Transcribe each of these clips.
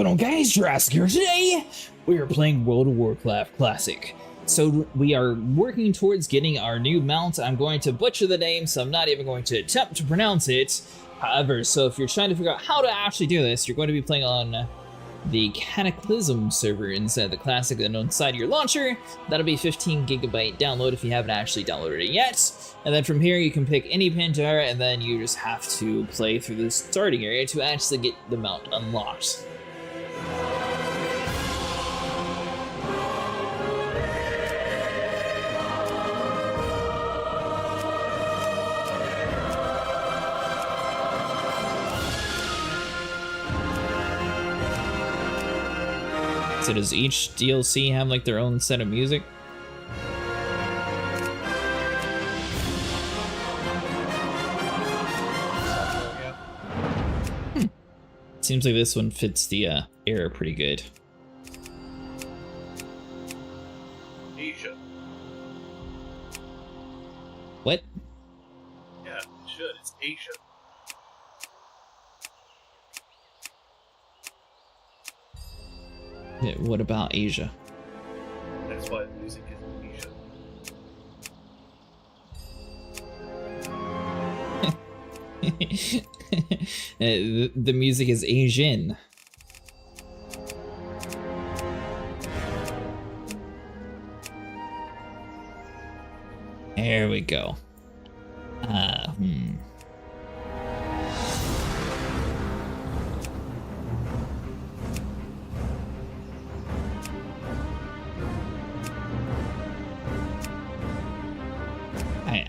going on, guys? Jurassic here. Today we are playing World of Warcraft Classic. So we are working towards getting our new mount. I'm going to butcher the name, so I'm not even going to attempt to pronounce it. However, so if you're trying to figure out how to actually do this, you're going to be playing on the Cataclysm server instead of the Classic, and inside your launcher. That'll be 15 gigabyte download if you haven't actually downloaded it yet. And then from here you can pick any Pandaren, and then you just have to play through the starting area to actually get the mount unlocked. So does each DLC have like their own set of music? Seems like this one fits the era pretty good. Asia. What? Yeah, it should. It's Asia. Yeah, what about Asia? That's why the music is Asia. The music is Asian. There we go.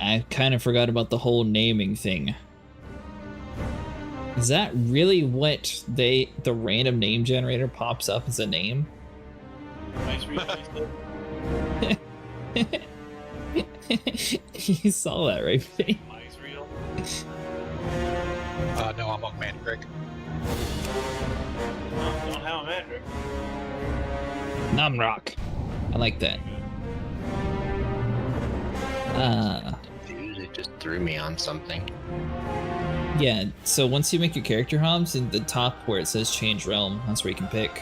I kind of forgot about the whole naming thing. Is that really what the random name generator pops up as a name? Nice read, You saw that, right? Nice real. No, I'm on Mandrake. Don't have a Mandrake. Numrock. I like that. Dude, it just threw me on something. Yeah, so once you make your character hubs, in the top where it says change realm, that's where you can pick.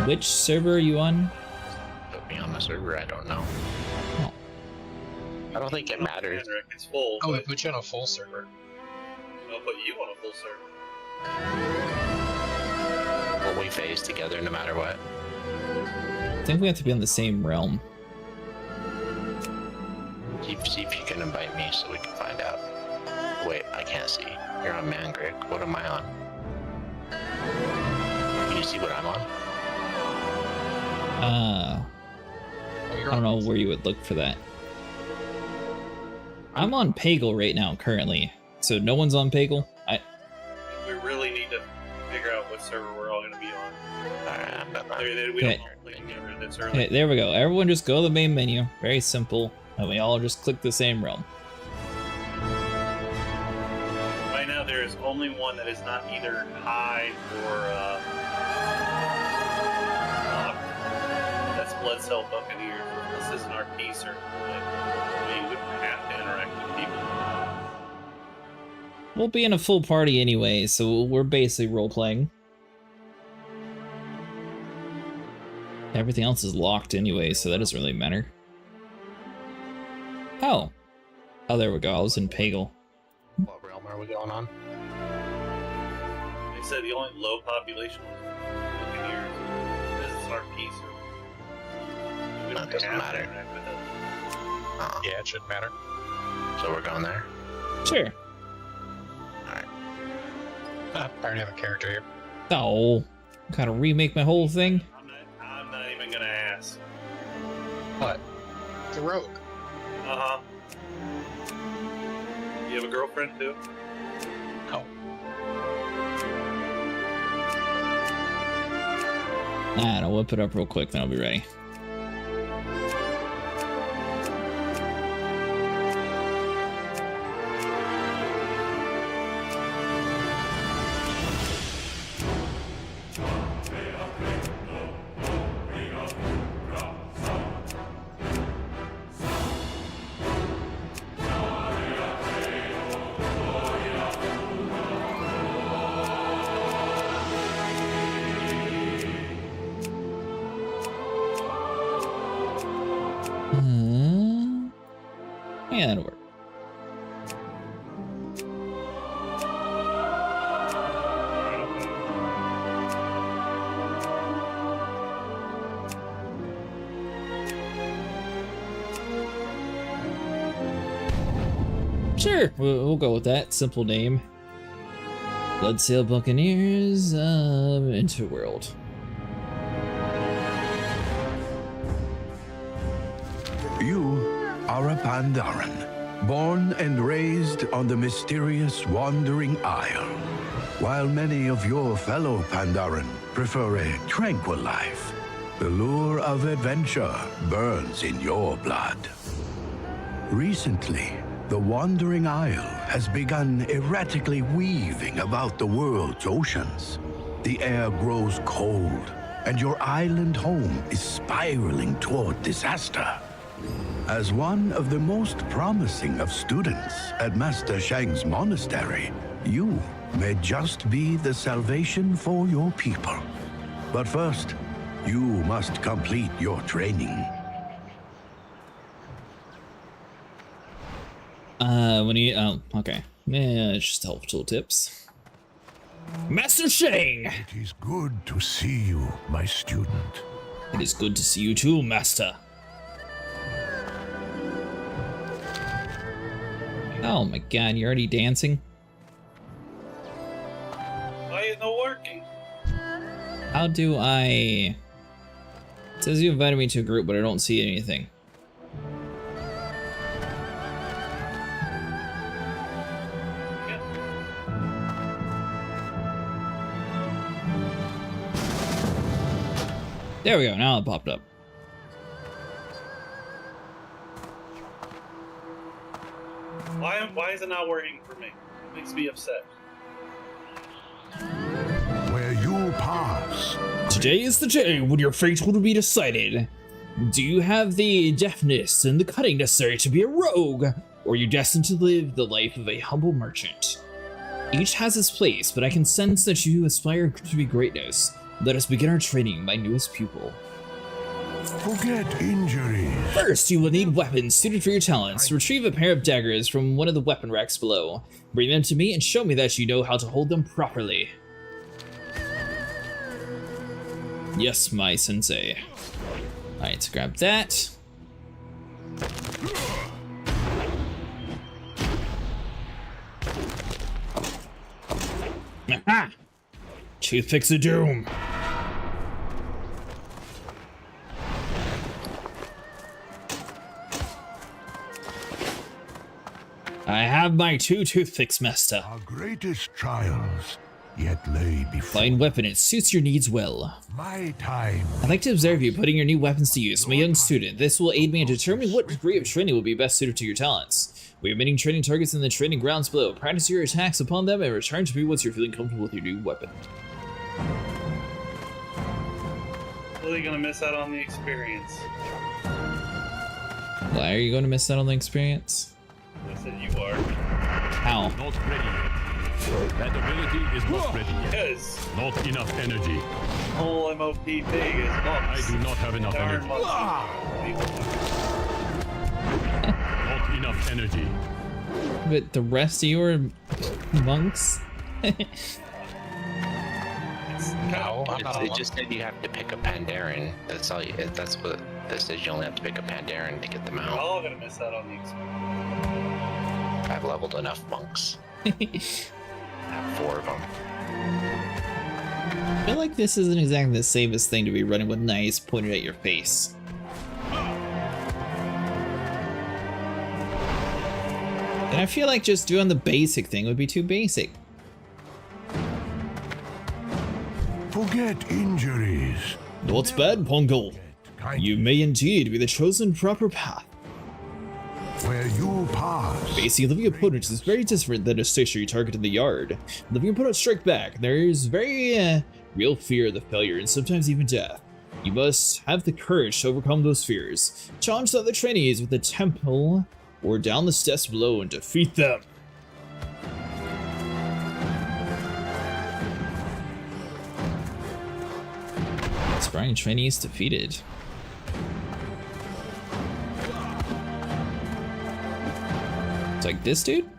Which server are you on? Put me on the server, I don't know. Oh. I don't think it matters. Mandrake, it's full. Oh, but it put you on a full server. I'll put you on a full server. Well, we phase together no matter what. I think we have to be on the same realm. See if you can invite me so we can find out. Wait, I can't see. You're on Mandrake. What am I on? Can you see what I'm on? Oh, I don't know where you would look for that. I'm on Pagel right now, currently. So no one's on Pagel? We really need to figure out what server we're all going to be on. Alright, I'm done. We don't all play together this early. Okay, there we go. Everyone just go to the main menu. Very simple. And we all just click the same realm. Right now, there is only one that is not either high or locked. That's Blood Cell Buccaneers. This isn't our P server, but we wouldn't have to interact with people. We'll be in a full party anyway, so we're basically role-playing. Everything else is locked anyway, so that doesn't really matter. Oh. Oh, there we go. I was in Pagel. What realm are we going on? They said the only low population was Buccaneers. This is our P server. We That doesn't have to matter. interact with them. Yeah, it shouldn't matter. So we're going there? Sure. I already have a character here. Oh. Gotta remake my whole thing? I'm not even gonna ask. What? It's a rogue. Uh-huh. You have a girlfriend too? Oh. I'll whip it up real quick, then I'll be ready. Yeah, that'll work. Sure, we'll go with that. Simple name. Bloodsail Buccaneers, Interworld. You are a Pandaren, born and raised on the mysterious Wandering Isle. While many of your fellow Pandaren prefer a tranquil life, the lure of adventure burns in your blood. Recently, the Wandering Isle has begun erratically weaving about the world's oceans. The air grows cold, and your island home is spiraling toward disaster. As one of the most promising of students at Master Shang's monastery, you may just be the salvation for your people. But first, you must complete your training. Okay. Yeah, it's just helpful tips. Master Shang! It is good to see you, my student. It is good to see you too, Master. Oh my god, you're already dancing? Why is it not working? How do I... It says you invited me to a group, but I don't see anything. There we go, now it popped up. Why is it not working for me? It makes me upset. Where you pass, Today is the day when your fate will be decided. Do you have the deftness and the cunning necessary to be a rogue, or are you destined to live the life of a humble merchant? Each has its place, but I can sense that you aspire to be greatness. Let us begin our training, my newest pupil. forget injuries. First, you will need weapons suited for your talents. Retrieve a pair of daggers from one of the weapon racks below. Bring them to me and show me that you know how to hold them properly. Yes, my sensei. Alright, so grab that. Aha! Toothpicks of Doom. I have my 2 toothpicks, Master. Our greatest trials yet lay before. Fine weapon, it suits your needs well. My time. I'd like to observe you putting your new weapons to use, my young student. This will aid me in determining what degree of training will be best suited to your talents. We are meeting training targets in the training grounds below. Practice your attacks upon them and return to me once you're feeling comfortable with your new weapon. Really gonna miss out on the experience. Why are you going to miss out on the experience? I said you are. How? Not ready yet. That ability is not ready yet. Because Not enough energy. the whole MoP thing is monks. I do not have enough Darn energy. monks. Not enough energy. But the rest of you are monks? It's kind No, of, I'm not It on just said you have to pick a Pandaren. That's all. That's what this says. You only have to pick a Pandaren to get them we're out. all gonna miss out on the experience. I've leveled enough monks. I have 4 of them. I feel like this isn't exactly the safest thing to be running with knives pointed at your face. And I feel like just doing the basic thing would be too basic. Forget injuries. Not bad, Pongal. You may indeed be the chosen proper path. Where you pass. Facing a living opponent is very different than a stationary target in the yard. Living opponents strike back. There is very real fear of the failure and sometimes even death. You must have the courage to overcome those fears. Challenge the other trainees with the temple or down the steps below and defeat them. Aspiring trainees defeated. It's like this dude?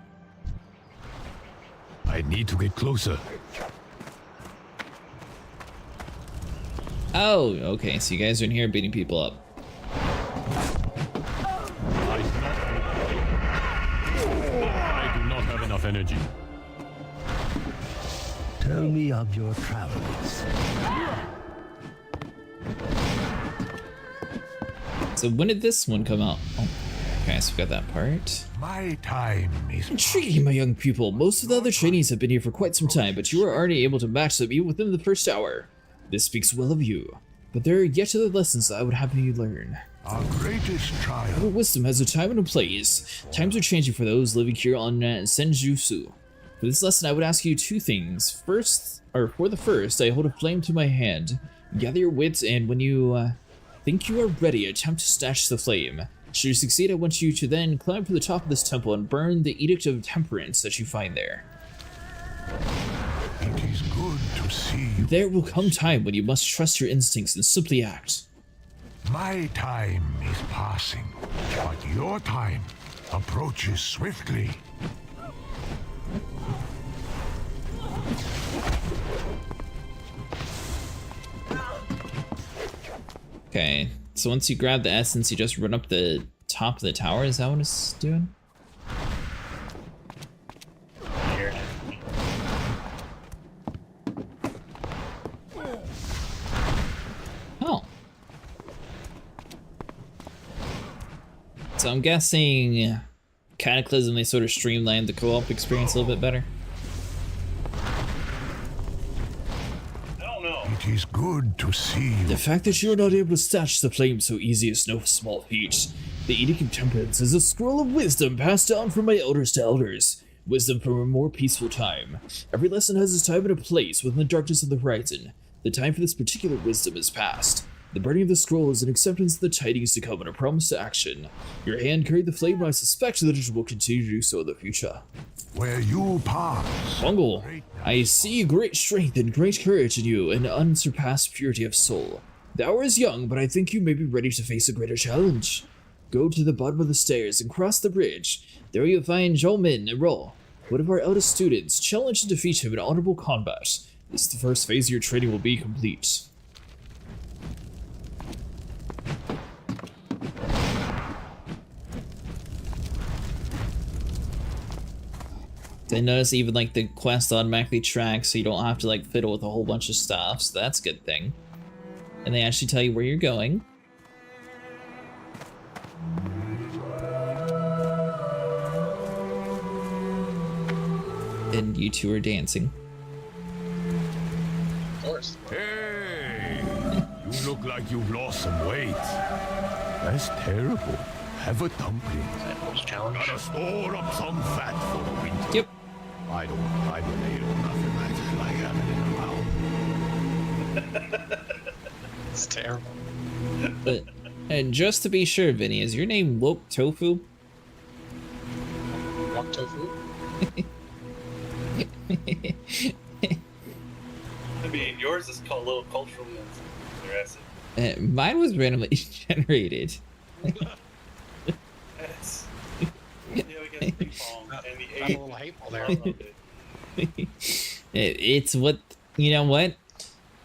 I need to get closer. Oh, okay, so you guys are in here beating people up. I do not have enough energy. Tell me of your travels. So when did this one come out? Oh, okay, so we got that part. My time is Intriguing, my young pupil. Most of the other trainees have been here for quite some time, but you are already able to match them even within the first hour. This speaks well of you. But there are yet other lessons that I would have you learn. our greatest trial. Our wisdom has a time and a place. Times are changing for those living here on Senjutsu. For this lesson, I would ask you two things. For the first, I hold a flame to my hand. Gather your wits, and when you think you are ready, attempt to snatch the flame. Should you succeed, I want you to then climb to the top of this temple and burn the Edict of Temperance that you find there. It is good to see you. There will come time when you must trust your instincts and simply act. My time is passing, but your time approaches swiftly. Okay, so once you grab the essence, you just run up the top of the tower. Is that what it's doing? Here. Oh. So I'm guessing Cataclysm, they sort of streamlined the co-op experience a little bit better. I don't know. It is good to see you. The fact that you are not able to snatch the flame so easy is no small feat. The Edict of Temperance is a scroll of wisdom passed down from my elders to elders. Wisdom from a more peaceful time. Every lesson has its time and a place within the darkness of the horizon. The time for this particular wisdom is past. The burning of the scroll is an acceptance of the tidings to come and a promise to action. Your hand carried the flame, and I suspect that it will continue to do so in the future. Where you pass. Mongol, I see great strength and great courage in you, and unsurpassed purity of soul. The hour is young, but I think you may be ready to face a greater challenge. Go to the bottom of the stairs and cross the bridge. There you'll find Zhoumin and Ro, one of our eldest students. Challenge and defeat him in honorable combat. This is the first phase of your training will be complete. They notice even like the quest automatically tracks, so you don't have to like fiddle with a whole bunch of stuff, so that's a good thing. And they actually tell you where you're going. And you two are dancing. Of course. Hey! You look like you've lost some weight. That's terrible. Have a dumpling. Challenge. Gotta store up some fat for the winter. Yep. I don't hibernate or nothing like having it around. It's terrible. But and just to be sure, Vinny, is your name Woke Tofu? Walk tofu? I mean, yours is called a little culturally interesting. Mine was randomly generated. Yes. Yeah, we got ping pong and the I'm a little hateful there. I love it. It's what, you know what?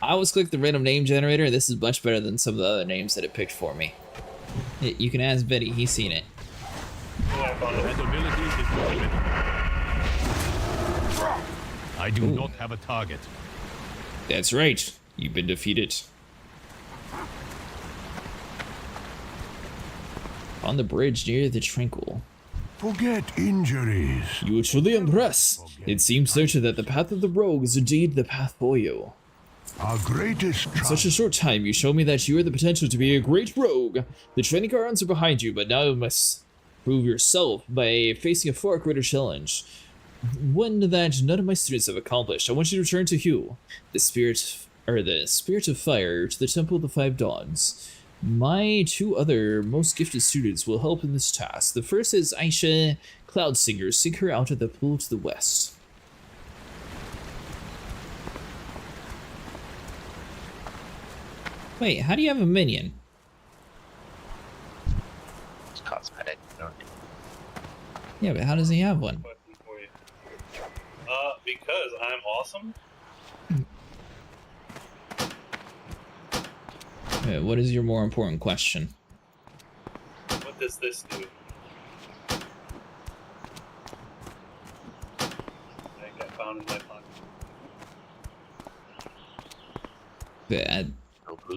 I always click the random name generator. This is much better than some of the other names that it picked for me. You can ask Betty, he's seen it. Yeah, I found it. That ability is not ready. I do not have a target. That's right. You've been defeated. On the bridge near the Tranquil. Forget injuries. You truly impress. It seems certain that the path of the rogue is indeed the path for you. Our greatest In trial. such a short time, you show me that you are the potential to be a great rogue. The training grounds are behind you, but now you must prove yourself by facing a far greater challenge. One that none of my students have accomplished. I want you to return to Hugh, the spirit of fire, to the Temple of the Five Dawns. My two other most gifted students will help in this task. The first is Aisha Cloudsinger. Seek her out at the pool to the west. Wait, how do you have a minion? It's cosmetic. You know? Yeah, but how does he have one? Question for you. Because I'm awesome. What is your more important question? What does this do? I got found in my pocket.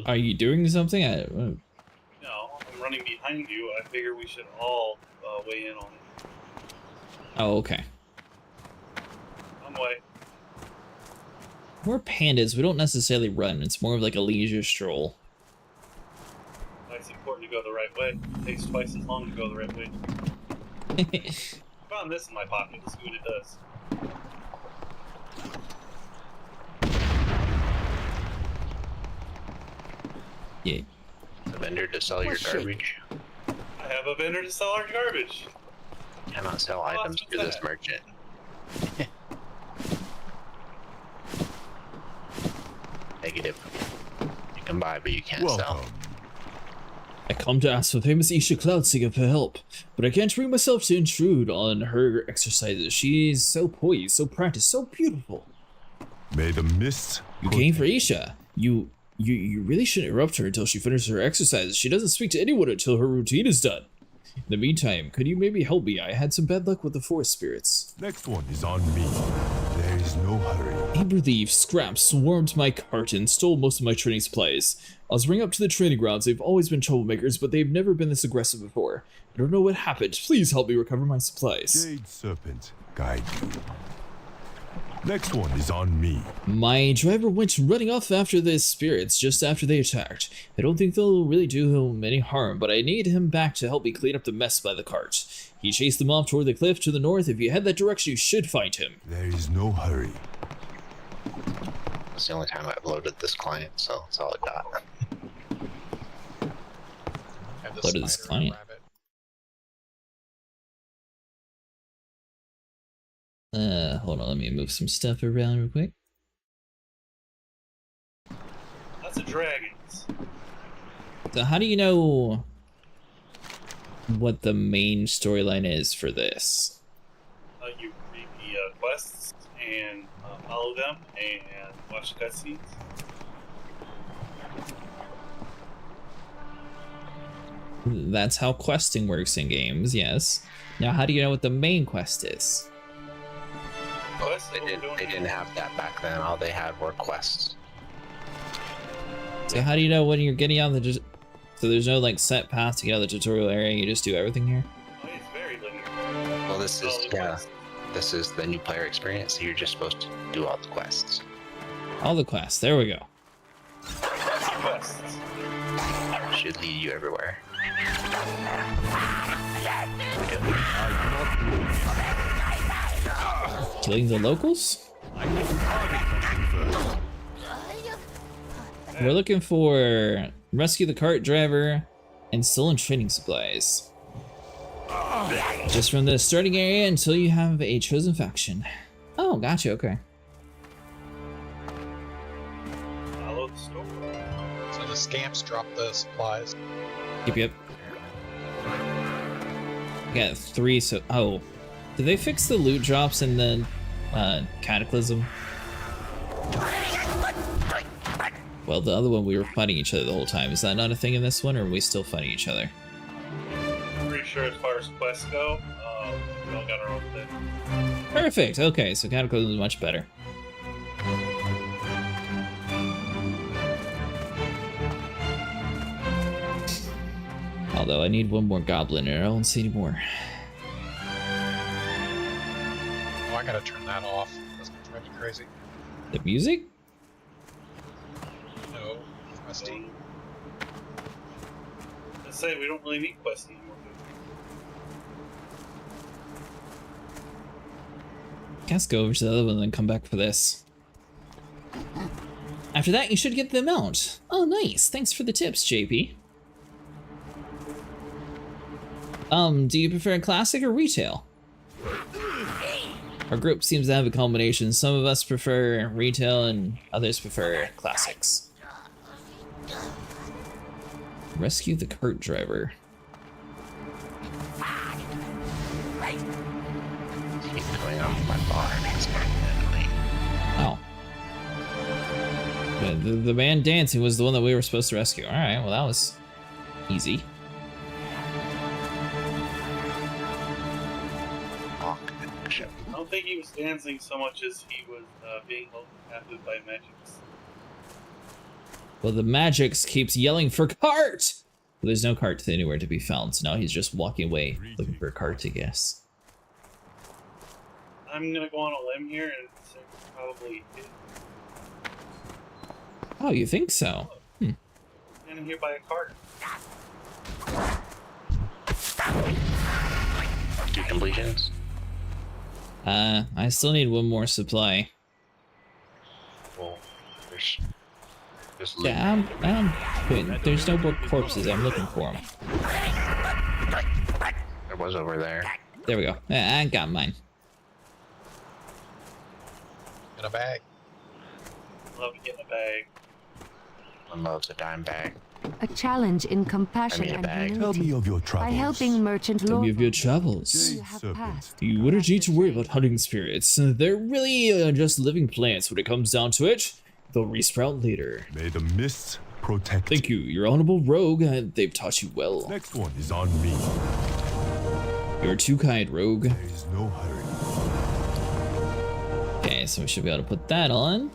Are you doing something? No, I'm running behind you. I figure we should all weigh in on it. Oh, okay. I'm away. We're pandas. We don't necessarily run. It's more of like a leisure stroll. It's important to go the right way. It takes twice as long to go the right way. I found this in my pocket. Let's see what it does. Yeah. A vendor to sell your garbage. I have a vendor to sell our garbage. Cannot sell items to this merchant. Negative. You can buy, but you can't sell. Welcome. I come to ask the famous Isha Cloudseeker for help, but I can't bring myself to intrude on her exercises. She's so poised, so practiced, so beautiful. May the mists. You came for Isha. You really shouldn't interrupt her until she finishes her exercises. She doesn't speak to anyone until her routine is done. In the meantime, could you maybe help me? I had some bad luck with the forest spirits. Next one is on me. There is no hurry. Amber Leaf Scrap swarmed my cart and stole most of my training supplies. I was bringing up to the training grounds. They've always been troublemakers, but they've never been this aggressive before. I don't know what happened. Please help me recover my supplies. Jade Serpent, guide you. Next one is on me. My driver went running off after the spirits just after they attacked. I don't think they'll really do him any harm, but I need him back to help me clean up the mess by the cart. He chased them off toward the cliff to the north. If you head that direction, you should find him. There is no hurry. It's the only time I've loaded this client, so that's all I got. Have the Loaded this spider and client. rabbit. Hold on, let me move some stuff around real quick. Lots of dragons. So how do you know what the main storyline is for this? You read the quests and follow them and watch the cutscenes. That's how questing works in games, yes. Now how do you know what the main quest is? Quests, They didn't have that back then. All they had were quests. So how do you know when you're getting out of the... So there's no like set path to get out of the tutorial area, you just do everything here? Oh, it's very linear. Well, this is, Follow the yeah, quests. this is the new player experience, so you're just supposed to do all the quests. All the quests, there we go. Quests. Should lead you everywhere. Killing the locals? We're looking for rescue the cart driver and stolen training supplies. Just from the starting area until you have a chosen faction. Oh, gotcha, okay. Follow the story. So the scamps drop the supplies. Yep. Got 3, so... Oh. Did they fix the loot drops in the Cataclysm? Well, the other one we were fighting each other the whole time. Is that not a thing in this one, or are we still fighting each other? I'm pretty sure as far as quests go, we all got our own thing. Perfect, okay, so Cataclysm is much better. Although I need one more goblin and I don't see any more. Oh, I gotta turn that off. That's gonna drive me crazy. The music? No, Rusty. Let's say we don't really need quests anymore. Guess go over to the other one and then come back for this. After that, you should get the mount. Oh, nice. Thanks for the tips, JP. Do you prefer classic or retail? Our group seems to have a combination. Some of us prefer retail and others prefer classics. Rescue the cart driver. the man dancing was the one that we were supposed to rescue. Alright, well that was easy. I don't think he was dancing so much as he was being held captive by Magics. Well, the Magix keeps yelling for cart! Well, there's no cart anywhere to be found, so now he's just walking away looking for a cart, I guess. I'm gonna go on a limb here and say probably hit. Oh, you think so? Standing here by a cart. 2 completions. I still need one more supply. Well, there's loot. Yeah, I'm good. There's no more corpses. I'm looking for them. There was over there. There we go. I got mine. In a bag. Love to get in a bag. One loves a dime bag. A challenge in compassion I need a and bag. humility. Tell me of your travels. By helping merchant Tell me of your lords travels. you have Serpent. passed. You wouldn't need to worry about hunting spirits. They're really just living plants when it comes down to it. They'll resprout later. May the mists protect. Thank you, your honorable rogue. They've taught you well. Next one is on me. You're too kind, rogue. There is no hurry. Okay, so we should be able to put that on.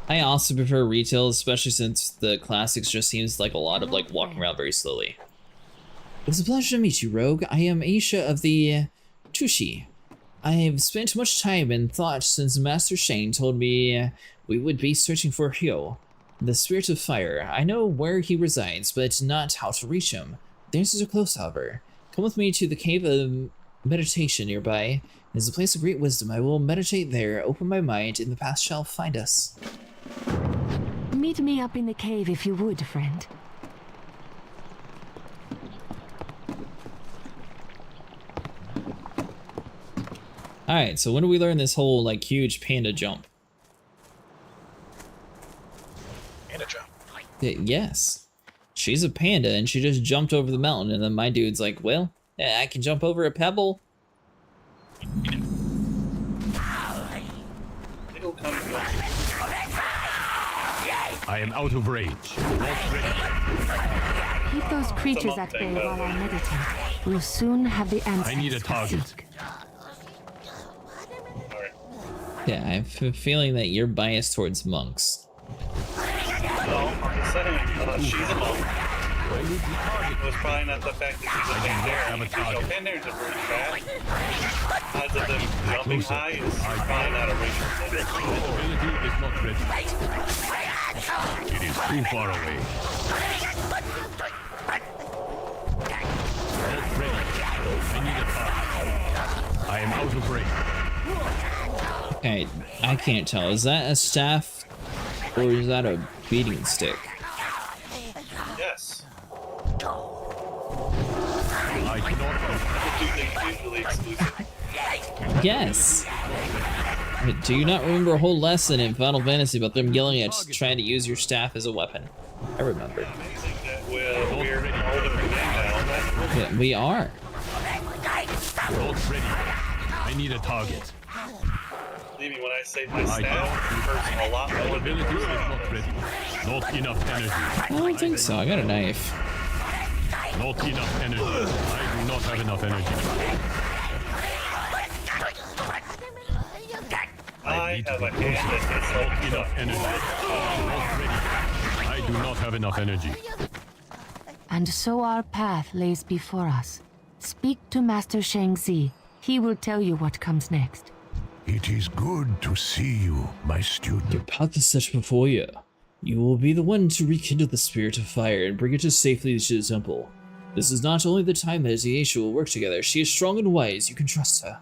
I also prefer retail, especially since the classics just seems like a lot of like walking around very slowly. It's a pleasure to meet you, rogue. I am Aisha of the Tushi. I have spent much time and thought since Master Shane told me we would be searching for Hyo, the spirit of fire. I know where he resides, but not how to reach him. The answers are close, however. Come with me to the cave of meditation nearby. It is a place of great wisdom. I will meditate there, open my mind, and the path shall find us. Meet me up in the cave if you would, friend. Alright, so when do we learn this whole, like, huge panda jump? And a jump. Yes. She's a panda, and she just jumped over the mountain, and then my dude's like, well, yeah, I can jump over a pebble. It'll come to us. I am out of rage. Not ready. Keep those creatures at bay while I meditate. We'll soon have the answers. I need a we target. seek. Alright. Yeah, I have a feeling that you're biased towards monks. No, I'm just saying, she's a monk. It was probably not the fact that she's a Pandaren. have a target. Pandarens are pretty fast. Odds of them jumping high is probably not a racial thing. Ability is not ready. It is too far away. Not ready. I need a target. I am out of range. Okay, I can't tell. Is that a staff or is that a beating stick? Yes. I cannot. The two things mutually exclusive. Yes. Do you not remember a whole lesson in Final Fantasy about them yelling at trying to use your staff as a weapon? I remember. Amazing that we're all different names now. Yeah, we are. Not ready. I need a target. Believe me when I say my staff hurts a lot more than Ability is not ready. Not enough energy. I don't think so. I got a knife. Not enough energy. I do not have enough energy. I have a hand that Not hits enough energy. Not ready. I do not have enough energy. And so our path lays before us. Speak to Master Shangzi. He will tell you what comes next. It is good to see you, my Your student. path is set before you. You will be the one to rekindle the spirit of fire and bring it safely to the temple. This is not only the time that Aisha will work together. She is strong and wise. You can trust her.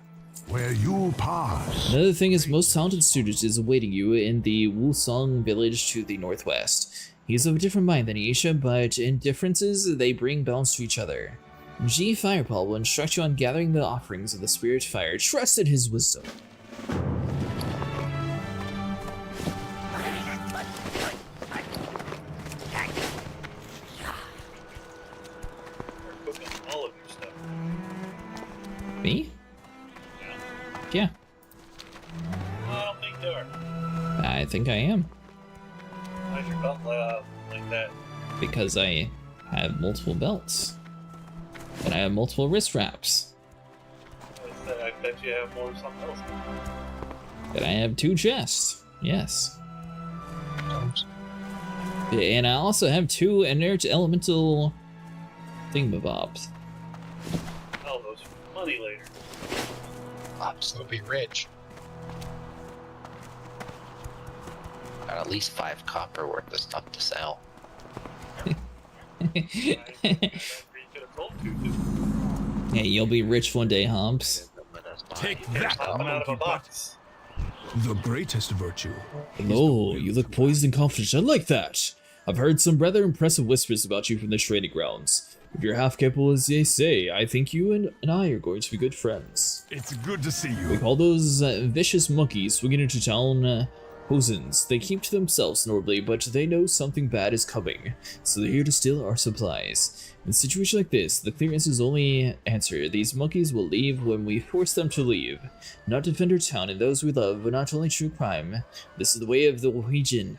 Where you pass, Another thing is most talented student is awaiting you in the Wusong village to the northwest. He is of a different mind than Aisha, but in differences, they bring balance to each other. G. Firepaw will instruct you on gathering the offerings of the spirit fire. Trust in his wisdom. equipping all of your stuff. Me? Yeah, I don't think they are. I think I am. like that? Because I have multiple belts. And I have multiple wrist wraps. I bet you have more of something else. And I have 2 chests. Yes. And I also have 2 inert elemental thingamabobs. Oh, those money later. So be rich. Got at least 5 copper worth of stuff to sell. I could have told you to. Hey, you'll be rich one day, Humps. Take Here's that, something out of a monkey butt. box. The greatest virtue. Oh, you look poised and confident. I like that. I've heard some rather impressive whispers about you from the training grounds. If you're half capable as they say, I think you and I are going to be good friends. It's good to see We you. call those vicious monkeys swinging into town hosens. They keep to themselves normally, but they know something bad is coming, so they're here to steal our supplies. In a situation like this, the clearance is only answer. These monkeys will leave when we force them to leave. Not defend our town and those we love, but not only true crime. This is the way of the Norwegian.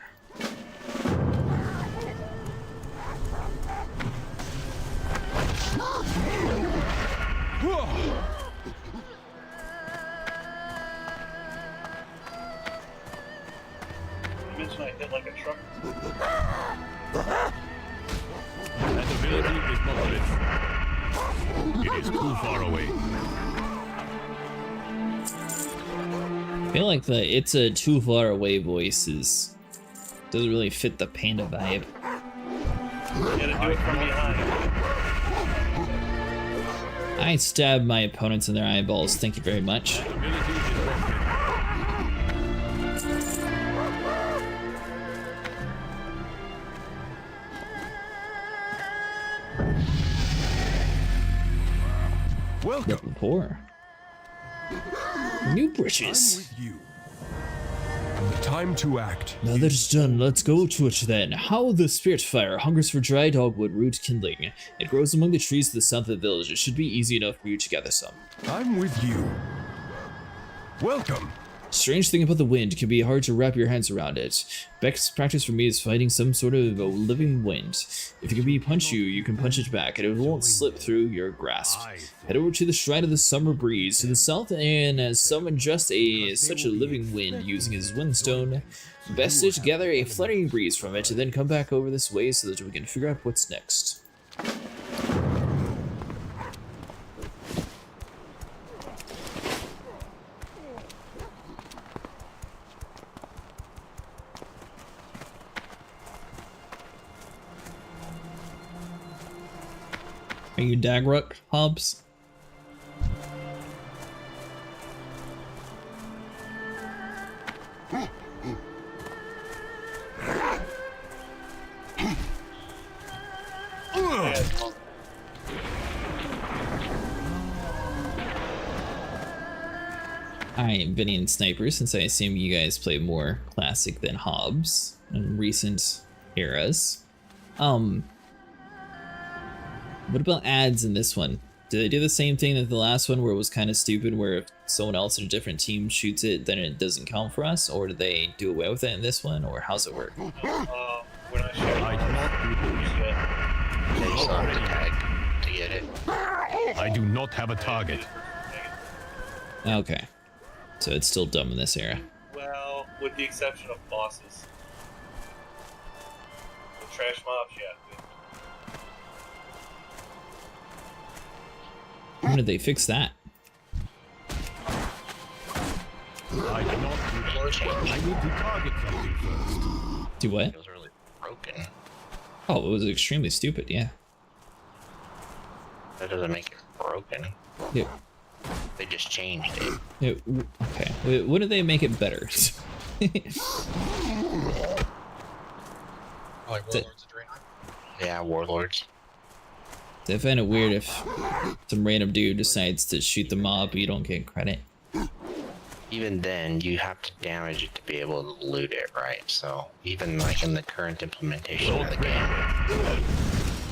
You mentioned I hit like a truck. That ability is not rich. It is too far away. I feel like the "it's a too far away" voice doesn't really fit the panda vibe. You gotta do it from behind. I stab my opponents in their eyeballs, thank you very much. That ability is broken. Welcome. Level 4. New I'm bridges. with you. And the time to act. Now that it's done, let's go to it then. How the spirit fire hungers for dry dogwood root kindling. It grows among the trees to the south of the village. It should be easy enough for you to gather some. I'm with you. Welcome. Strange thing about the wind, it can be hard to wrap your hands around it. Best practice for me is fighting some sort of a living wind. If it can be punch you, you can punch it back, and it won't slip through your grasp. Head over to the Shrine of the Summer Breeze to the south and summon just such a living wind using his windstone. Best is to gather a fluttering breeze from it, and then come back over this way so that we can figure out what's next. Are you Dagruk, Hobbs? I am Vinny Sniper, since I assume you guys play more Classic than Hobbs in recent eras. What about ads in this one? Do they do the same thing that the last one where it was kind of stupid, where if someone else in a different team shoots it, then it doesn't count for us? Or do they do away with it in this one, or how's it work? When I shoot, They still have to tag to get it. I do not have a target. Okay. So it's still dumb in this era. Well, with the exception of bosses. The trash mobs, yeah. When did they fix that? I cannot do I need to target something first. Do what? It was really broken. Oh, it was extremely stupid, yeah. That doesn't make it broken. Yeah. They just changed it. Okay. What did they make it better? Like Warlords of Draenor. Yeah, warlords. I find it weird if some random dude decides to shoot the mob, but you don't get credit. Even then, you have to damage it to be able to loot it, right? So, even like in the current implementation of the game,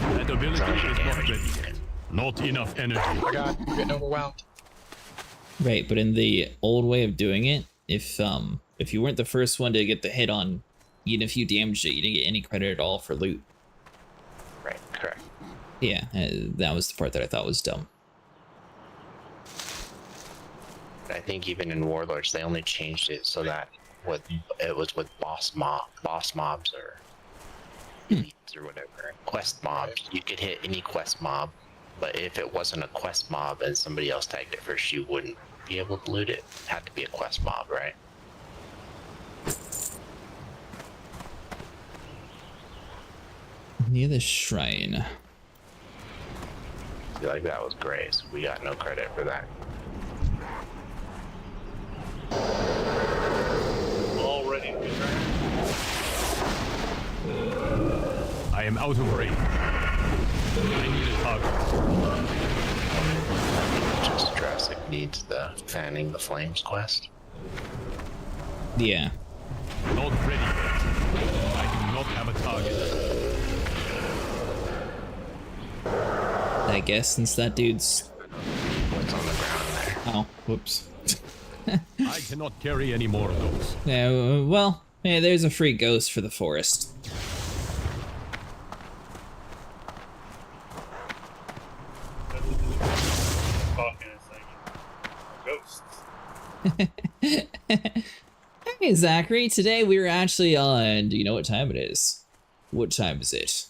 That ability as long as you is not damage it, ready. you can. Not enough energy. Oh my god, I'm getting overwhelmed. Right, but in the old way of doing it, if you weren't the first one to get the hit on, even if you damaged it, you didn't get any credit at all for loot. Right, correct. Yeah, that was the part that I thought was dumb. I think even in Warlords, they only changed it so that it was with boss mobs or elites or whatever. Quest mobs, you could hit any quest mob, but if it wasn't a quest mob and somebody else tagged it first, you wouldn't be able to loot it. It had to be a quest mob, right? Near the shrine. I feel like that was great, so we got no credit for that. Already I am out of range. I need a target. Just Jurassic needs the fanning the flames quest. Yeah. Not ready yet. I do not have a target. I guess since that dude's... What's on the ground there? Oh, whoops. I cannot carry any more of those. Yeah, well, yeah, there's a free ghost for the forest. talking and saying ghosts. Hey, Zachary, today we were actually on... Do you know what time it is? What time is it?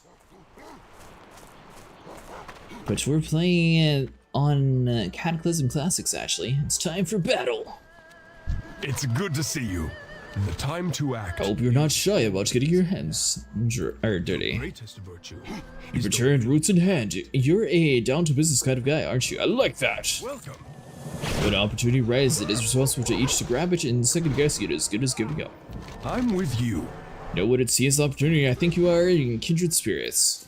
But we're playing on Cataclysm Classics, actually. It's time for battle. It's good to see you. The time to act. I hope you're not shy about getting your hands dirty. Greatest virtue. You've returned roots in hand. You're a down-to-business kind of guy, aren't you? I like that. Welcome. When opportunity arises, it is responsible to each to grab it and second guessing it as good as giving up. I'm with you. Know what it sees opportunity. I think you are in kindred spirits.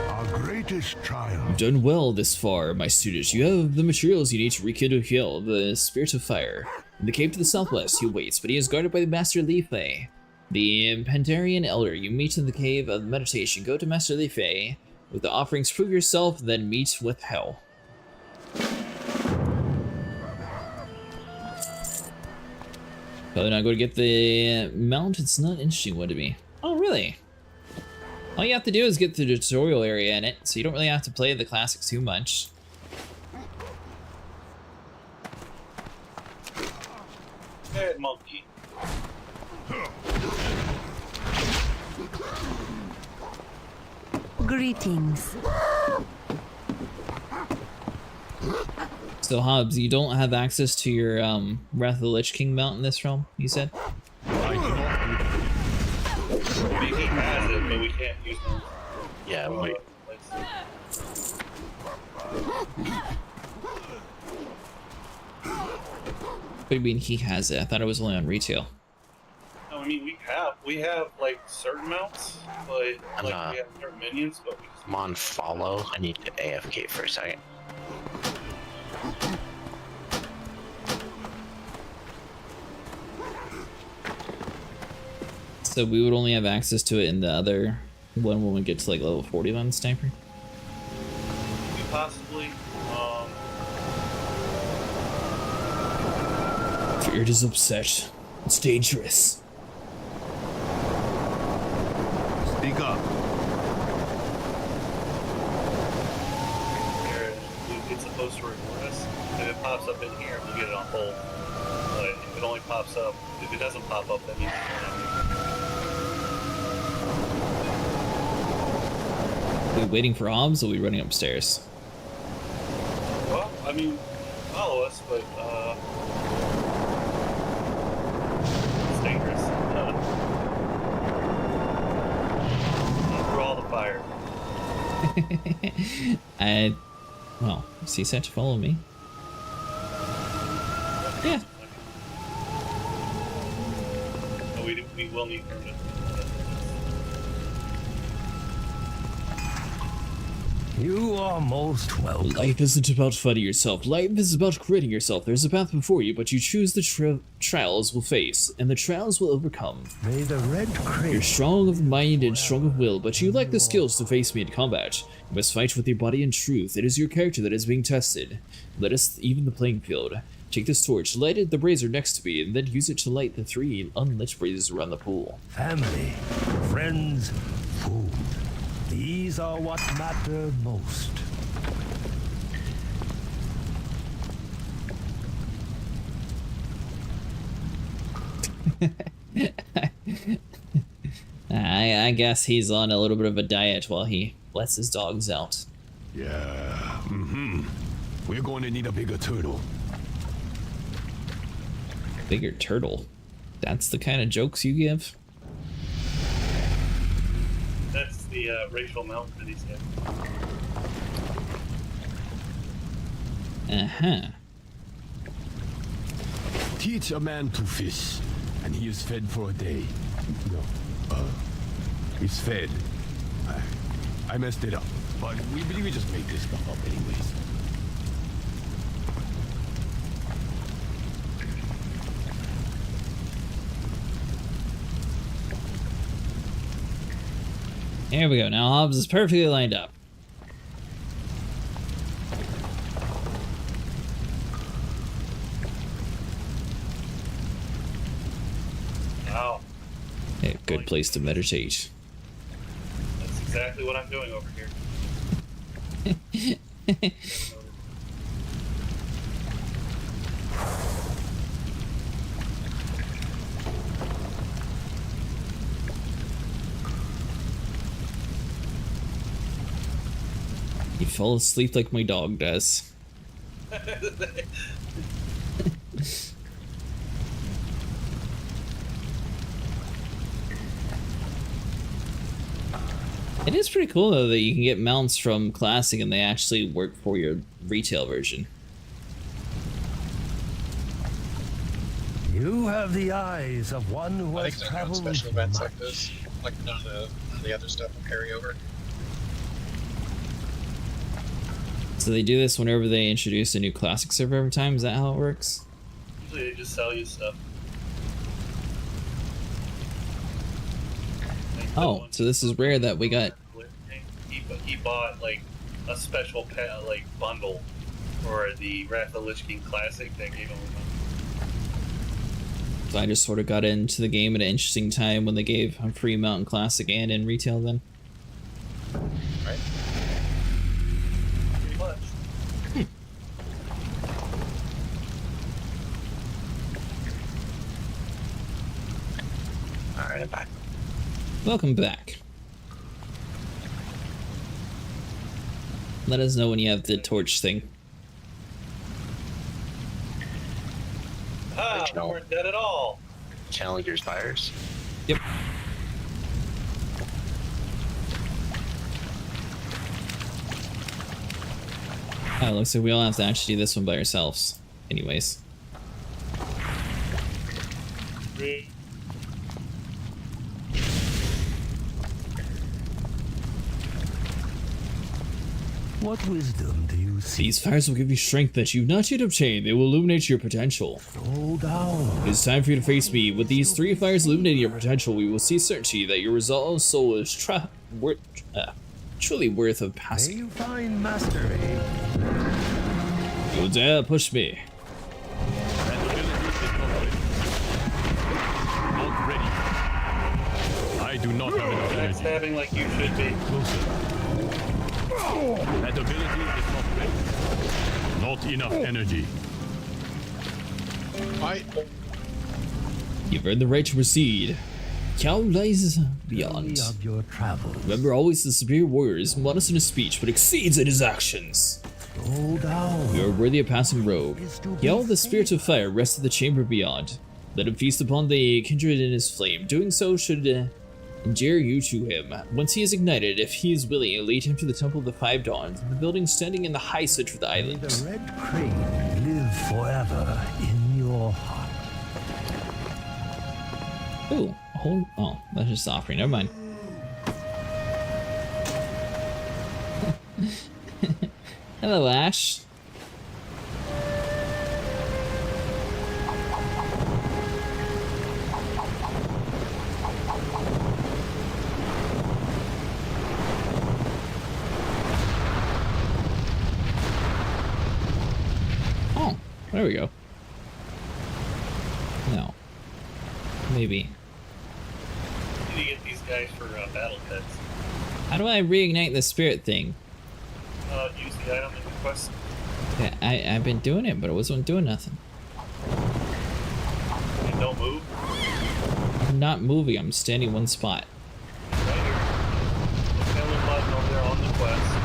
Our greatest triumph. You've done well this far, my student. You have the materials you need to rekindle Hill, the spirit of fire. In the cave to the southwest, he waits, but he is guarded by the Master Life, the Pandaren elder. You meet in the cave of meditation. Go to Master Life with the offerings. Prove yourself, then meet with Hell. Probably not going to get the mount. It's not an interesting one to me. Oh, really? All you have to do is get the tutorial area in it, so you don't really have to play the classics too much. Hey, monkey. Greetings. So Hobbs, you don't have access to your Wrath of the Lich King mount in this realm, you said? I cannot do that. He has it, but we can't use it. Yeah, wait. What do you mean he has it? I thought it was only on retail. No, I mean we have like certain mounts, but I'm like not- we have certain minions, but we just I'm on follow. I need to AFK for a second. So we would only have access to it in the other one when we get to like level 40 on the sniper? we possibly Fear is upset. It's dangerous. Speak up. it's supposed to reward us. If it pops up in here, we get it on hold. But if it only pops up, if it doesn't pop up, that means it's Are we waiting for Hobbs or are we running upstairs? well, I mean, follow us, but it's dangerous. Through all the fire. Well, C set to follow me. Yeah. But we will need permanent. You are most welcome. Life isn't about fighting yourself. Life is about creating yourself. There's a path before you, but you choose the trials will face, and the trials will overcome. May the red crate. You're strong of mind and strong of will, but you lack the skills to face me in combat. You must fight with your body in truth. It is your character that is being tested. Let us even the playing field. Take this torch, light it the brazier next to me, and then use it to light the 3 unlit braziers around the pool. Family, friends, food. These are what matter most. I guess he's on a little bit of a diet while he lets his dogs out. Yeah, We're going to need a bigger turtle. Bigger turtle. That's the kind of jokes you give? That's the racial mount that he said. Uh-huh. Teach a man to fish, and he is fed for a day. No, he's fed. I messed it up, but we just make this stuff up anyways. Here we go. Now Hobbs is perfectly lined up. Wow. Yeah, good place to meditate. That's exactly what I'm doing over here. You fall asleep like my dog does. It is pretty cool though that you can get mounts from Classic and they actually work for your retail version. You have the eyes of one who I has think they're doing traveled special events much. like this. Like none of the other stuff will carry over. So they do this whenever they introduce a new Classic server every time? Is that how it works? Usually they just sell you stuff. Like, Oh, so this is rare that we got... He bought like a special like bundle for the Wrath of the Lich King Classic that gave him a So I just sort of got into the game at an interesting time when they gave a free mount in Classic and in retail then. Right? pretty much. Alright, I'm back. Welcome back. Let us know when you have the torch thing. Ah, we Original. weren't dead at all. Challenger's fires. Yep. Oh, looks like we all have to actually do this one by ourselves. Anyways. What wisdom do you see? These fires will give you strength that you've not yet obtained. They will illuminate your potential. Slow down. It is time for you to face me. With these 3 fires illuminating your potential, we will see certainty that your resolved soul is truly worth of May passing. you find mastery. You dare push me. Not ready. I do not have enough energy. Backstabbing like you should be. Closer. That ability is not ready. Not enough energy. You've earned the right to proceed. Qiao lies beyond. Of your travels. Remember always the superior warrior is modest in his speech, but exceeds in his actions. Slow down. You are worthy of passing rogue. Qiao, the spirit of fire, rests in the chamber beyond. Let him feast upon the kindred in his flame. Doing so should endear you to him. Once he is ignited, if he is willing, lead him to the Temple of the Five Dawns, the building standing in the high center of the May island. the red crane live forever in your heart. Ooh, oh, that's just offering. Never mind. Hello, Ash. Oh, there we go. Maybe. You need to get these guys for battle pets. How do I reignite the spirit thing? Use the item in the quest. Yeah, I've been doing it, but it wasn't doing nothing. And don't move. I'm not moving, I'm standing one spot. Right here. Look at that little button over there on the quest.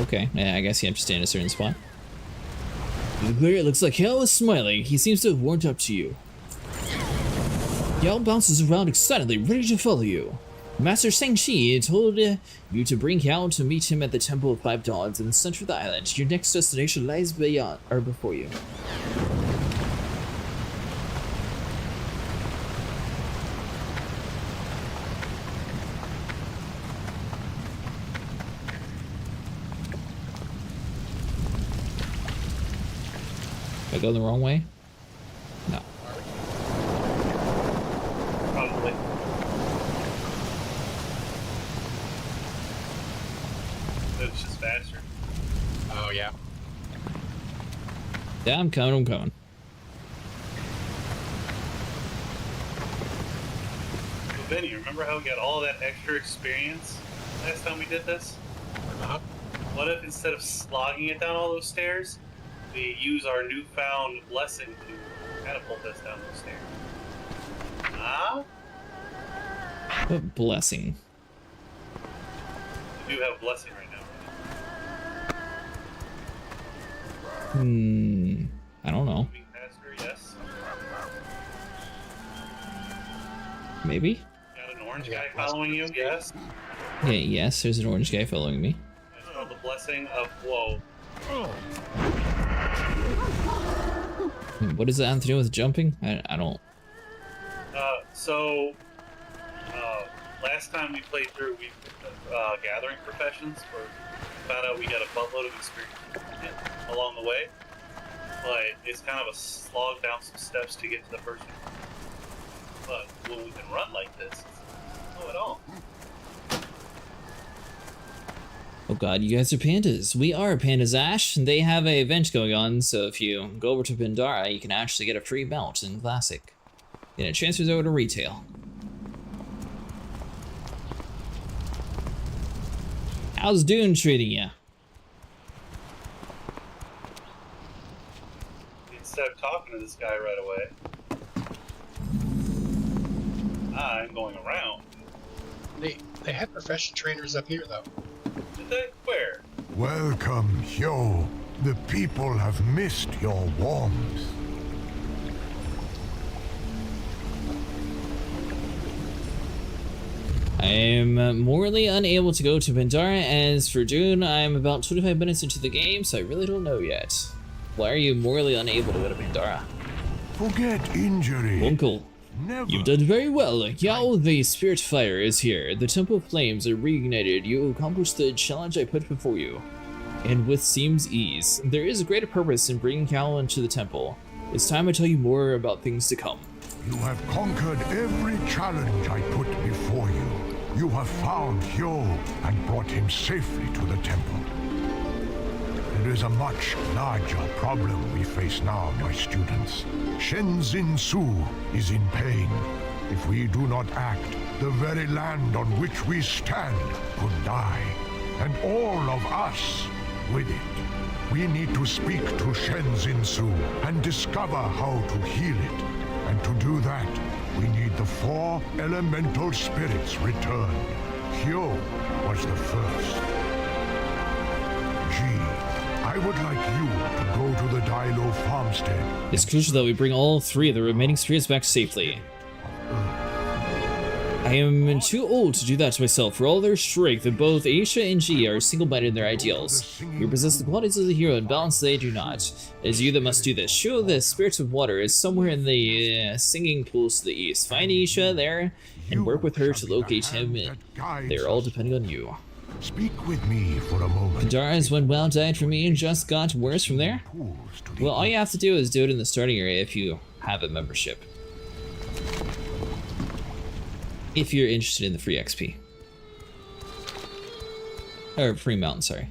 Okay, yeah, I guess you have to stay in a certain spot. The player looks like Hal is smiling. He seems to have warmed up to you. Yao bounces around excitedly, ready to follow you. Master Shang-Chi told you to bring Yao to meet him at the Temple of Five Dawns in the center of the island. Your next destination lies beyond, or before you. Did I go the wrong way? No. Probably. It's just faster. Oh, yeah. Yeah, I'm coming. So Benny, remember how we got all that extra experience last time we did this? Uh-huh. What if instead of slogging it down all those stairs, we use our newfound blessing to catapult us down those stairs? Ah? What blessing. We do have blessing right now. I don't know. Moving faster, yes. Maybe? Got an orange guy following you, yes. Yeah, yes, there's an orange guy following me. It's called the blessing of whoa. What does that have to do with jumping? I don't... Last time we played through, we gathering professions, where we found out we got a buttload of experience along the way. But it's kind of a slog down some steps to get to the first one. But when we can run like this, it's no at all. Oh god, you guys are pandas. We are Pandas Ash, and they have an event going on, so if you go over to Pandara, you can actually get a free mount in Classic. And it transfers over to Retail. How's Dune treating you? Instead of talking to this guy right away, I'm going around. They had profession trainers up here, though. Did they? Where? Welcome, Hyo. The people have missed your warmth. I am morally unable to go to Pandaren. As for Dune, I am about 25 minutes into the game, so I really don't know yet. Why are you morally unable to go to Pandaren? Forget injury. Uncle, Never. you've done very well. Yao, the Spirit Fire is here. The Temple of Flames are reignited. You accomplished the challenge I put before you. And with seems ease. There is a greater purpose in bringing Yao into the temple. It's time I tell you more about things to come. You have conquered every challenge I put before you. You have found Hyo and brought him safely to the temple. There is a much larger problem we face now, my students. Shenzin Su is in pain. If we do not act, the very land on which we stand could die. And all of us with it. We need to speak to Shenzin Su and discover how to heal it. And to do that, we need the 4 elemental spirits returned. Hyo was the first. I would like you to go to the Dilo farmstead. It's crucial that we bring all 3 of the remaining spirits back safely. I am too old to do that to myself. For all their strength, both Aisha and Ji are single-minded in their ideals. You possess the qualities of the hero and balance they do not. It is you that must do this. Show the Spirits of Water is somewhere in the singing pools to the east. Find Aisha there and work with her to locate him. They're all depending on you. Speak with me for a moment. Pandara is when WoW died for me and just got worse from there. Well, all you have to do is do it in the starting area if you have a membership. If you're interested in the free XP. Or free mountain, sorry.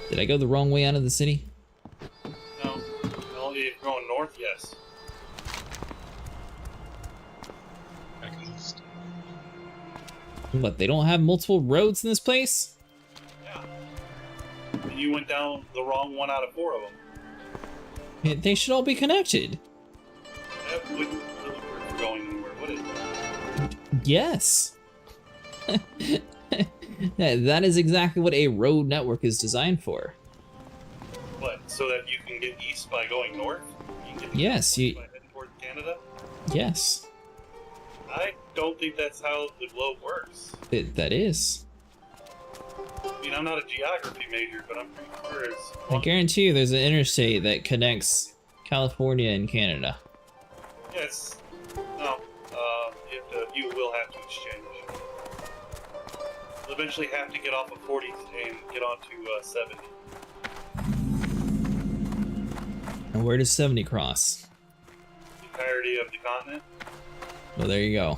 Did I go the wrong way out of the city? What, they don't have multiple roads in this place? Yeah. And you went down the wrong one out of 4 of them. They should all be connected. That wouldn't really work for going anywhere, would it? Yes. That is exactly what a road network is designed for. What, so that you can get east by going north? You can get Yes, north by heading toward Canada? Yes. I don't think that's how the globe works. That is. I mean, I'm not a geography major, but I'm pretty sure it's... I guarantee you there's an interstate that connects California and Canada. Yes. No. You will have to exchange. You'll eventually have to get off of 40 and get onto 70. And where does 70 cross? The entirety of the continent. Well, there you go.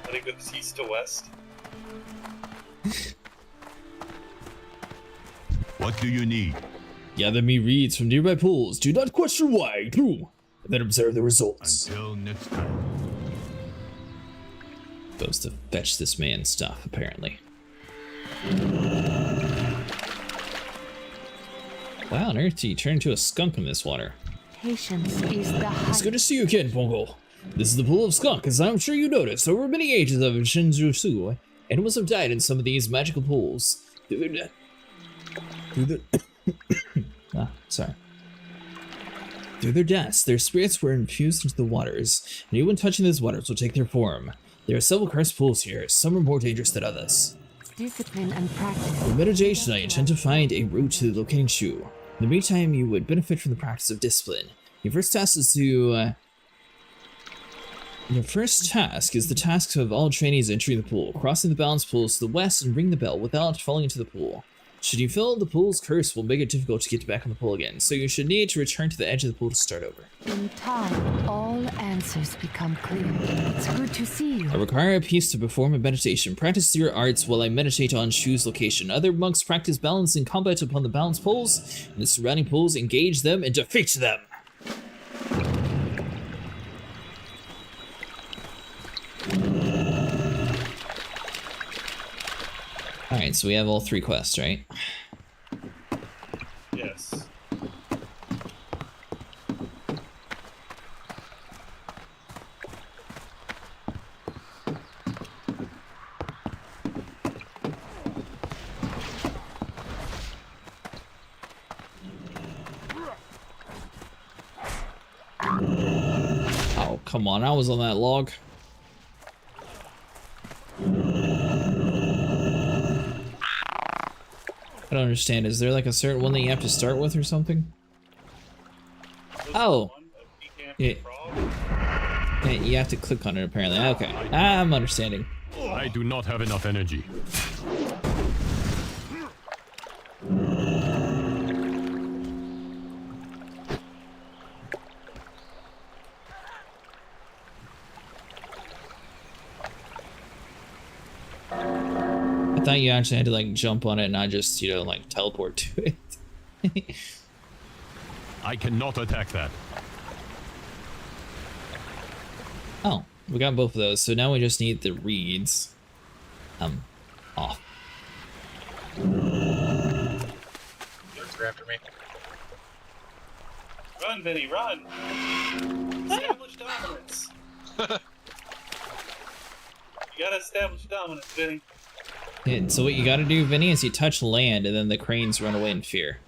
I think it's east to west. What do you need? Gather me reeds from nearby pools. Do not question why. And then observe the results. Until next time. Supposed to fetch this man's stuff, apparently. Why on earth do you turn into a skunk in this water? Patience is the It's good to see you again, Pongo. This is the pool of skunk, as I'm sure you noticed. Over many ages of Shinjusu, animals have died in some of these magical pools. Through their deaths, their spirits were infused into the waters, and anyone touching those waters will take their form. There are several cursed pools here, some are more dangerous than others. discipline and practice. For meditation, I intend to find a route to the locating shoe. In the meantime, you would benefit from the practice of discipline. Your first task is the task of all trainees entering the pool, crossing the balance pools to the west and ring the bell without falling into the pool. Should you fail, the pool's curse will make it difficult to get back on the pool again, so you should need to return to the edge of the pool to start over. In time, all answers become clear. It's good to see you. I require a piece to perform a meditation. Practice your arts while I meditate on Shu's location. Other monks practice balance in combat upon the balance poles, and the surrounding poles engage them and defeat them. Alright, so we have all 3 quests, right? Yes. Oh, come on, I was on that log. I don't understand. Is there like a certain one that you have to start with or something? Oh. Yeah. Yeah, you have to click on it apparently. Okay. I'm understanding. I do not have enough energy. I thought you actually had to like jump on it and not just, you know, like teleport to it. I cannot attack that. Oh, we got both of those, so now we just need the reeds. Off. They're after me. Run, Vinny, run! Establish dominance! You gotta establish dominance, Vinny. Yeah, so what you gotta do, Vinny, is you touch land and then the cranes run away in fear.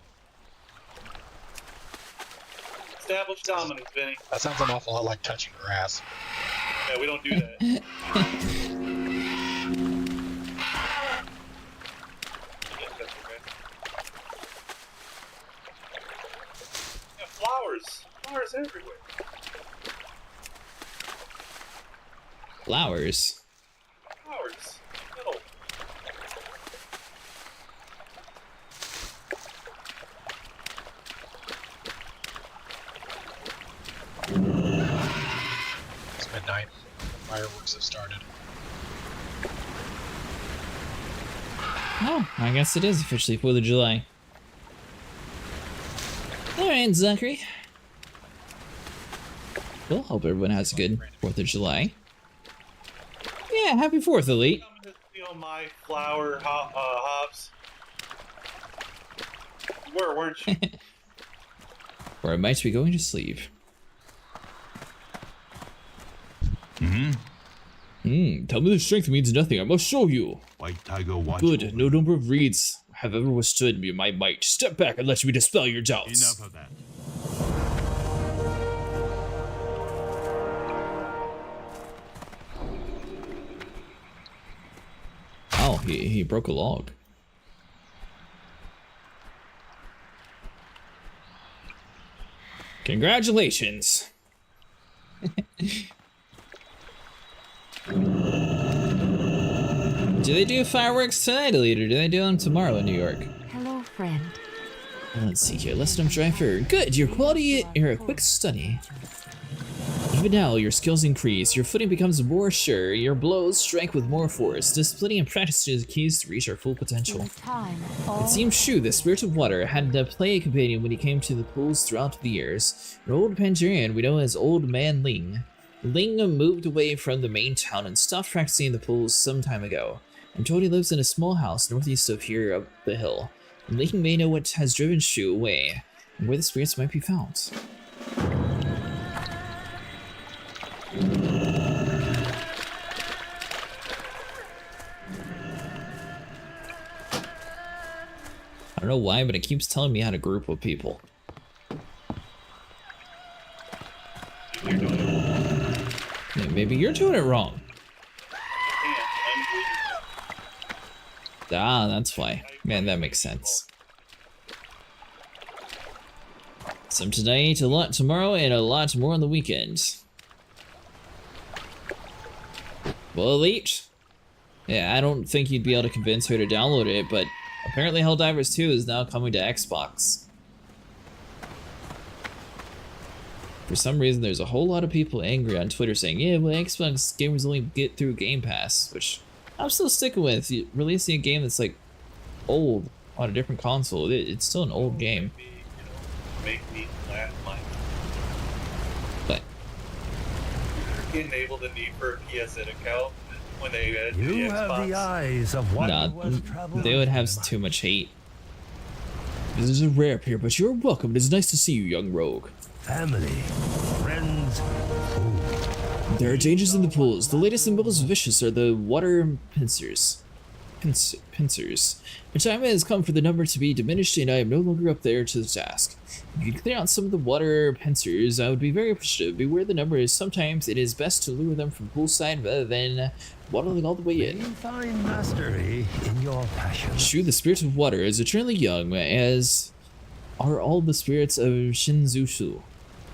Establish dominance, Vinny. That sounds an awful lot like touching grass. Yeah, we don't do that. Yeah, flowers. Flowers everywhere. Flowers? Flowers. No. It's midnight. Fireworks have started. Oh, I guess it is officially 4th of July. Alright, Zachary. Well, hope everyone has a good 4th of July. Yeah, happy 4th, Elite. Coming to steal my flower hops. Where weren't you? Or I might be going to sleep. Tell me the strength means nothing. I must show you. White Tiger watch. Good. No number of reeds have ever withstood me my might. Step back and let me dispel your doubts. Enough of that. Oh, he broke a log. Congratulations. Do they do fireworks tonight, Elite, or do they do them tomorrow in New York? Hello, friend. Let's see here. Let's let them try for. Good. Your quality. You're a quick study. Even now, your skills increase. Your footing becomes more sure. Your blows strike with more force. Disciplining and practice is the keys to reach our full potential. It seems true the Spirit of Water had a play companion when he came to the pools throughout the years. An old Pandaren we know as Old Man Ling. Ling moved away from the main town and stopped practicing in the pools some time ago. I'm told he lives in a small house northeast of here up the hill. And Ling may know what has driven Shu away, and where the spirits might be found. I don't know why, but it keeps telling me how to group with people. You're doing it. Yeah, maybe you're doing it wrong. Ah, that's why. Man, that makes sense. Some tonight, a lot tomorrow, and a lot more on the weekend. Well, Elite. Yeah, I don't think you'd be able to convince her to download it, but apparently Helldivers 2 is now coming to Xbox. For some reason, there's a whole lot of people angry on Twitter saying, yeah, well, Xbox gamers only get through Game Pass, which I'm still sticking with. Releasing a game that's like old on a different console, it's still an old game. Make me laugh, Mike. But Enable the need for a PSN account when they add the You Xbox. have the eyes of one nah, who has traveled they would have much. too much hate. This is a rare here, but you're welcome. It is nice to see you, young rogue. Family, friends, food. There are dangers in the pools. The latest and most vicious are the water pincers. Pincers. The time has come for the number to be diminished, and I am no longer up there to the task. If you could clear out some of the water pincers, I would be very appreciative. Beware the numbers. Sometimes it is best to lure them from poolside rather than waddling all the way in. You find mastery in your passion. Shu, the spirit of water, is eternally young, as are all the spirits of Shinzushu.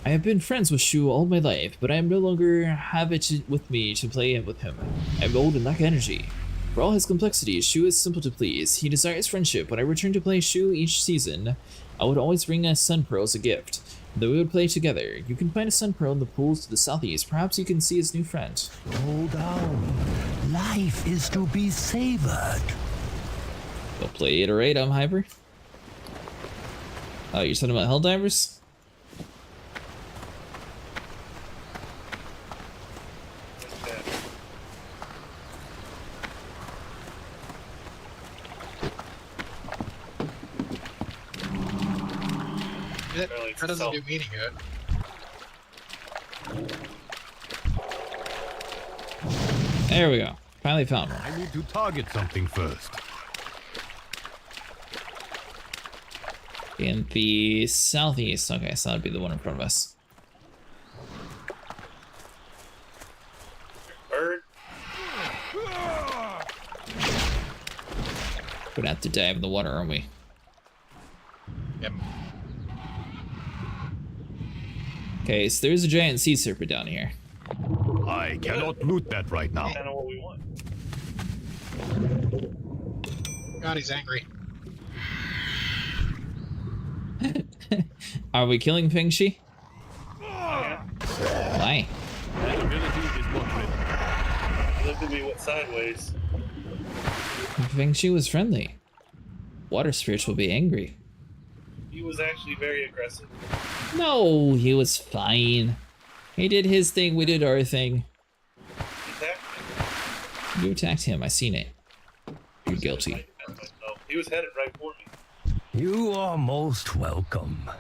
I have been friends with Shu all my life, but I am no longer have it with me to play with him. I am old and lack energy. For all his complexity, Shu is simple to please. He desires friendship. When I return to play Shu each season, I would always bring a Sun Pearl as a gift. Though we would play together. You can find a Sun Pearl in the pools to the southeast. Perhaps you can see his new friend. Slow down. Life is to be savored. We'll play it, alright, I'm Hyper. Oh, you're talking about Helldivers? That doesn't do me any good. There we go. Finally found one. I need to target something first. In the southeast. Okay, so that'd be the one in front of us. Bird. We're gonna have to dive in the water, aren't we? Yep. Okay, so there's a giant sea serpent down here. I cannot loot that right now. Kind of what we want. God, he's angry. Are we killing Feng Shi? Yeah. Why? That ability is not ready. Look at me what sideways. Feng Shi was friendly. Water spirits will be angry. He was actually very aggressive. No, he was fine. He did his thing, we did our thing. Exactly. You attacked him. I seen it. You're guilty. He was headed right for me. You are most welcome.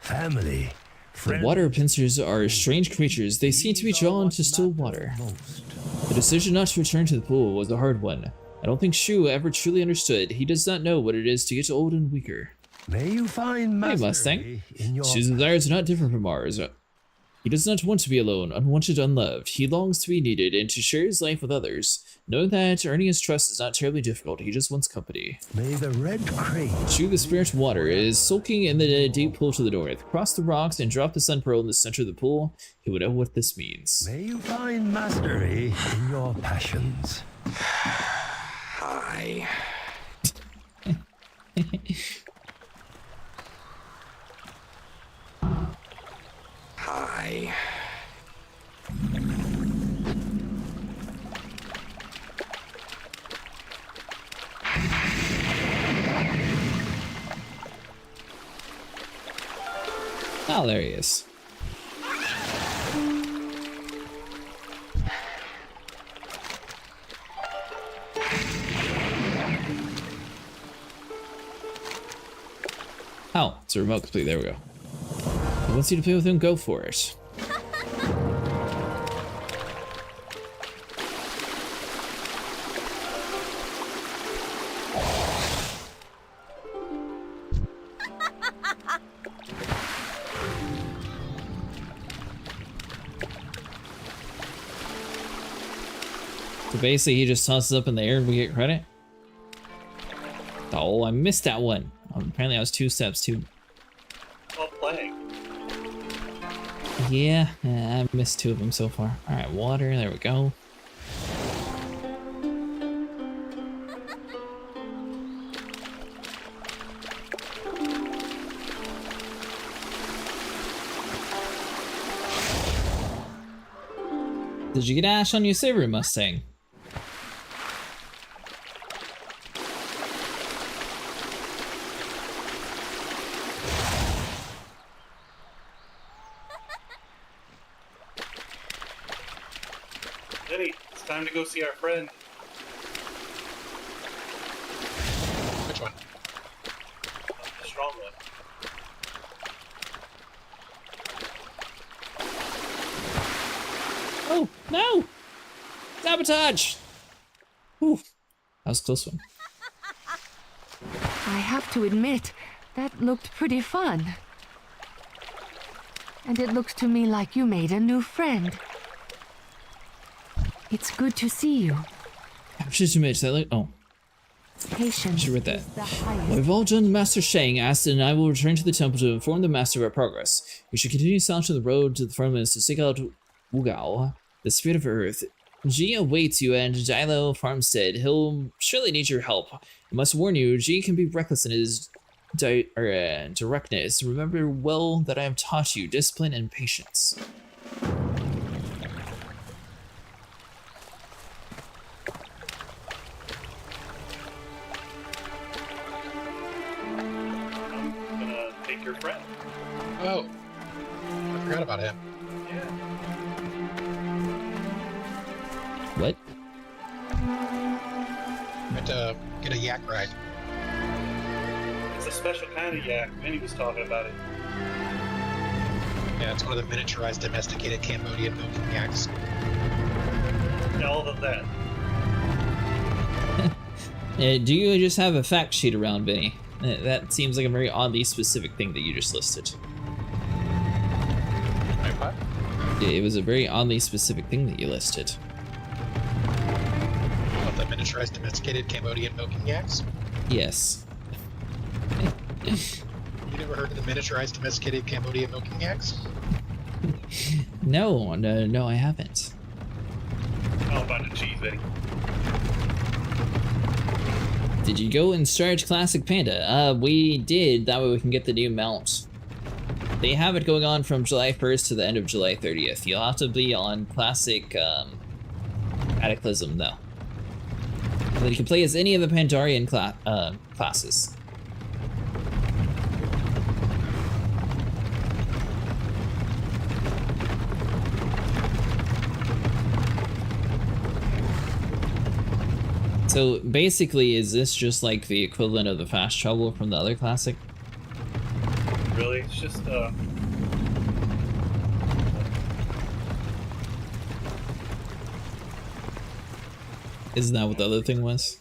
Family, The friends. water pincers are strange creatures. They seem to be drawn to still water. The decision not to return to the pool was a hard one. I don't think Shu ever truly understood. He does not know what it is to get old and weaker. May you find Hey, mastery Mustang. in your Shu's desires are not different from ours. He does not want to be alone, unwanted, unloved. He longs to be needed and to share his life with others. Knowing that earning his trust is not terribly difficult, he just wants company. May the red crane. Shu, the spirit water, is sulking in the deep pool to the north. Cross the rocks and drop the sun pearl in the center of the pool. He would know what this means. May you find mastery in your passions. Hi. Hi. Oh, there he is. Oh, it's a remote complete. There we go. He wants you to play with him, go for it. So basically he just tosses up in the air and we get credit? Oh, I missed that one. Apparently I was 2 steps too. While playing. Yeah, I missed 2 of them so far. Alright, water, there we go. Did you get ash on your Saber Mustang? Jenny, it's time to go see our friend. Which one? The strong one. Oh, no! Sabotage! Whew. That was a close one. I have to admit, that looked pretty fun. And it looks to me like you made a new friend. It's good to see you. Capture to Mitch, that look. Oh, Patience should read that. is the highest. We've all done. Master Shang asked, and I will return to the temple to inform the master of our progress. We should continue south to the road to the farmlands to seek out Wugao, the spirit of earth. Ji awaits you at Dilo Farmstead. He'll surely need your help. I must warn you, Ji can be reckless in his directness. Remember well that I have taught you discipline and patience. I'm gonna take your friend. Oh, I forgot about him. Yeah. What? Had to get a yak ride. It's a special kind of yak. Vinny was talking about it. Yeah, it's one of the miniaturized domesticated Cambodian milking yaks. Yeah, all of that. Do you just have a fact sheet around, Benny? That seems like a very oddly specific thing that you just listed. Wait, what? It was a very oddly specific thing that you listed. What, the miniaturized domesticated Cambodian milking yaks? Yes. You never heard of the miniaturized domesticated Cambodian milking yaks? No, I haven't. I'll find a cheese, Vinny. Did you go and start Classic Panda? We did. That way we can get the new mount. They have it going on from July 1st to the end of July 30th. You'll have to be on Classic Cataclysm, though. And then you can play as any of the Pandaren classes. So basically, is this just like the equivalent of the fast travel from the other classic? Really, it's just Isn't that what the other thing was?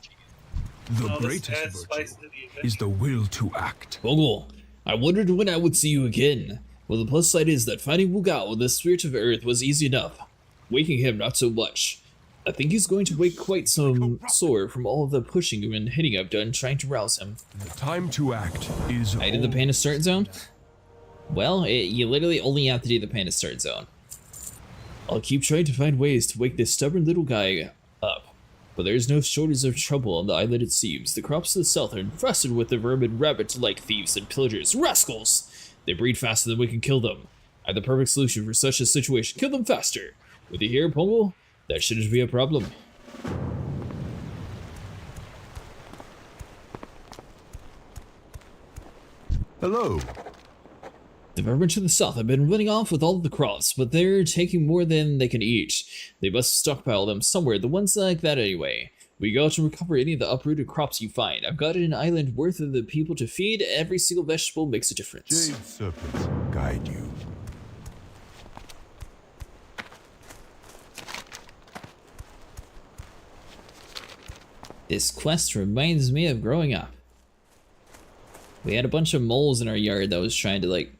The this greatest adds spice virtue to the adventure. is the will to act. Bogle, I wondered when I would see you again. Well, the plus side is that finding Wugao, the spirit of Earth, was easy enough. Waking him, not so much. I think he's going to wake quite some sore from all the pushing and hitting I've done trying to rouse him. The time to act is. I did the Panda Start Zone? Well, you literally only have to do the Panda Start Zone. I'll keep trying to find ways to wake this stubborn little guy up. But there's no shortage of trouble on the island, it seems. The crops to the south are infested with the vermin rabbit-like thieves and pillagers. Rascals! They breed faster than we can kill them. I have the perfect solution for such a situation. Kill them faster. With you here, Pongo? That shouldn't be a problem. Hello. The vermin to the south have been running off with all of the crops, but they're taking more than they can eat. They must stockpile them somewhere, the ones like that anyway. We go out to recover any of the uprooted crops you find. I've got an island worth of the people to feed. Every single vegetable makes a difference. Jade Serpent guide you. This quest reminds me of growing up. We had a bunch of moles in our yard that was trying to like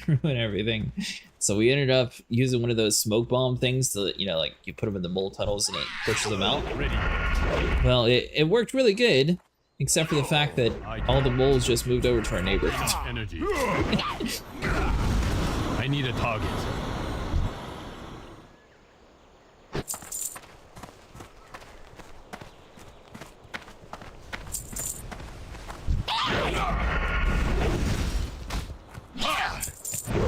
ruin everything. So we ended up using one of those smoke bomb things to, you know, like you put them in the mole tunnels and it pushes them out. Well, it worked really good, except for the fact that all the moles just moved over to our neighbor. Energy. I need a target.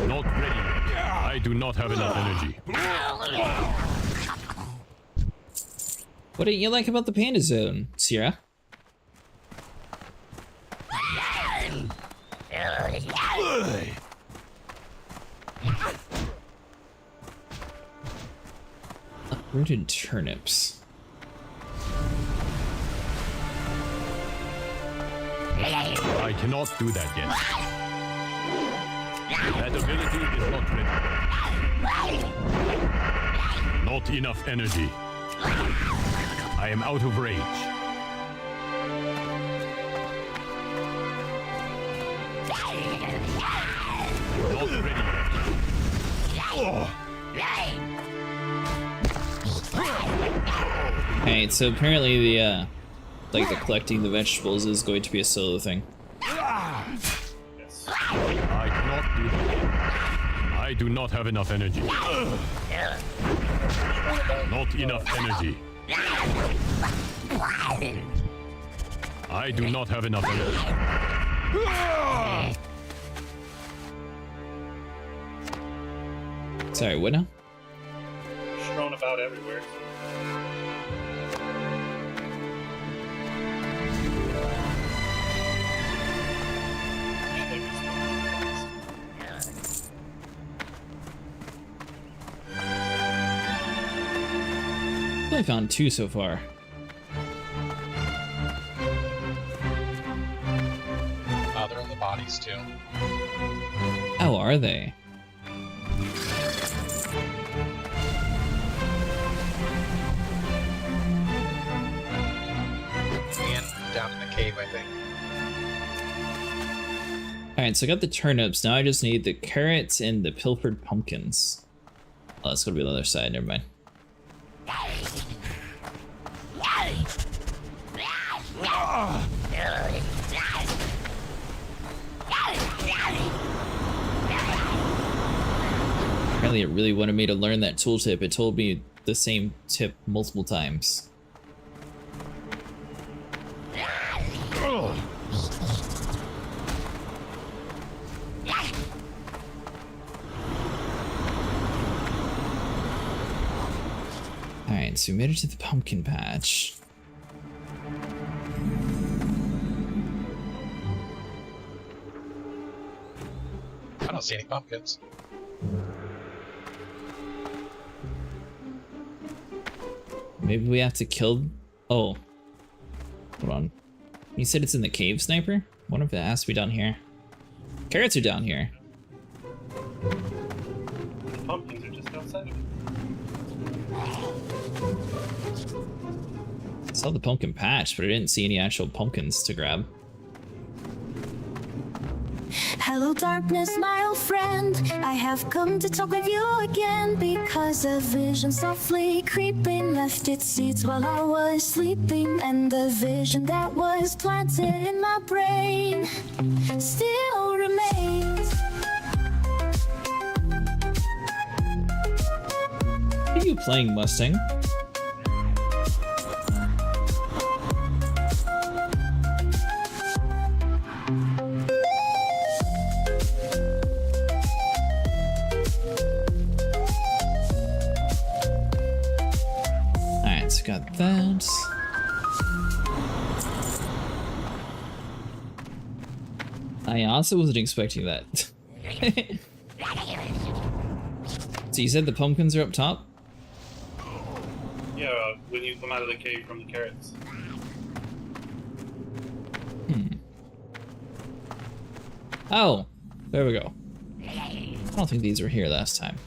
Not ready. I do not have enough energy. What do you like about the Panda Zone, Sierra? Uprooted turnips. I cannot do that yet. That ability is not ready. Not enough energy. I am out of rage. Not ready yet. Alright, so apparently the like the collecting the vegetables is going to be a solo thing. Yes. I cannot do that yet. I do not have enough energy. Not enough energy. I do not have enough energy. Sorry, what now? Strewn about everywhere. And they respawn. I only found 2 so far. They're in the bodies too. How are they? And down in the cave, I think. Alright, so I got the turnips. Now I just need the carrots and the pilfered pumpkins. Oh, that's gonna be the other side. Never mind. Apparently it really wanted me to learn that tooltip. It told me the same tip multiple times. Alright, so we made it to the pumpkin patch. I don't see any pumpkins. Maybe we have to kill... Oh. Hold on. You said it's in the cave, Sniper? What if it has to be down here? Carrots are down here. The pumpkins are just outside of it. I saw the pumpkin patch, but I didn't see any actual pumpkins to grab. Hello darkness, my old friend. I have come to talk with you again because a vision softly creeping left its seeds while I was sleeping, and the vision that was planted in my brain still remains. What are you playing, Mustang? Alright, so got that. I also wasn't expecting that. So you said the pumpkins are up top? Yeah, when you come out of the cave from the carrots. Oh, there we go. I don't think these were here last time.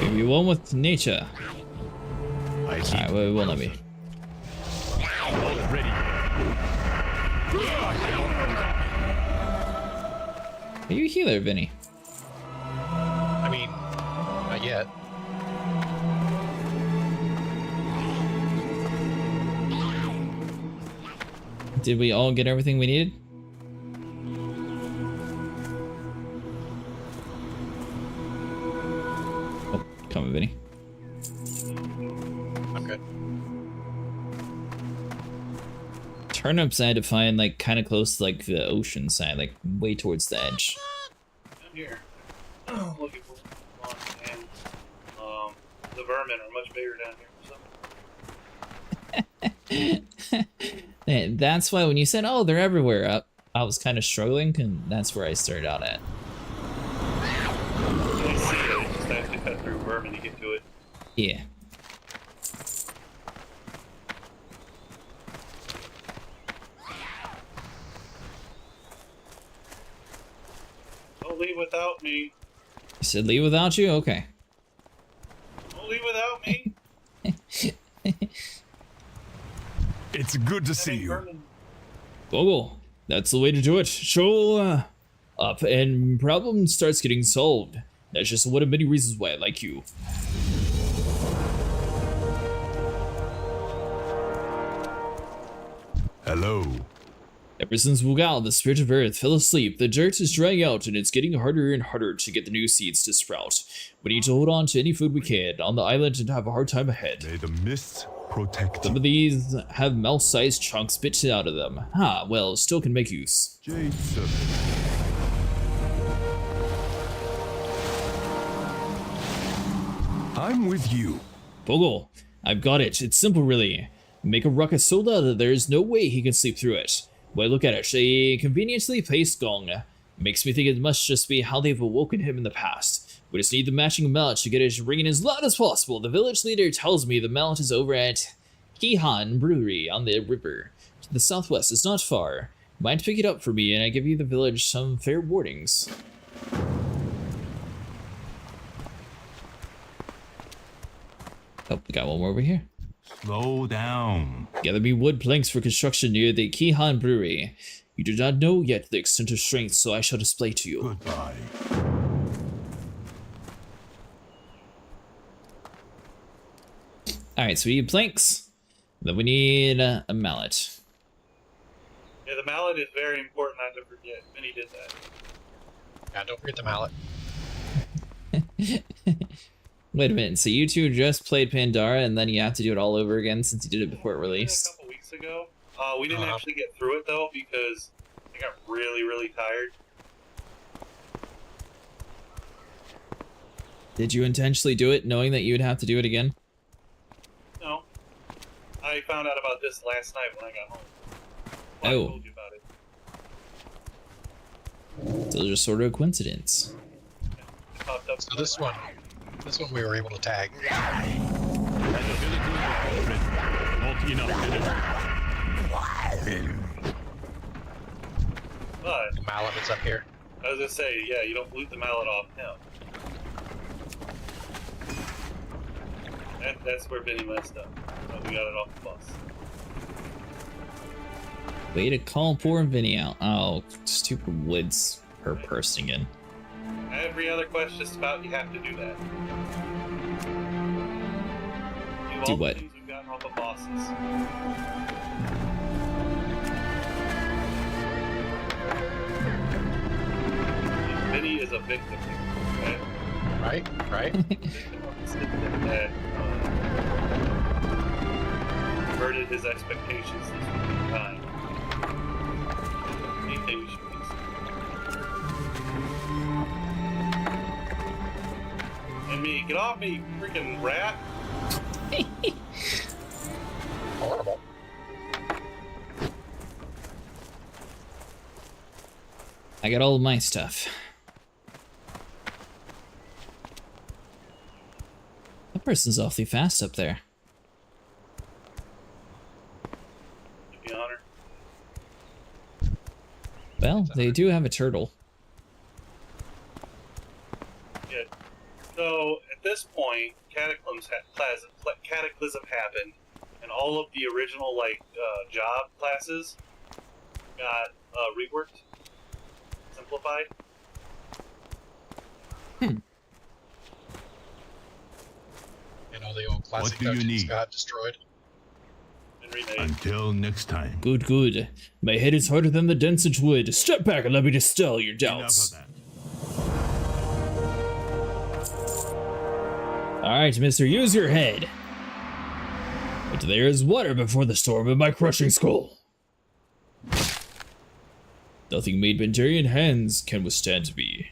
Maybe one with nature. Alright, well, it won't let me. Are you a healer, Vinny? I mean, not yet. Did we all get everything we needed? Oh, come on, Vinny. I'm good. Turnips I had to find like kind of close to like the ocean side, like way towards the edge. I'm here. Looking for one, and the vermin are much bigger down here. So. And that's why when you said, "Oh, they're everywhere," I was kind of struggling, and that's where I started out at. I see it. You just have to cut through vermin to get to it. Yeah. Don't leave without me. You said leave without you? Okay. Don't leave without me. It's good to see you. Vermin. Bogle, that's the way to do it. Show up and problem starts getting solved. That's just one of many reasons why I like you. Hello. Ever since Wugal, the spirit of earth, fell asleep, the dirt is drying out and it's getting harder and harder to get the new seeds to sprout. We need to hold on to any food we can on the island and have a hard time ahead. May the mists protect Some you. of these have mouse-sized chunks bit out of them. Well, still can make use. Jade Serpent. I'm with you. Bogle, I've got it. It's simple, really. Make a ruckus so loud that there is no way he can sleep through it. Well, look at it. A conveniently placed gong. Makes me think it must just be how they've awoken him in the past. We just need the matching mallet to get it ringing as loud as possible. The village leader tells me the mallet is over at Kihan Brewery on the river. To the southwest, it's not far. Might pick it up for me and I give you the village some fair warnings. Oh, we got one more over here. Slow down. Gather me wood planks for construction near the Kihan Brewery. You do not know yet the extent of strength, so I shall display to you. Goodbye. Alright, so we need planks. Then we need a mallet. Yeah, the mallet is very important not to forget. Vinny did that. Yeah, don't forget the mallet. Wait a minute, so you two just played Pandara and then you have to do it all over again since you did it before it We did released? a couple weeks ago. We didn't actually get through it though because I got really, really tired. Did you intentionally do it knowing that you would have to do it again? No. I found out about this last night when I got home. Well, Oh. I told you about it. So just sort of a coincidence. It popped up So this one we were able to tag. Not enough energy. But The mallet is up here. I was gonna say, yeah, you don't loot the mallet off him. That's where Benny messed up. But we got it off the bus. Way to call poor Vinny out. Oh, stupid woods per person again. Every other quest just about you have to do that. Do all what? The things we've gotten off of bosses. Vinny is a victim, okay? Right? That converted his expectations this one time. Anything we should fix. And me, get off me, freaking rat! Horrible. I got all of my stuff. That person's awfully fast up there. To be honest. Well, they do have a turtle. Yeah. So at this point, Cataclysm happened, and all of the original job classes got reworked, simplified. And all the old classic do you dungeons need? got destroyed. And remade. Until next time. Good, good. My head is harder than the densest wood. Step back and let me dispel your Enough doubts. of that. Alright, mister, use your head. But there is water before the storm in my crushing skull. Nothing made Pandarian hands can withstand me.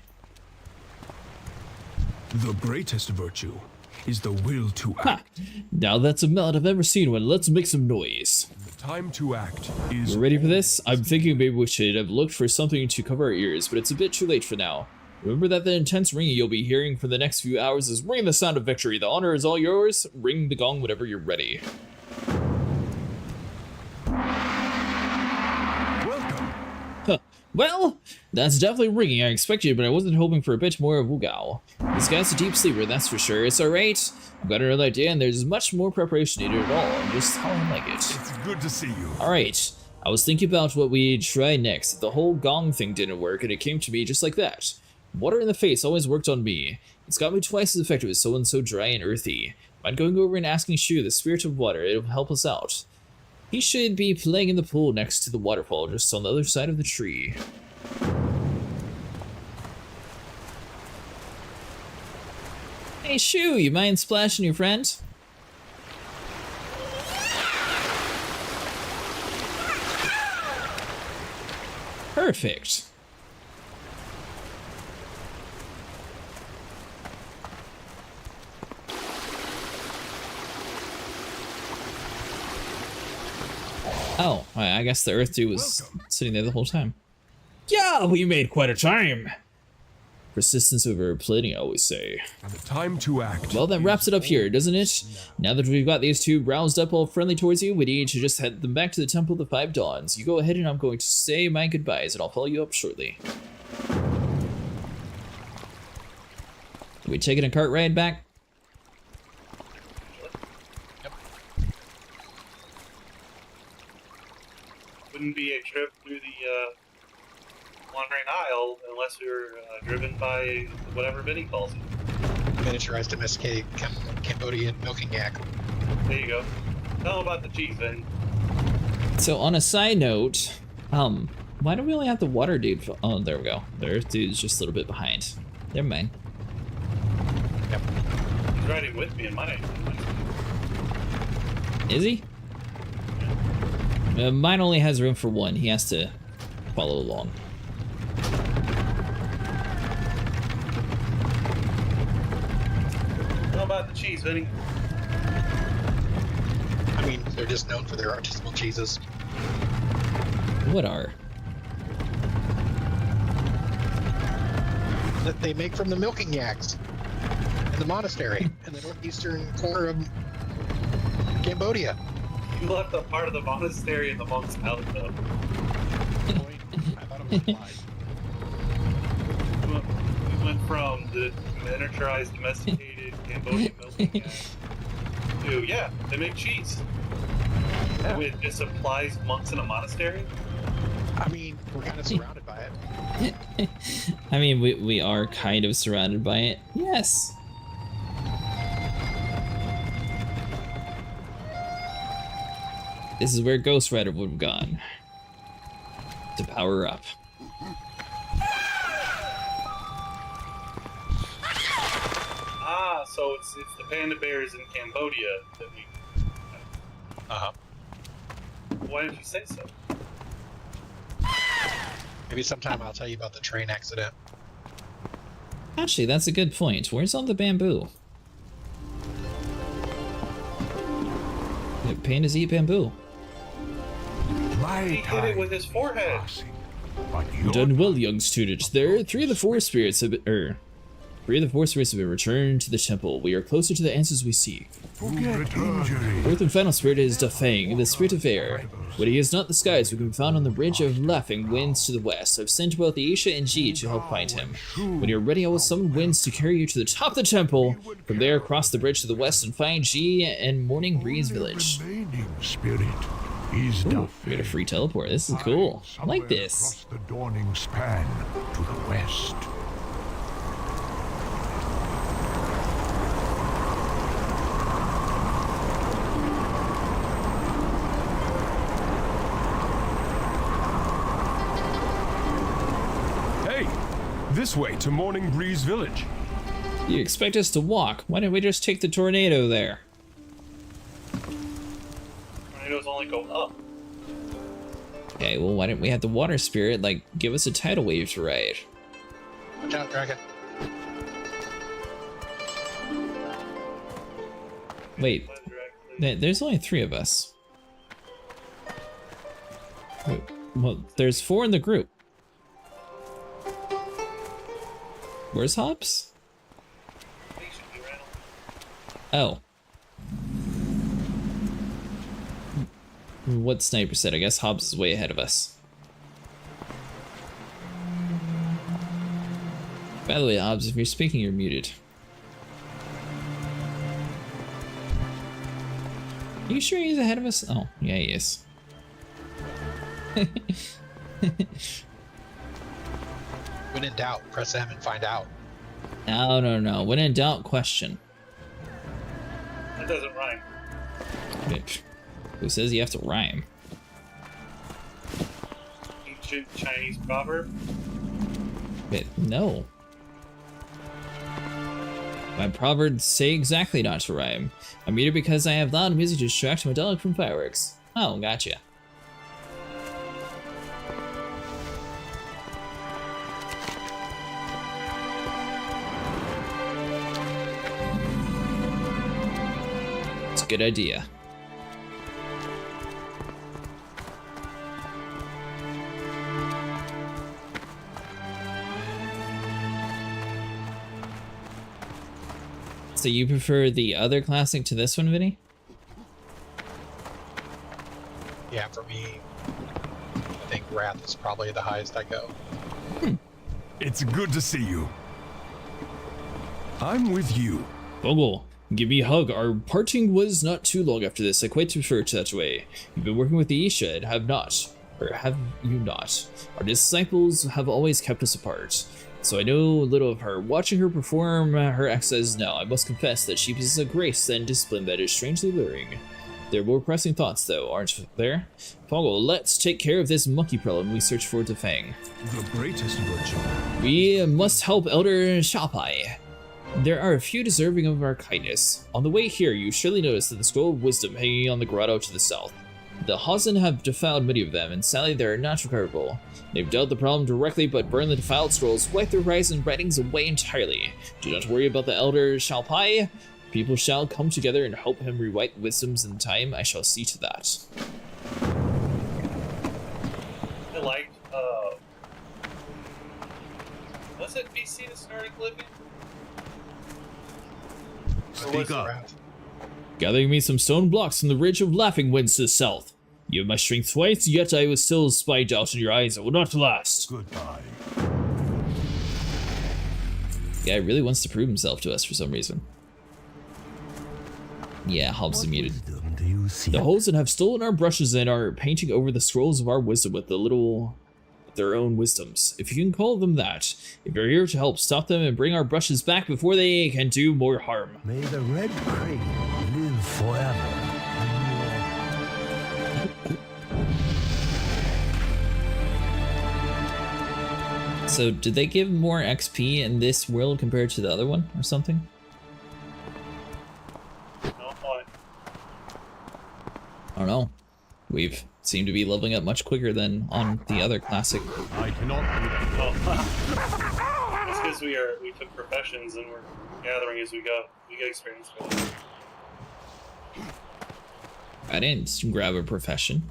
The greatest virtue is the will to Ha! act. Now that's a melt I've ever seen one. Let's make some noise. The time to act is... You ready for this? I'm thinking maybe we should have looked for something to cover our ears, but it's a bit too late for now. Remember that the intense ringing you'll be hearing for the next few hours is ringing the sound of victory. The honor is all yours. Ring the gong whenever you're ready. Welcome. Huh. Well, that's definitely ringing. I expected, but I wasn't hoping for a bit more of WoW. This guy's a deep sleeper, that's for sure. It's alright. I've got another idea, and there's much more preparation needed at all. Just how I like it. It's good to see you. Alright, I was thinking about what we'd try next. The whole gong thing didn't work, and it came to me just like that. Water in the face always worked on me. It's got me twice as effective as someone so dry and earthy. Mind going over and asking Shu, the spirit of water, it'll help us out. He should be playing in the pool next to the waterfall, just on the other side of the tree. Hey Shu, you mind splashing your friend? Perfect. Oh, I guess the Earth Dude was sitting there the whole time. Yeah, we made quite a time. Persistence over plating, I always say. The time to act. Well, that wraps it up here, doesn't it? Now that we've got these two roused up all friendly towards you, we need to just head them back to the Temple of the Five Dawns. You go ahead and I'm going to say my goodbyes, and I'll follow you up shortly. Are we taking a cart ride back? Wouldn't be a trip through the Wandering Isle unless we were driven by whatever Benny calls it. Miniaturized domesticated Cambodian milking yak. There you go. Tell them about the cheese, Benny. So on a side note, why do we only have the water dude? Oh, there we go. The Earth dude's just a little bit behind. Never mind. Yep. He's riding with me in mine. Is he? Mine only has room for one. He has to follow along. Tell about the cheese, Benny. I mean, they're just known for their artisanal cheeses. What are? That they make from the milking yaks. In the monastery, in the northeastern corner of Cambodia. You left a part of the monastery and the monks out, though. Point. I thought it was implied. We went from the miniaturized, domesticated Cambodian milking cat to, yeah, they make cheese. Yeah. It just applies monks in a monastery. I mean, we're kind of surrounded by it. I mean, we are kind of surrounded by it. Yes. This is where Ghost Rider would have gone. To power up. Ah, so it's the panda bears in Cambodia that we... Uh-huh. Why didn't you say so? Maybe sometime I'll tell you about the train accident. Actually, that's a good point. Where's all the bamboo? The pandas eat bamboo. He hit it with his forehead. But You've done well, young student. There, three of the four spirits have been returned to the temple. We are closer to the answers we seek. forget injury. Fourth and final spirit is Dafeng, the spirit of air. When he is not in the skies, we can be found on the ridge of Laughing Winds to the west. I've sent both Aisha and Ji to help find him. When you're ready, I will summon winds to carry you to the top of the temple. From there, cross the bridge to the west and find Ji and Morning Breeze Village. Remaining spirit is Ooh, we got a free teleport. This is cool. I like this. Across the dawning span to the west. Hey, this way to Morning Breeze Village. You expect us to walk? Why didn't we just take the tornado there? Tornadoes only go up. Okay, well, why didn't we have the water spirit, like, give us a tidal wave to ride? Watch out, dragon. Wait, there's only 3 of us. Wait, well, there's 4 in the group. Where's Hobbs? Oh. What sniper said? I guess Hobbs is way ahead of us. By the way, Hobbs, if you're speaking, you're muted. Are you sure he's ahead of us? Oh, yeah, he is. When in doubt, press M and find out. No. When in doubt, question. It doesn't rhyme. Who says you have to rhyme? Ancient Chinese proverb. Wait, no. My proverbs say exactly not to rhyme. I'm muted because I have loud music to distract my dog from fireworks. Oh, gotcha. It's a good idea. So you prefer the other classic to this one, Vinny? Yeah, for me, I think Wrath is probably the highest I go. It's good to see you. I'm with you. Bogle, give me a hug. Our parting was not too long after this. I quite prefer it that way. You've been working with the Isha and have not. Or have you not? Our disciples have always kept us apart. So I know little of her. Watching her perform her exercises now, I must confess that she possesses a grace and discipline that is strangely luring. There are more pressing thoughts, though, aren't there? Pongo, let's take care of this monkey problem we search for Dafeng. The greatest virtue. We must help Elder Shaohao. There are a few deserving of our kindness. On the way here, you surely noticed that the Scroll of Wisdom hanging on the grotto to the south. The Hazan have defiled many of them, and sadly they are not recoverable. They've dealt the problem directly, but burned the defiled scrolls, wiped their horizon writings away entirely. Do not worry about the Elder Shaohao. People shall come together and help him rewrite wisdoms in time. I shall see to that. I liked, was it BC that started living? Speak up. Gathering me some stone blocks from the ridge of Laughing Winds to the south. You have my strength twice, yet I was still spy doubt in your eyes. It will not last. Goodbye. Guy really wants to prove himself to us for some reason. Yeah, Hobbs is muted. The Hosen have stolen our brushes and are painting over the scrolls of our wisdom with their own wisdoms, if you can call them that. If you're here to help stop them and bring our brushes back before they can do more harm. May the red crane live forever. So, did they give more XP in this world compared to the other one, or something? I don't know. We've seemed to be leveling up much quicker than on the other classic. I cannot do that. It's because we took professions and we're gathering as we go. We get experience for it. I didn't grab a profession.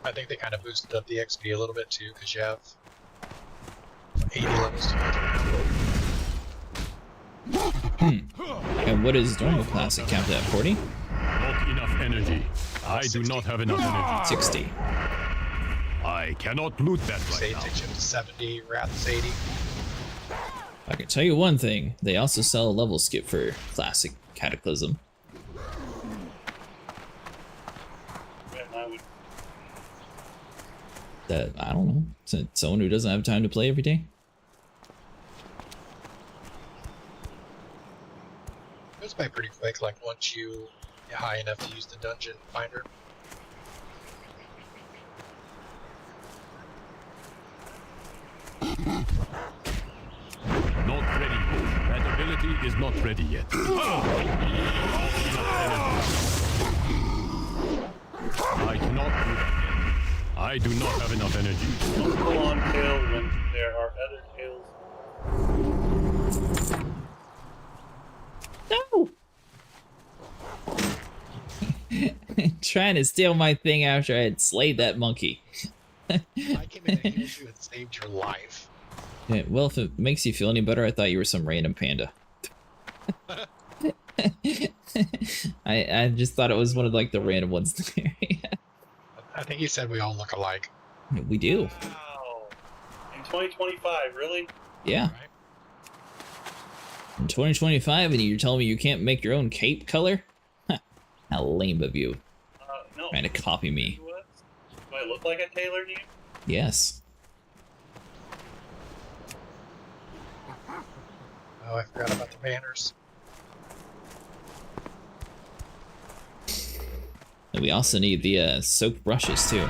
I think they kind of boosted up the XP a little bit too, because you have 80 levels to go through. And what is normal classic capped at 40? Not enough energy. I do not have enough energy. 60. I cannot loot that right Say it now. takes you up to 70, Wrath is 80. I can tell you one thing, they also sell a level skip for classic Cataclysm. That, I don't know, someone who doesn't have time to play every day? It goes by pretty quick, like once you get high enough to use the dungeon finder. Not ready. That ability is not ready yet. I cannot do that. I do not have enough energy. Don't pull on tail when there are other tails. No! Trying to steal my thing after I had slayed that monkey. I came in and healed you and saved your life. Yeah, well, if it makes you feel any better, I thought you were some random panda. I just thought it was one of like the random ones there. I think he said we all look alike. We do. Wow. In 2025, really? Yeah. In 2025, and you're telling me you can't make your own cape color? How lame of you. No. Trying to copy me. What? Do I look like I tailored you? Yes. Oh, I forgot about the banners. And we also need the soaked brushes too.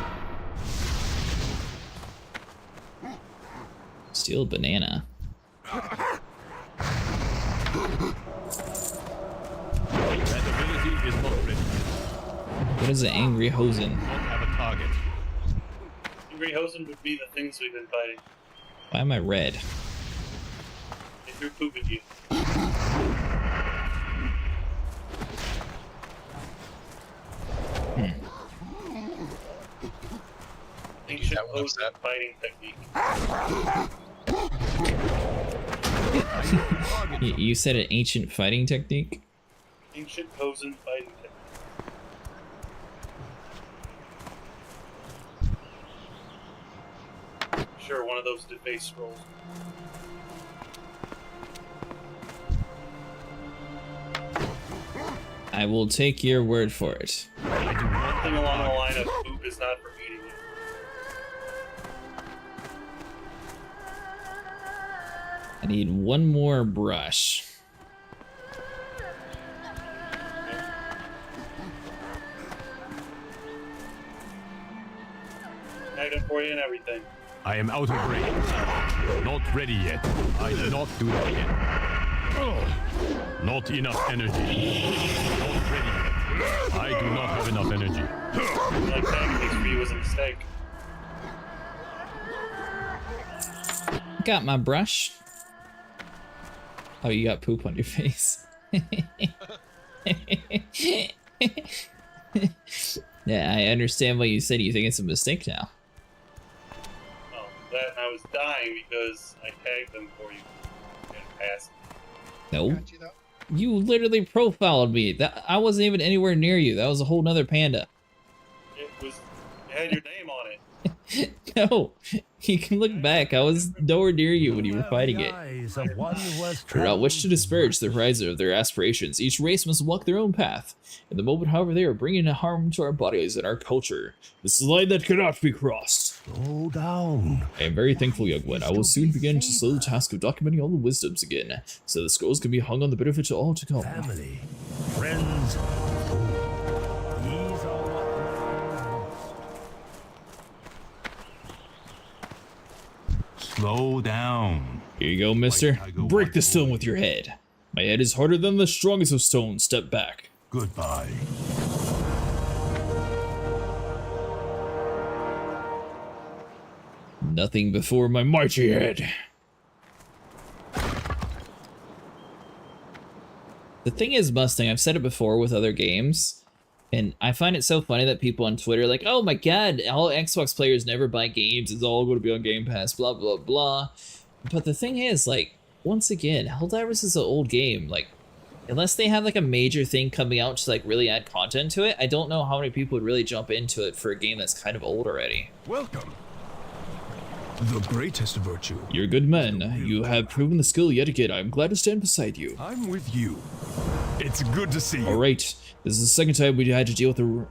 Steel banana. That ability is not ready. What is an angry hosen? Don't have a target. Angry Hosen would be the things we've been fighting. Why am I red? They threw poop at you. Ancient Hosen fighting technique. You said an ancient fighting technique? Ancient Hosen fighting technique. Sure, one of those defaced scrolls. I will take your word for it. Something along the line of poop is not for eating it. I need one more brush. Item for you and everything. I am out of range. Not ready yet. I did not do that yet. Not enough energy. Not ready yet. I do not have enough energy. Like that for you was a mistake. Got my brush. Oh, you got poop on your face. Yeah, I understand what you said. You think it's a mistake now. Oh, that and I was dying because I tagged them for you and passed. No. Got you, though. You literally profiled me. That I wasn't even anywhere near you. That was a whole nother panda. It had your name on it. No, you can look back. I was nowhere near you when you were fighting it. Do not wish to disparage the horizon of their aspirations. Each race must walk their own path. In the moment, however, they are bringing harm to our bodies and our culture. This is a line that cannot be crossed. Slow down. I am very thankful, young one. I will soon begin to slow the task of documenting all the wisdoms again, so the scrolls can be hung on the benefit to all to come. Family, friends, these are Slow down. Here you go, mister. Break the stone with your head. My head is harder than the strongest of stones. Step back. Goodbye. Nothing before my mighty head. The thing is, Mustang, I've said it before with other games, and I find it so funny that people on Twitter are like, oh my god, all Xbox players never buy games, it's all going to be on Game Pass, blah, blah, blah. But the thing is, like, once again, Helldivers is an old game. Like, unless they have, like, a major thing coming out to, like, really add content to it, I don't know how many people would really jump into it for a game that's kind of old already. Welcome. The greatest virtue. You're a good man. You have proven the skill yet again. I'm glad to stand beside you. I'm with you. It's good to see you. Alright, this is the second time we had to deal with the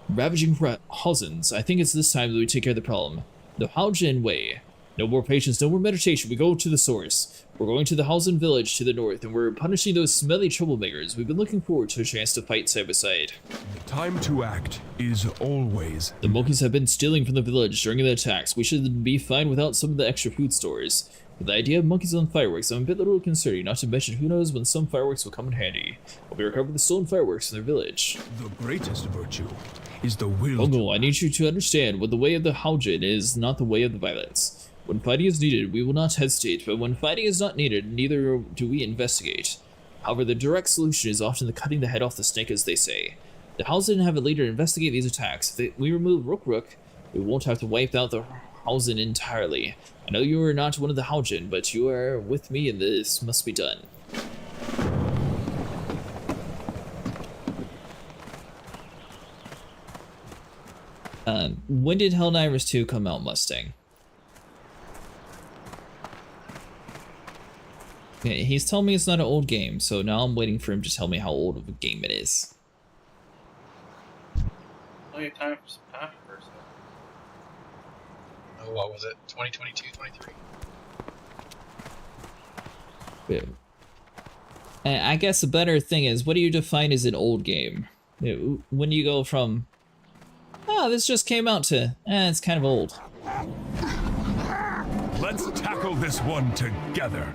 ravaging Hausens. I think it's this time that we take care of the problem. The Haujin way. No more patience, no more meditation. We go to the source. We're going to the Hausen village to the north, and we're punishing those smelly troublemakers. We've been looking forward to a chance to fight side by side. The time to act is always. The monkeys have been stealing from the village during the attacks. We should be fine without some of the extra food stores. With the idea of monkeys on fireworks, I'm a bit little concerning, not to mention who knows when some fireworks will come in handy. We'll be recovering the stolen fireworks in their village. The greatest virtue is the will. Uncle, I need you to understand what the way of the Haujin is not the way of the violence. When fighting is needed, we will not hesitate, but when fighting is not needed, neither do we investigate. However, the direct solution is often the cutting the head off the snake, as they say. The Hausen have a leader investigate these attacks. If we remove Rook, we won't have to wipe out the Hausen entirely. I know you are not one of the Haujin, but you are with me and this must be done. When did Helldivers 2 come out, Mustang? Okay, he's telling me it's not an old game, so now I'm waiting for him to tell me how old of a game it is. Plenty of time for some controversy. Oh, what was it? 2022, 23? Yeah. And I guess the better thing is, what do you define as an old game? When you go from, oh, this just came out to, it's kind of old. Let's tackle this one together.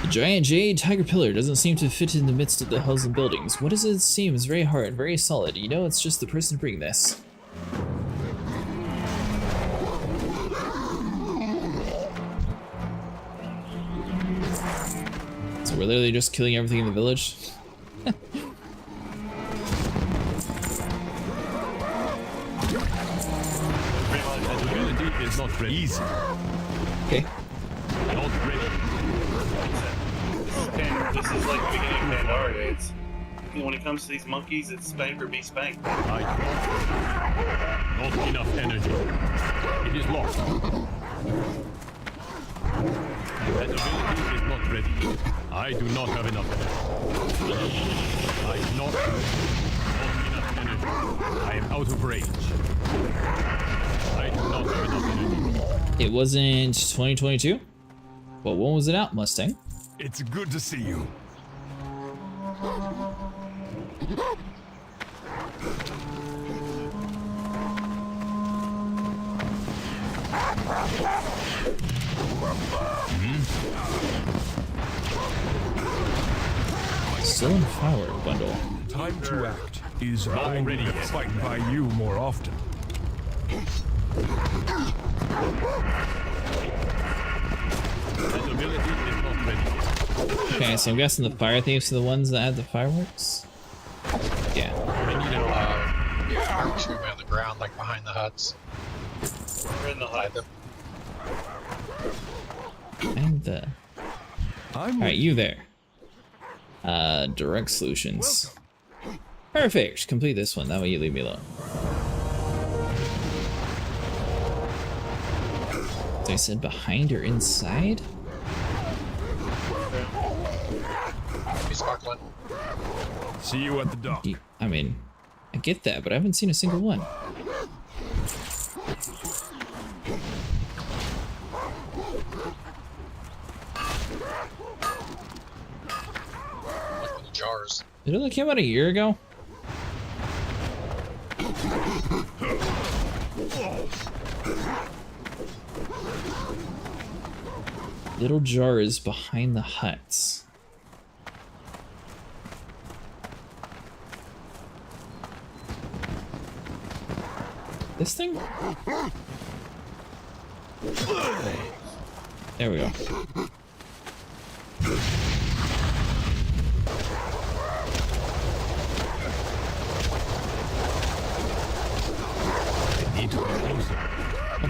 The giant jade tiger pillar doesn't seem to fit in the midst of the Hausen buildings. What does it seem? It's very hard, very solid. You know, it's just the person bringing this. So we're literally just killing everything in the village? It's not very easy. Okay. Not ready. This is like the beginning of Pandaria. It's, when it comes to these monkeys, it's spank or be spanked. Not enough energy. It is lost. That ability is not ready. I do not have enough energy. Not enough energy. I am out of range. I do not have enough energy. It wasn't 2022? Well, when was it out, Mustang? It's good to see you. Still in firework bundle. Time to act is only ready to yet. fight by you more often. That ability is not ready. Okay. Alright, so I'm guessing the fire thieves are the ones that had the fireworks? Yeah. Fireworks moving on the ground, like behind the huts. We're in the hut. And the... Alright, you there. Direct solutions. Perfect! Complete this one, that way you leave me alone. So I said behind or inside? Sparkling. See you at the dock. I mean, I get that, but I haven't seen a single one. Look at the jars. Did it only came out a year ago? Little jars behind the huts. This thing? There we go. I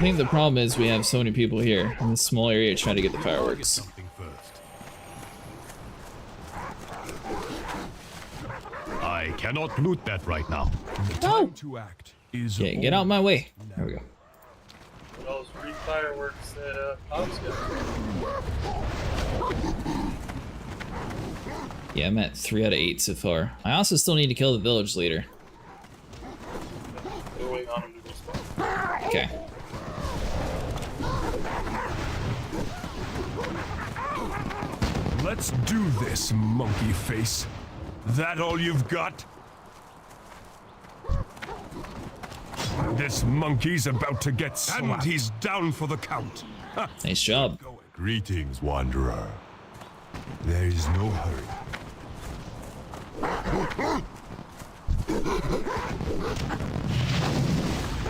think the problem is we have so many people here in this small area trying to get the fireworks. I cannot loot that right now. The time to act is Yeah, get out of my way. There we go. Those free fireworks that Bob's got. Yeah, I'm at 3 out of 8 so far. I also still need to kill the village leader. We're waiting on him to respond. Okay. Let's do this, monkey face. That all you've got? This monkey's about to get slapped. And he's down for the count. Nice job. Greetings, wanderer. There is no hurry.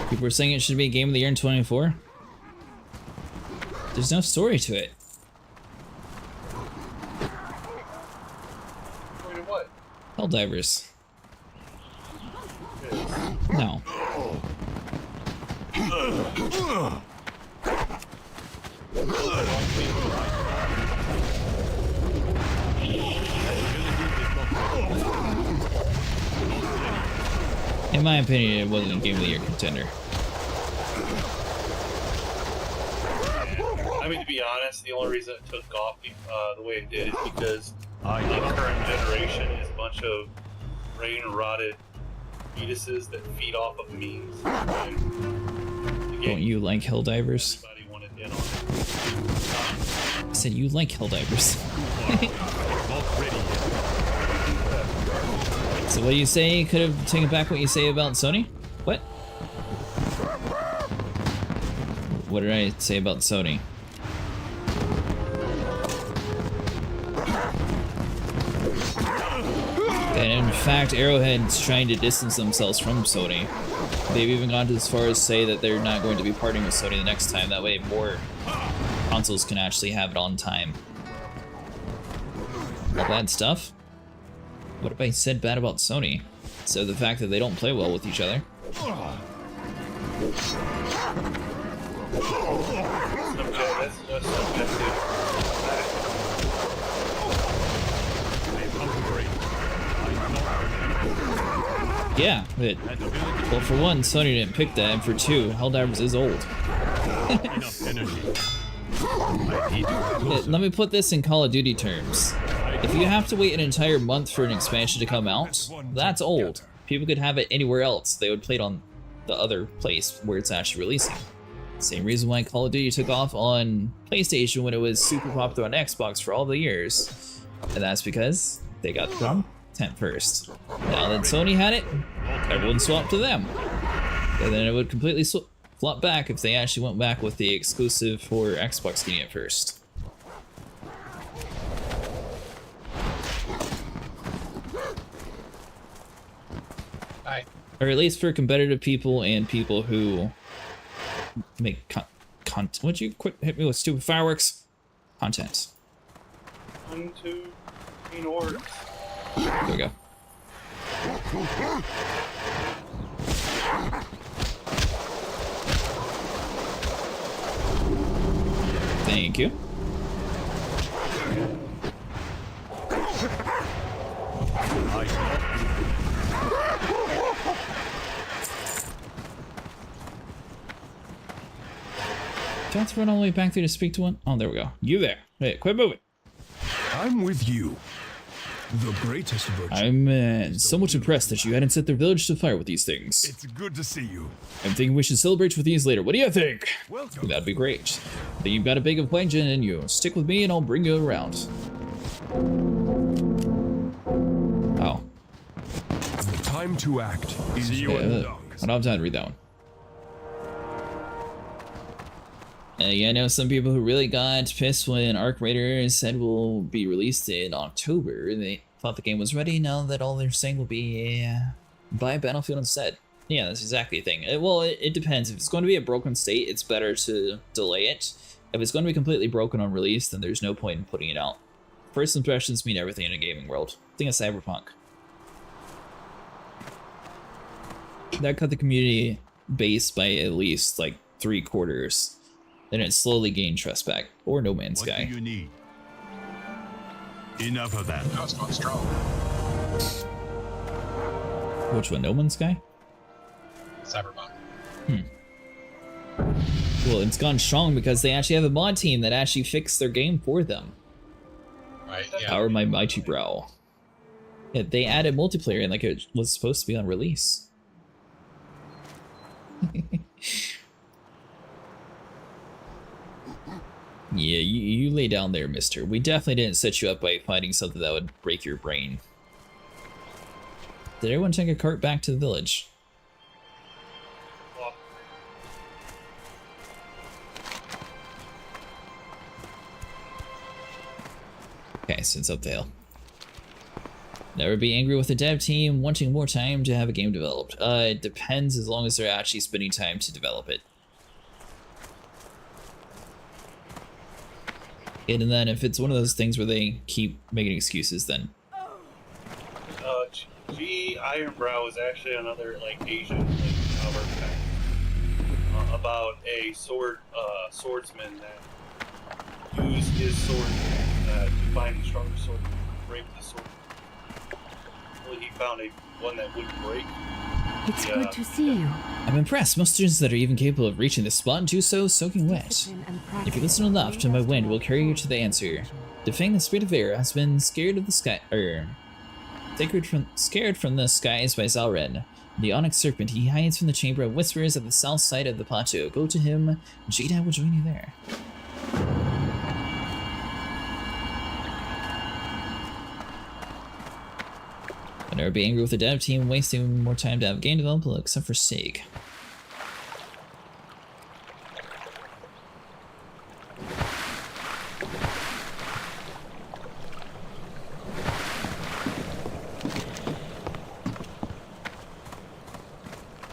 People were saying it should be a game of the year in 24. There's no story to it. Wait, what? Helldivers. No. In my opinion, it wasn't a game of the year contender. I mean, to be honest, the only reason it took off the way it did is because the current generation is a bunch of rain-rotted fetuses that feed off of memes. Don't you like Helldivers? Everybody wanted in on it. I said you like Helldivers. So what do you say? Could have taken back what you say about Sony? What? What did I say about Sony? And in fact, Arrowhead's trying to distance themselves from Sony. They've even gone as far as say that they're not going to be partnering with Sony the next time. That way more consoles can actually have it on time. All bad stuff? What if I said bad about Sony? So the fact that they don't play well with each other. Yeah, but, well, for one, Sony didn't pick that, and for two, Helldivers is old. Let me put this in Call of Duty terms. If you have to wait an entire month for an expansion to come out, that's old. People could have it anywhere else. They would play it on the other place where it's actually releasing. Same reason why Call of Duty took off on PlayStation when it was super popular on Xbox for all the years. And that's because they got the content first. Now that Sony had it, everyone swapped to them. And then it would completely flop back if they actually went back with the exclusive for Xbox getting it first. Or at least for competitive people and people who make content. Would you quit hit me with stupid fireworks? Content. 1, 2, 3 orcs. There we go. Thank you. Do I have to run all the way back there to speak to one? Oh, there we go. You there. Hey, quit moving. I'm with you. The greatest virtue. I'm so much impressed that you hadn't set their village to fire with these things. It's good to see you. I'm thinking we should celebrate with these later. What do you think? Welcome. That'd be great. I think you've got a big equation in you. Stick with me and I'll bring you around. Oh. The time to act is you Yeah, and the I dogs. don't have time to read that one. Yeah, I know some people who really got pissed when Arc Raiders said will be released in October. They thought the game was ready. Now that all they're saying will be buy Battlefield instead. Yeah, that's exactly the thing. It depends. If it's going to be a broken state, it's better to delay it. If it's going to be completely broken on release, then there's no point in putting it out. First impressions mean everything in a gaming world. Think of Cyberpunk. That cut the community base by at least like 3/4. Then it slowly gained trust back. Or No Man's Sky. What do you need? Enough of that. Now it's going strong. Which one? No Man's Sky? Cyberpunk. Well, it's gone strong because they actually have a mod team that actually fixed their game for them. Right, yeah. Power my mighty brow. Yeah, they added multiplayer and like it was supposed to be on release. Yeah, you lay down there, mister. We definitely didn't set you up by finding something that would break your brain. Did everyone take a cart back to the village? Okay, so it's up the hill. Never be angry with the dev team wanting more time to have a game developed. It depends as long as they're actually spending time to develop it. And then if it's one of those things where they keep making excuses, then... G Ironbrow is actually another, like, Asian, like, cover pack. About a swordsman that used his sword to find a stronger sword to break the sword. Well, he found one that wouldn't break. It's good to see you. I'm impressed. Most students that are even capable of reaching this spot do so soaking wet. If you listen enough to my wind, will carry you to the answer. Defang the spirit of air has been scared of the sky, scared from the skies by Zalren. The onyx serpent, he hides from the chamber of whispers at the south side of the plateau. Go to him, Jada will join you there. I'll never be angry with the dev team wasting more time to have game development except for sake.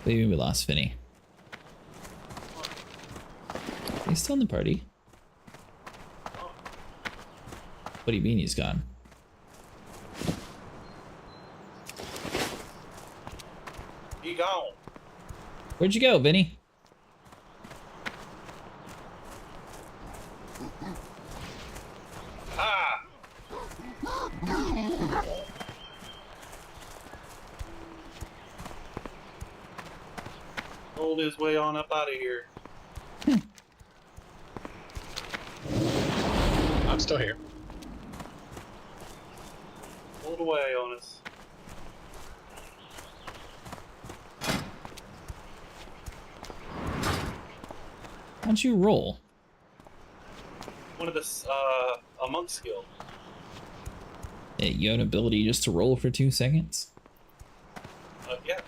Maybe we lost Finny. He's still in the party. What do you mean he's gone? He gone. Where'd you go, Vinny? Ah! Rolled his way on up out of here. I'm still here. Rolled away on us. How'd you roll? One of the a monk skill. Hey, you have an ability just to roll for 2 seconds? Yeah.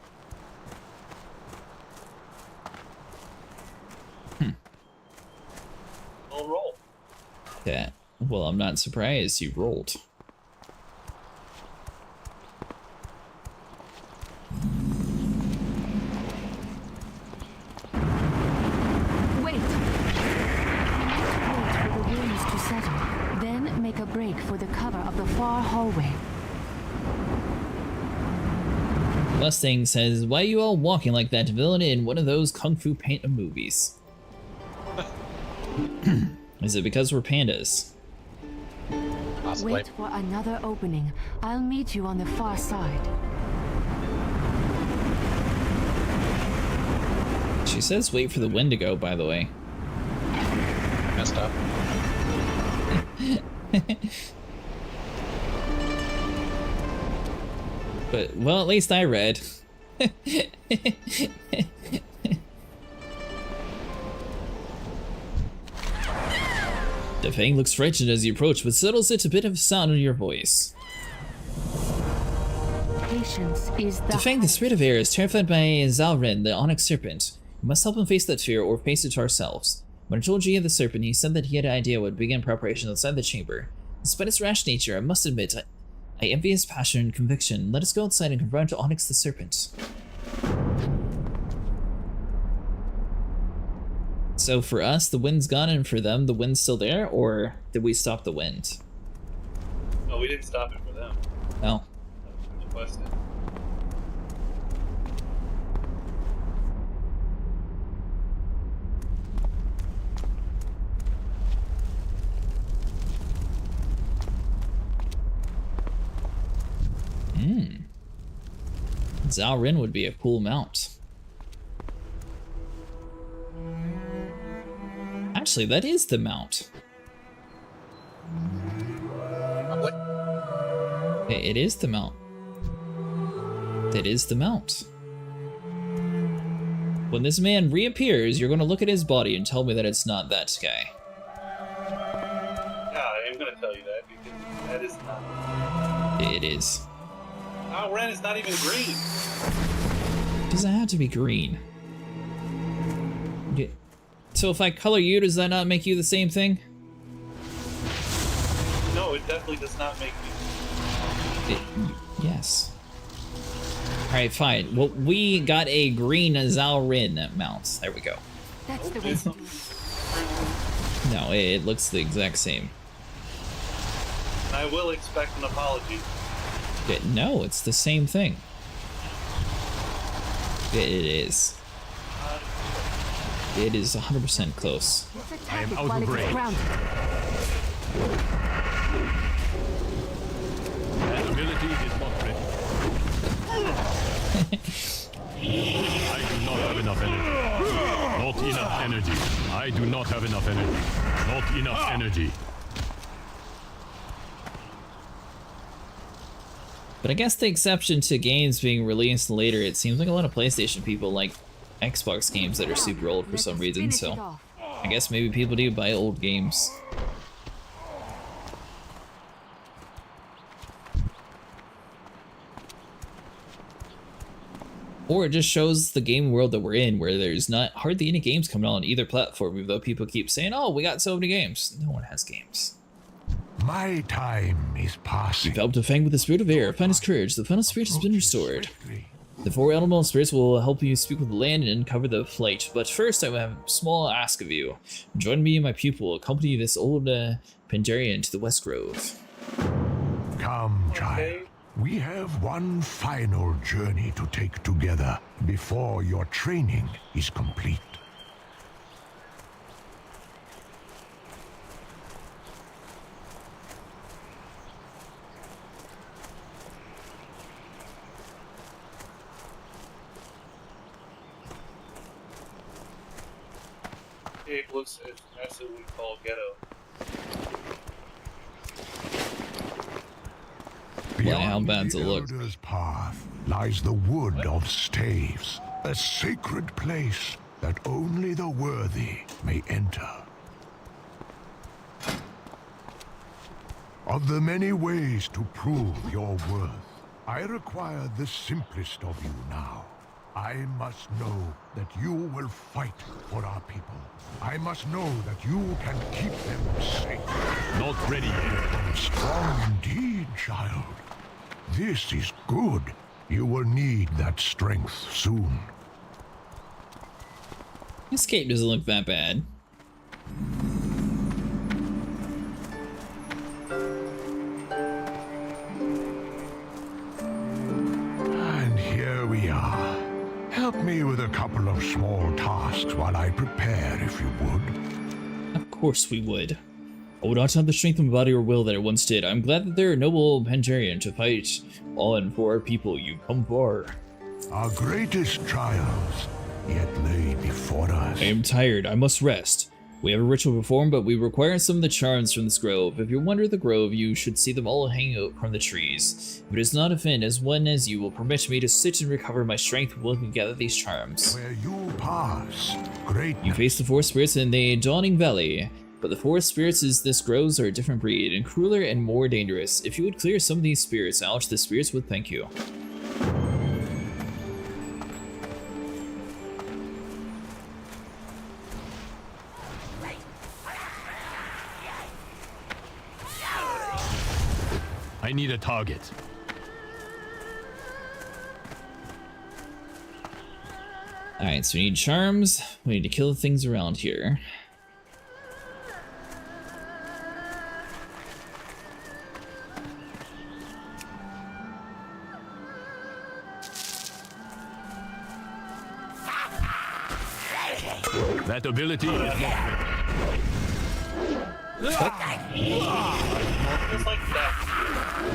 I'll roll. Yeah. Well, I'm not surprised you rolled. Wait. Wait for the winds to settle. Then make a break for the cover. far hallway. Mustang says, "Why are you all walking like that villain in one of those Kung Fu Panda movies?" Is it because we're pandas? Possibly. Wait for another opening. I'll meet you on the far side. She says wait for the wind to go, by the way. Messed up. But, well, at least I read. Defang looks frightened as you approach, but settles it a bit of sound in your voice. Patience is the Defang, the spirit of air, is terrified by Zhao Ren, the Onyx Serpent. We must help him face that fear, or face it ourselves. When I told G of the Serpent, he said that he had an idea would begin preparations outside the chamber. Despite its rash nature, I must admit, I envy his passion and conviction. Let us go outside and confront Onyx the Serpent. So for us, the wind's gone, and for them, the wind's still there, or did we stop the wind? No, we didn't stop it for them. Oh. That was requested. Zhao Ren would be a cool mount. Actually, that is the mount. What? It is the mount. It is the mount. When this man reappears, you're going to look at his body and tell me that it's not that guy. Yeah, I am going to tell you that because that is not. It is. Our Ren is not even green. It doesn't have to be green. So if I color you, does that not make you the same thing? No, it definitely does not make me. Yes. Alright, fine. Well, we got a green Zhao Ren mount. There we go. That's the way to do it. No, it looks the exact same. And I will expect an apology. No, it's the same thing. It is. It is 100% close. I am out of range. That ability is not ready. I do not have enough energy. Not enough energy. I do not have enough energy. Not enough energy. But I guess the exception to games being released later, it seems like a lot of PlayStation people like Xbox games that are super old for some reason, so I guess maybe people do buy old games. Or it just shows the game world that we're in, where there's not hardly any games coming out on either platform, even though people keep saying, oh, we got so many games. No one has games. My time is passing. You've helped Defang with the spirit of air. Find his courage. The final spirit has been restored. The four elemental spirits will help you speak with the land and uncover the flight. But first, I have a small ask of you. Join me and my pupil. Accompany this old Pandaren to the West Grove. Come, child. We have one final journey to take together before your training is complete. It looks as what we call ghetto. How bad's it look? Beyond the Elder's path lies the Wood of Staves, a sacred place that only the worthy may enter. Of the many ways to prove your worth, I require the simplest of you now. I must know that you will fight for our people. I must know that you can keep them safe. Not ready yet. Strong indeed, child. This is good. You will need that strength soon. This cape doesn't look that bad. me with a couple of small tasks while I prepare, if you would. Of course we would. I would not have the strength of body or will that I once did. I'm glad that there are noble Pandaren to fight on for our people. You've come far. Our greatest trials yet lay before us. I am tired. I must rest. We have a ritual to perform, but we require some of the charms from this grove. If you wander the grove, you should see them all hanging out from the trees. If it does not offend as one as you will permit me to sit and recover my strength while we gather these charms. Where you pass, great. You face the forest spirits in the Dawning Valley, but the forest spirits is this groves are a different breed, and crueler and more dangerous. If you would clear some of these spirits out, the spirits would thank you. I need a target. Alright, so we need charms. We need to kill the things around here. That ability is not Just like that.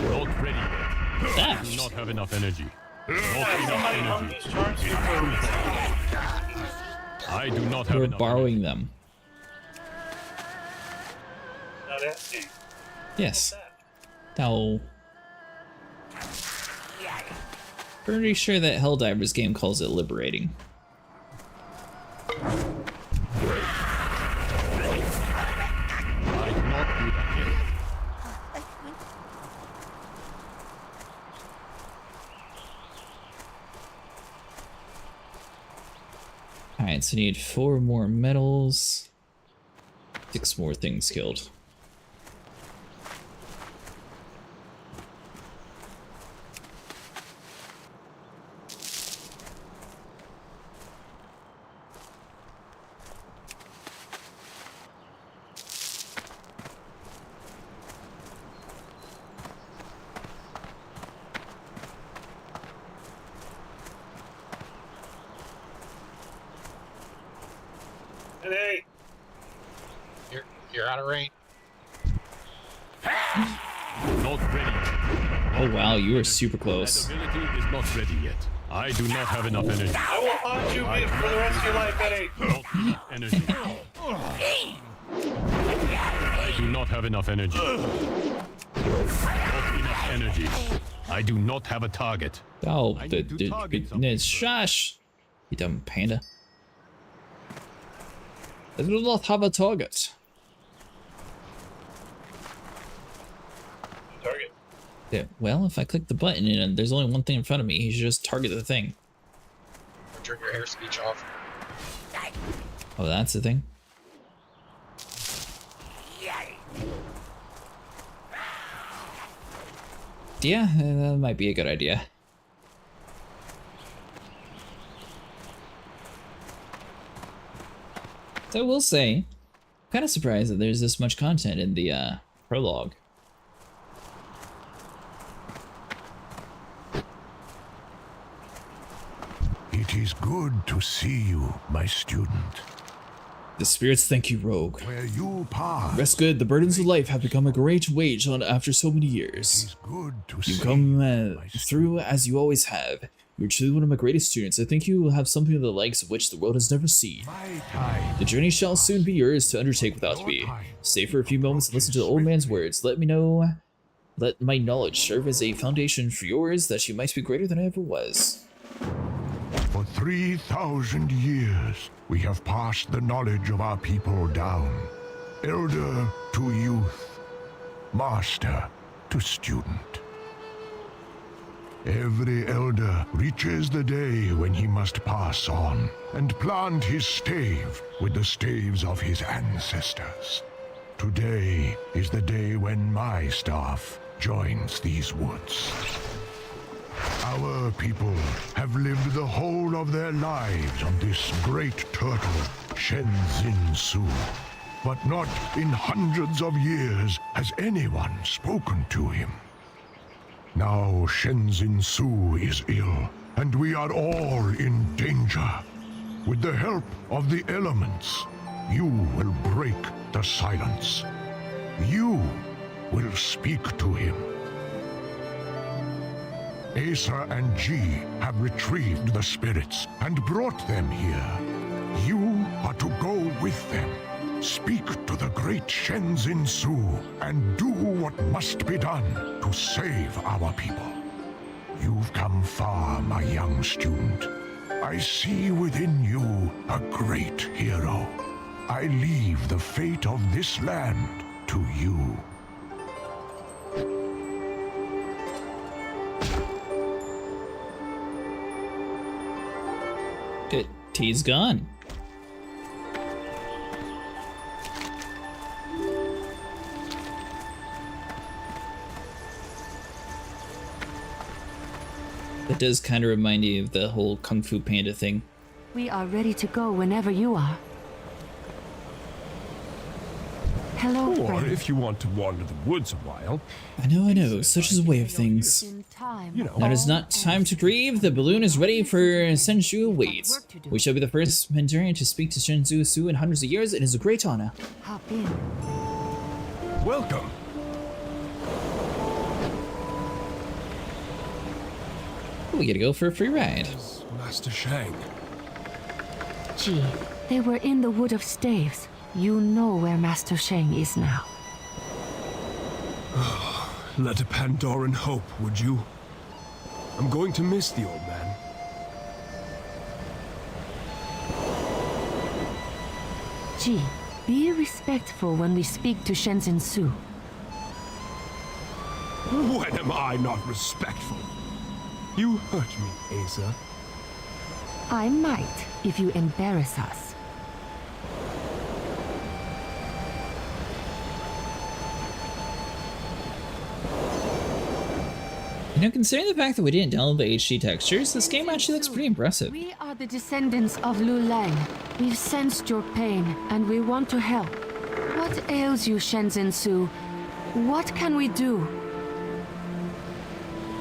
not ready yet. I do not have enough energy. Not enough Somebody hung energy. these charms here for a reason. I do not have We're enough borrowing energy. them. Not asking. Yes. No. Pretty sure that Helldivers game calls it liberating. I do not do that yet. Alright, so we need 4 more metals. 6 more things killed. Hey, You're out of range. Not ready yet. Oh wow, you are super That close. ability is not ready yet. I do not have enough energy. I will haunt you for the rest of your life, Eddie. Not enough energy. I do not have enough energy. Not enough energy. I do not have a target. Oh, I the need to target something goodness, shush! You dumb panda. I do not have a target. Target. Yeah, well, if I click the button and there's only one thing in front of me, he should just target the thing. Or turn your air speech off. Oh, that's the thing? Yeah, that might be a good idea. So I will say, I'm kind of surprised that there's this much content in the prologue. It is good to see you, my student. The spirits thank you, rogue. Where you pass, Rest good, the burdens of life have become a great weight on after so many it years. is good to You see come my through as you always have. You're truly one of my greatest students. I think you will have something of the likes of which the world has never seen. My time. The journey shall soon be yours to undertake without me. Stay for a few moments and listen to the old man's words. Let my knowledge serve as a foundation for yours, that you might be greater than I ever was. For 3,000 years, we have passed the knowledge of our people down. Elder to youth, master to student. Every elder reaches the day when he must pass on and plant his stave with the staves of his ancestors. Today is the day when my staff joins these woods. Our people have lived the whole of their lives on this great turtle, Shenzin Su. But not in hundreds of years has anyone spoken to him. Now Shenzin Su is ill, and we are all in danger. With the help of the elements, you will break the silence. You will speak to him. Asa and G have retrieved the spirits and brought them here. You are to go with them. Speak to the great Shenzin Su and do what must be done to save our people. You've come far, my young student. I see within you a great hero. I leave the fate of this land to you. Good. T's gone. That does kind of remind me of the whole Kung Fu Panda thing. We are ready to go whenever you are. Hello, Or friend. if you want to wander the woods a while. I know, such is the way of things. In time. You know. Now it is not time to grieve. The balloon is ready for Senju awaits. We shall be the first Pandaren to speak to Shenzhou Su in hundreds of years. It is a great honor. Hop in. Welcome. We get to go for a free ride. Master Shang. Gee, they were in the Wood of Staves. You know where Master Shang is now. Let a Pandaren hope, would you? I'm going to miss the old man. Gee, be respectful when we speak to Shenzin Su. When am I not respectful? You hurt me, Asa. I might, if you embarrass us. You know, considering the fact that we didn't download the HD textures, this game actually looks pretty impressive. We are the descendants of Lu Lang. We've sensed your pain, and we want to help. What ails you, Shenzin Su? What can we do?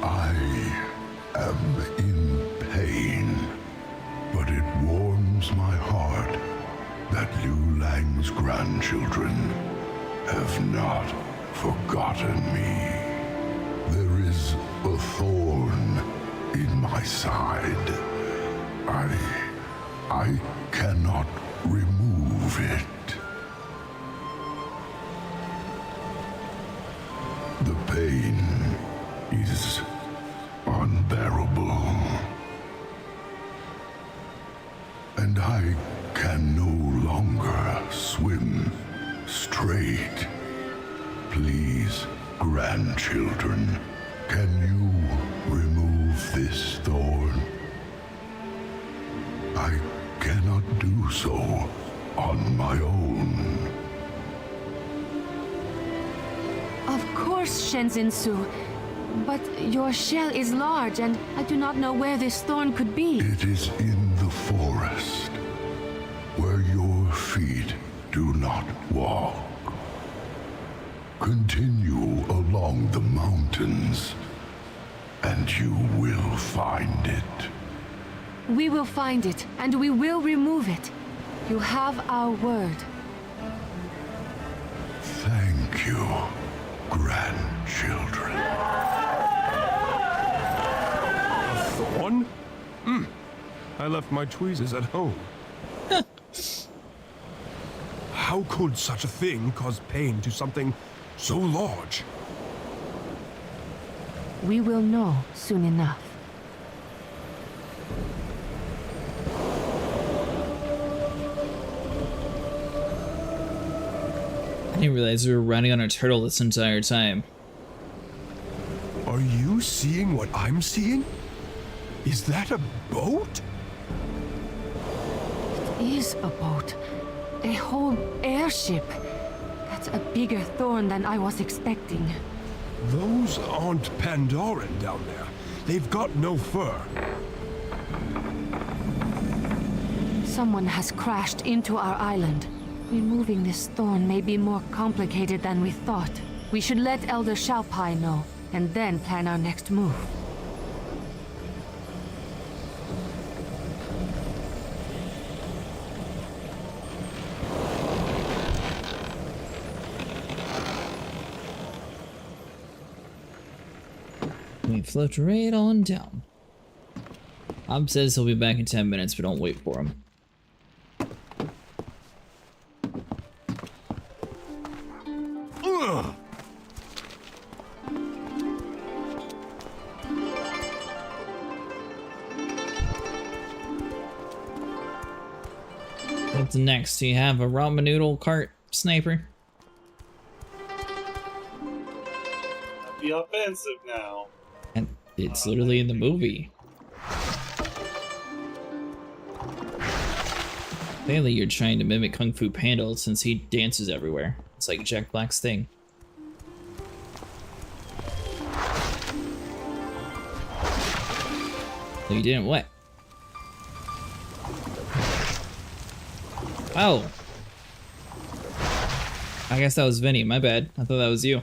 I am in pain, but it warms my heart that Liu Lang's grandchildren have not forgotten me. There is a thorn in my side. I cannot remove it. The pain is unbearable. And I can no longer swim straight. Please, grandchildren, can you remove this thorn? I cannot do so on my own. Of course, Shenzin Su. But your shell is large, and I do not know where this thorn could be. It is in the forest, where your feet do not walk. Continue along the mountains, and you will find it. We will find it, and we will remove it. You have our word. Thank you, grandchildren. Thorn? I left my tweezers at home. How could such a thing cause pain to something so large? We will know soon enough. I didn't realize we were riding on a turtle this entire time. Are you seeing what I'm seeing? Is that a boat? It is a boat. A whole airship. That's a bigger thorn than I was expecting. Those aren't Pandaren down there. They've got no fur. Someone has crashed into our island. Removing this thorn may be more complicated than we thought. We should let Elder Shaohao know, and then plan our next move. We float right on down. Hob says he'll be back in 10 minutes, but don't wait for him. What's next? Do you have a ramen noodle cart sniper? Be offensive now. And it's literally in the movie. Clearly you're trying to mimic Kung Fu Panda since he dances everywhere. It's like Jack Black's thing. So you didn't what? Oh! I guess that was Vinny, my bad. I thought that was you.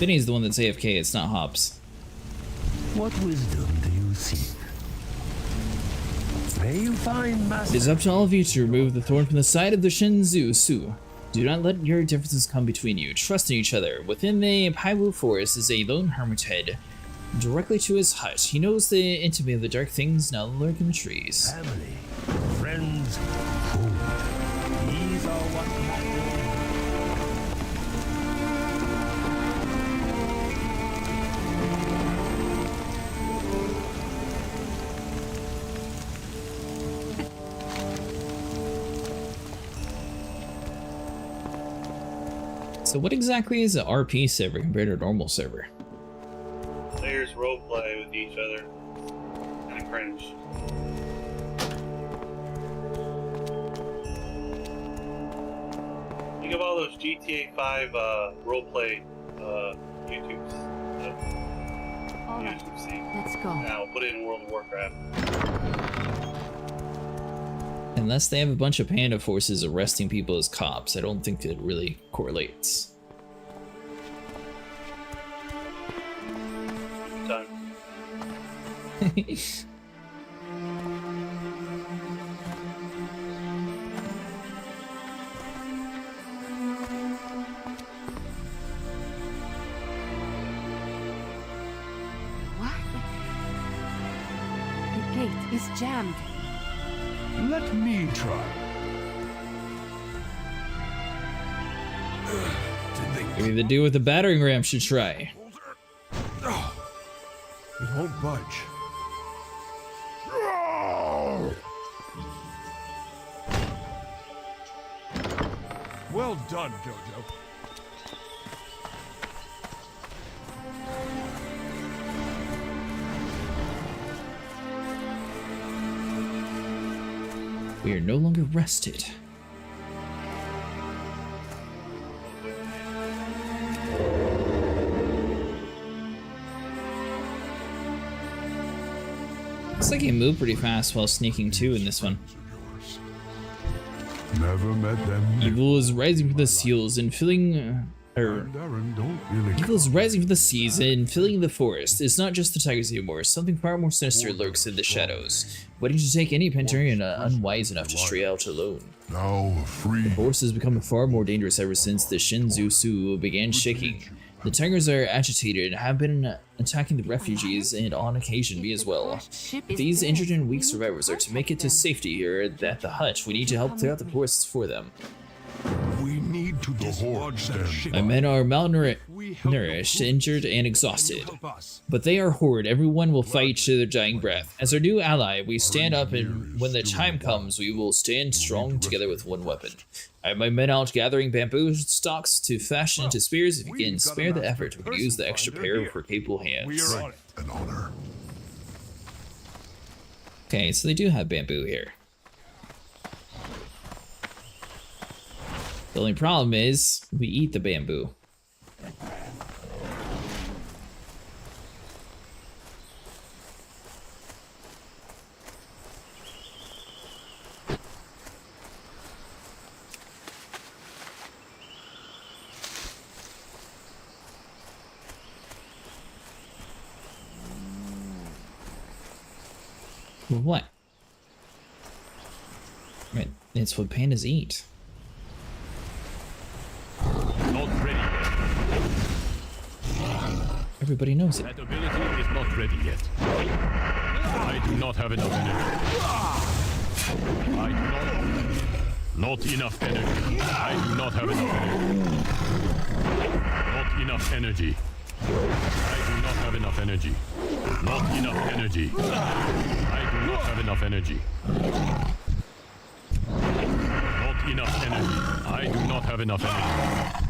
Vinny's the one that's AFK, it's not Hobbs. What wisdom do you seek? May you find master. It is up to all of you to remove the thorn from the side of the Shinzu Su. Do not let your differences come between you. Trust in each other. Within the Paiwu Forest is a lone hermit head. Directly to his hut, he knows the intimacy of the dark things now lurk in the trees. Family, friends, food. These are what matter. So what exactly is an RP server compared to a normal server? Players roleplay with each other. Kinda cringe. Think of all those GTA 5 roleplay YouTubes. All right, YouTube's seen. let's go. Now put it in World of Warcraft. Unless they have a bunch of panda forces arresting people as cops, I don't think it really correlates. Done. What? The gate is jammed. Let me try. Maybe the dude with the battering ram should try. It won't budge. Well done, Jojo. We are no longer rested. Looks like he moved pretty fast while sneaking too in this one. Never met them. Evil is rising from the seals and filling Pandaren don't really Evil is rising from the seas and filling the forest. It's not just the tigers anymore. Something far more sinister lurks in the shadows, waiting to take any Pandaren unwise enough to stray out alone. now free. The forest has become far more dangerous ever since the Shinzu Su began shaking. The tigers are agitated and have been attacking the refugees and on occasion me as well. These injured and weak survivors are to make it to safety here at the hut. We need to help clear out the forests for them. We need to dislodge that ship. My men are malnourished, injured, and exhausted. But they are horde. Everyone will fight to their dying breath. As our new ally, we stand up, and when the time comes, we will stand strong together with one weapon. I have my men out gathering bamboo stalks to fashion into spears. If you can spare the effort, we can use the extra pair for capable hands. An honor. Okay, so they do have bamboo here. The only problem is, we eat the bamboo. What? Right, it's what pandas eat. Not ready everybody knows it. That ability is not ready yet. I do not have enough energy. I do not enough energy. I do not have enough energy. Not enough energy. I do not have enough energy. Not enough energy. I do not have enough energy. Not enough energy. I do not have enough energy.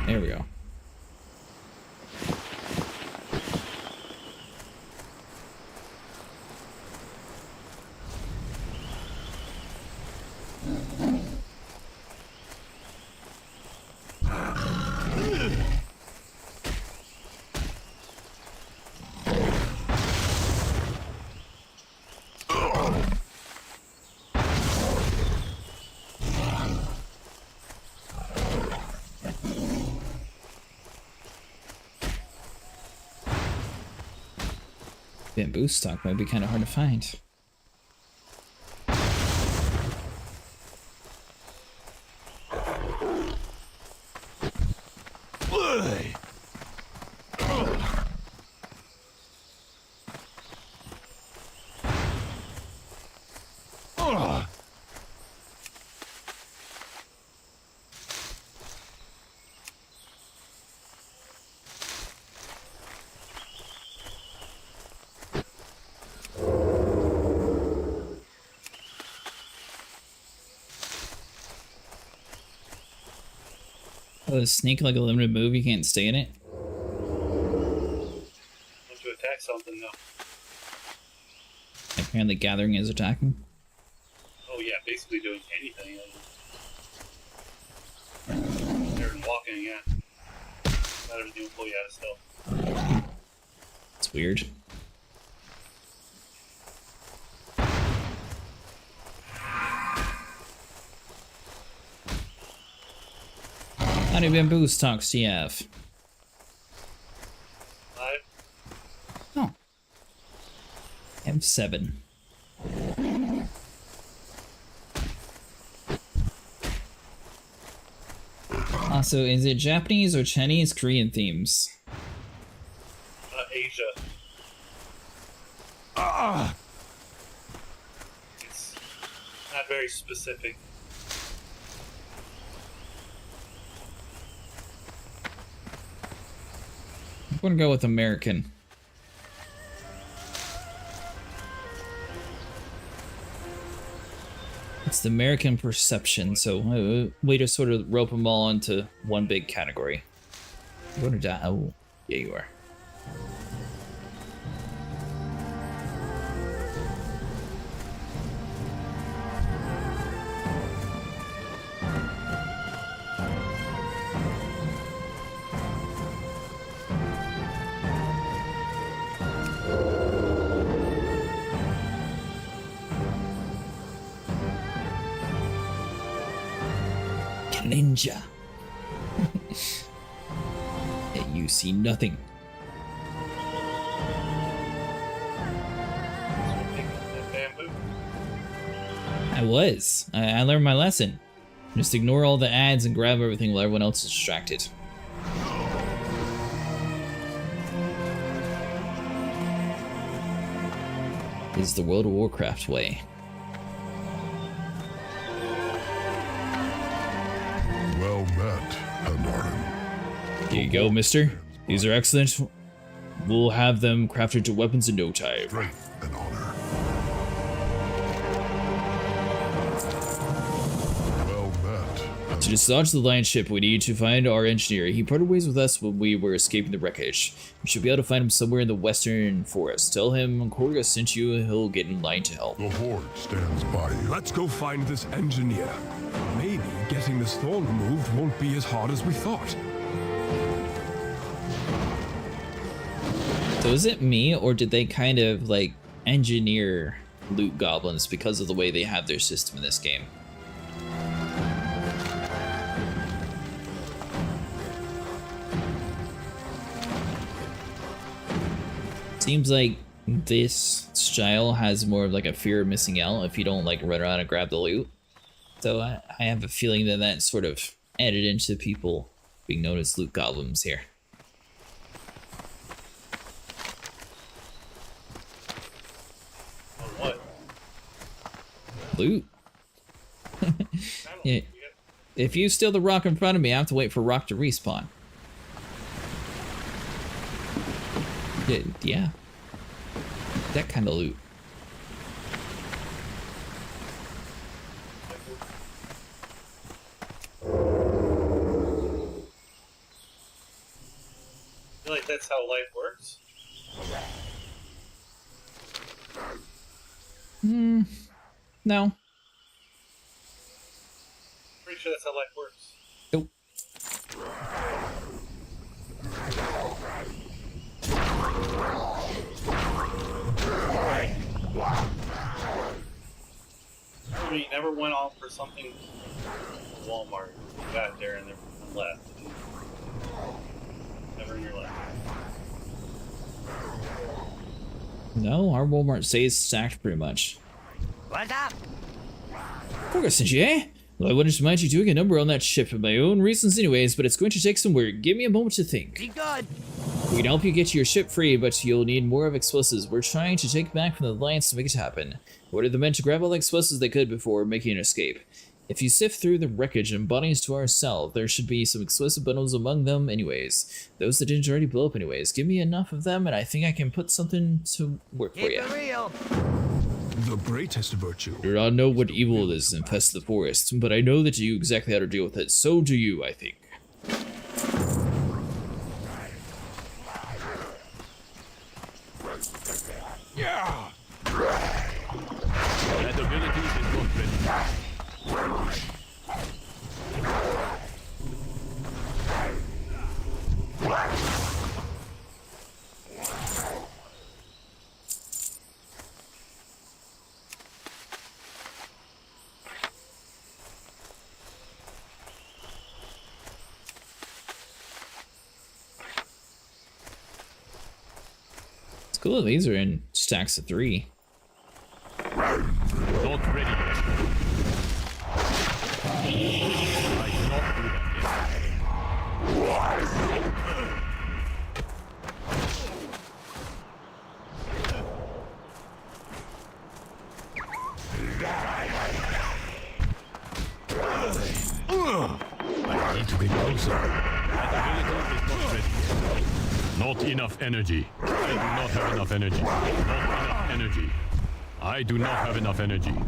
There we go. Bamboo stock might be kind of hard to find. Oh, is Snake like a limited move? You can't stay in it? Want to attack something though. Apparently Gathering is attacking. Oh yeah, basically doing anything. Better than walking, yeah. Not everything will pull you out of stealth. It's weird. How many bamboo stalks do you have? 5. Oh. I have 7. Also, is it Japanese or Chinese Korean themes? Asia. It's not very specific. I'm gonna go with American. It's the American perception, so way to sort of rope them all into one big category. You're gonna die. Oh, yeah, you are. Ninja. And you see nothing. I was. I learned my lesson. Just ignore all the ads and grab everything while everyone else is distracted. This is the World of Warcraft way. Well met, Pandaren. Here you go, mister. These are excellent. We'll have them crafted into weapons in no time. Strength and honor. Well met. To dislodge the lion ship, we need to find our engineer. He parted ways with us when we were escaping the wreckage. We should be able to find him somewhere in the western forest. Tell him Korga sent you and he'll get in line to help. The Horde stands by you. Let's go find this engineer. Maybe getting this thorn removed won't be as hard as we thought. So is it me, or did they kind of like engineer loot goblins because of the way they have their system in this game? Seems like this style has more of like a fear of missing out if you don't like run around and grab the loot. So I have a feeling that that sort of added into people being known as loot goblins here. On what? Loot. Yeah. If you steal the rock in front of me, I have to wait for rock to respawn. Yeah. That kind of loot. I feel like that's how life works. No. Pretty sure that's how life works. Nope. I mean, you never went on for something at Walmart. You got there and then left. Never in your life. No, our Walmart stays stacked pretty much. What's up? Progress, eh? Well, I wouldn't mind you doing a number on that ship for my own reasons anyways, but it's going to take some work. Give me a moment to think. Be good. We can help you get your ship free, but you'll need more of explosives. We're trying to take back from the Alliance to make it happen. Ordered the men to grab all the explosives they could before making an escape. If you sift through the wreckage and bodies to our cell, there should be some explosive bundles among them anyways. Those that didn't already blow up anyways. Give me enough of them and I think I can put something to work for you. Keep it real. The greatest virtue. I do not know what evil it is infests the forest, but I know that you exactly how to deal with it. So do you, I think. Yeah. That ability is not ready. It's cool that these are in stacks of 3. Not ready yet. I cannot do that I need to be closer. That ability is not ready yet. Not enough energy. I do not have enough energy. Not enough energy. I do not have enough energy. Not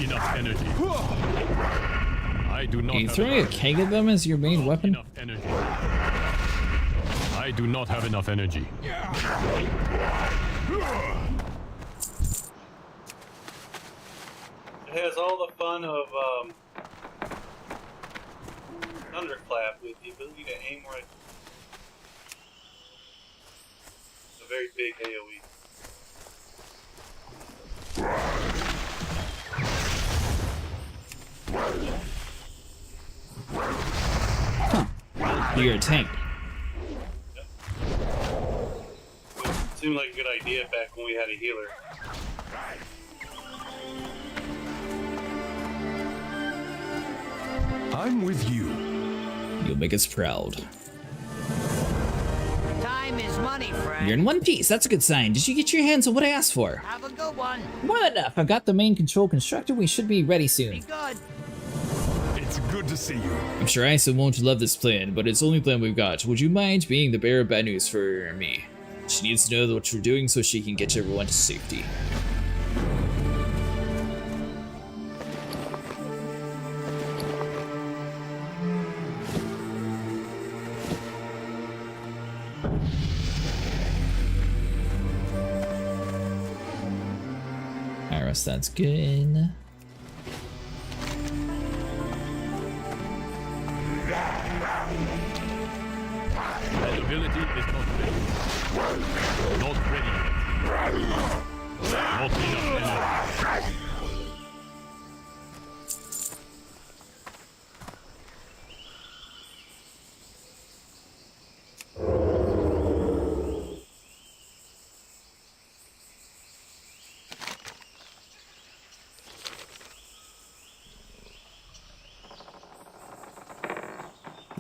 enough energy. I do not. Are you have throwing a keg at them as your main weapon? enough energy. I do not have enough energy. It has all the fun of Thunderclap with the ability to aim right. It's a very big AoE. You're a tank. Yep. It seemed like a good idea back when we had a healer. I'm with you. You'll make us proud. Time is money, friend. You're in one piece. That's a good sign. Did you get your hands on what I asked for? Have a good one. More than enough. I've got the main control constructed. We should be ready Be soon. good. It's good to see you. I'm sure Isa won't love this plan, but it's the only plan we've got. Would you mind being the bearer of bad news for me? She needs to know what you're doing so she can get everyone to safety. Iris, that's good. That ability is not ready. Not ready yet. Not enough energy.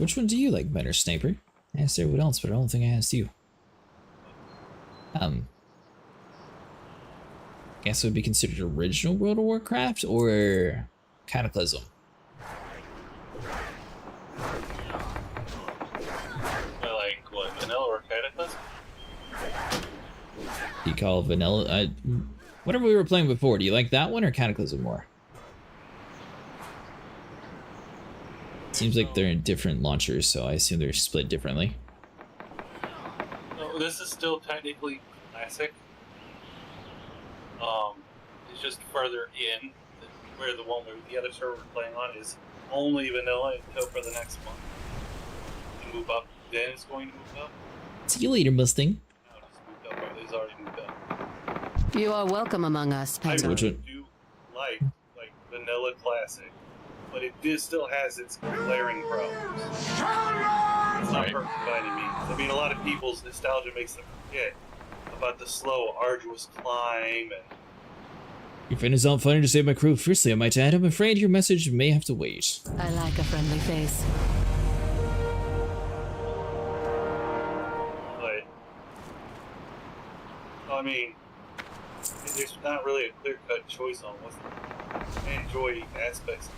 Which one do you like better, Sniper? I asked everyone else, but I don't think I asked you. Guess it would be considered original World of Warcraft or Cataclysm? I like what, vanilla or Cataclysm? You call vanilla? Whatever we were playing before, do you like that one or Cataclysm more? Seems like they're in different launchers, so I assume they're split differently. No, this is still technically Classic. It's just further in, where the one where the other server we're playing on is only vanilla until for the next month. To move up, then it's going to move up. See you later, Mustang. No, it's moved up, or it's already moved up. You are welcome among us, I Pandaren. really do like vanilla Classic, but it still has its glaring problems. It's not perfect by any means. I mean, a lot of people's nostalgia makes them forget about the slow, arduous climb and Your friend is out fighting to save my crew. Firstly, I might add, I'm afraid your message may have to wait. I like a friendly face. but I mean, there's not really a clear-cut choice on what's the enjoy aspects.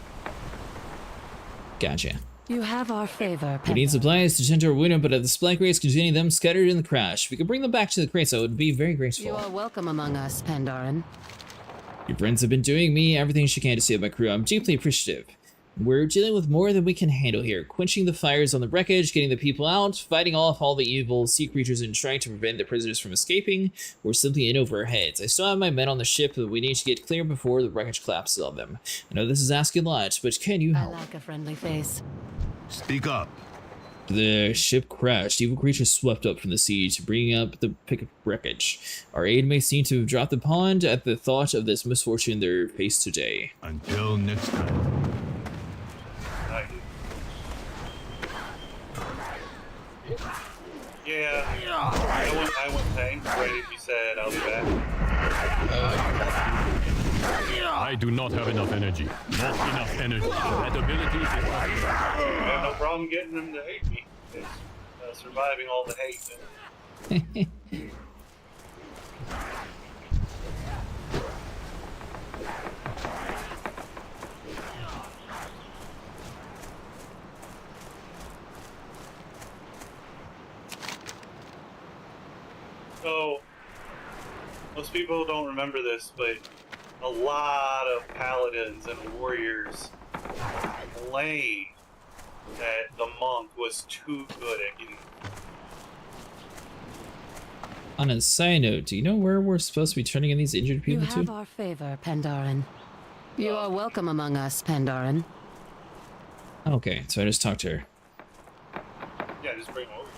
Gotcha. You have our favor, We need Pandaren. supplies to tend to our window, but the supply crates containing them scattered in the crash. If we could bring them back to the crates, that would be very graceful. You are welcome among us, Pandaren. Your friends have been doing me everything she can to save my crew. I'm deeply appreciative. We're dealing with more than we can handle here. Quenching the fires on the wreckage, getting the people out, fighting off all the evil sea creatures and trying to prevent the prisoners from escaping, or simply in over our heads. I still have my men on the ship, but we need to get clear before the wreckage collapses on them. I know this is asking a lot, but can you I help? like a friendly face. Speak up. The ship crashed. Evil creatures swept up from the sea to bring up the wreckage. Our aid may seem to have dropped the pond at the thought of this misfortune they face today. Until next time. Yeah, I went tank. Waited, you said I'll be back. I do not have enough energy. Not enough energy. That ability is not enough. I have no problem getting them to hate me. It's, surviving all the hate. So, most people don't remember this, but a lot of paladins and warriors complained that the monk was too good at getting. On a side note, do you know where we're supposed to be turning in these injured You people have to? our favor, Pandaren. You are welcome among us, Pandaren. Okay, so I just talked to her. Yeah, just bring them over.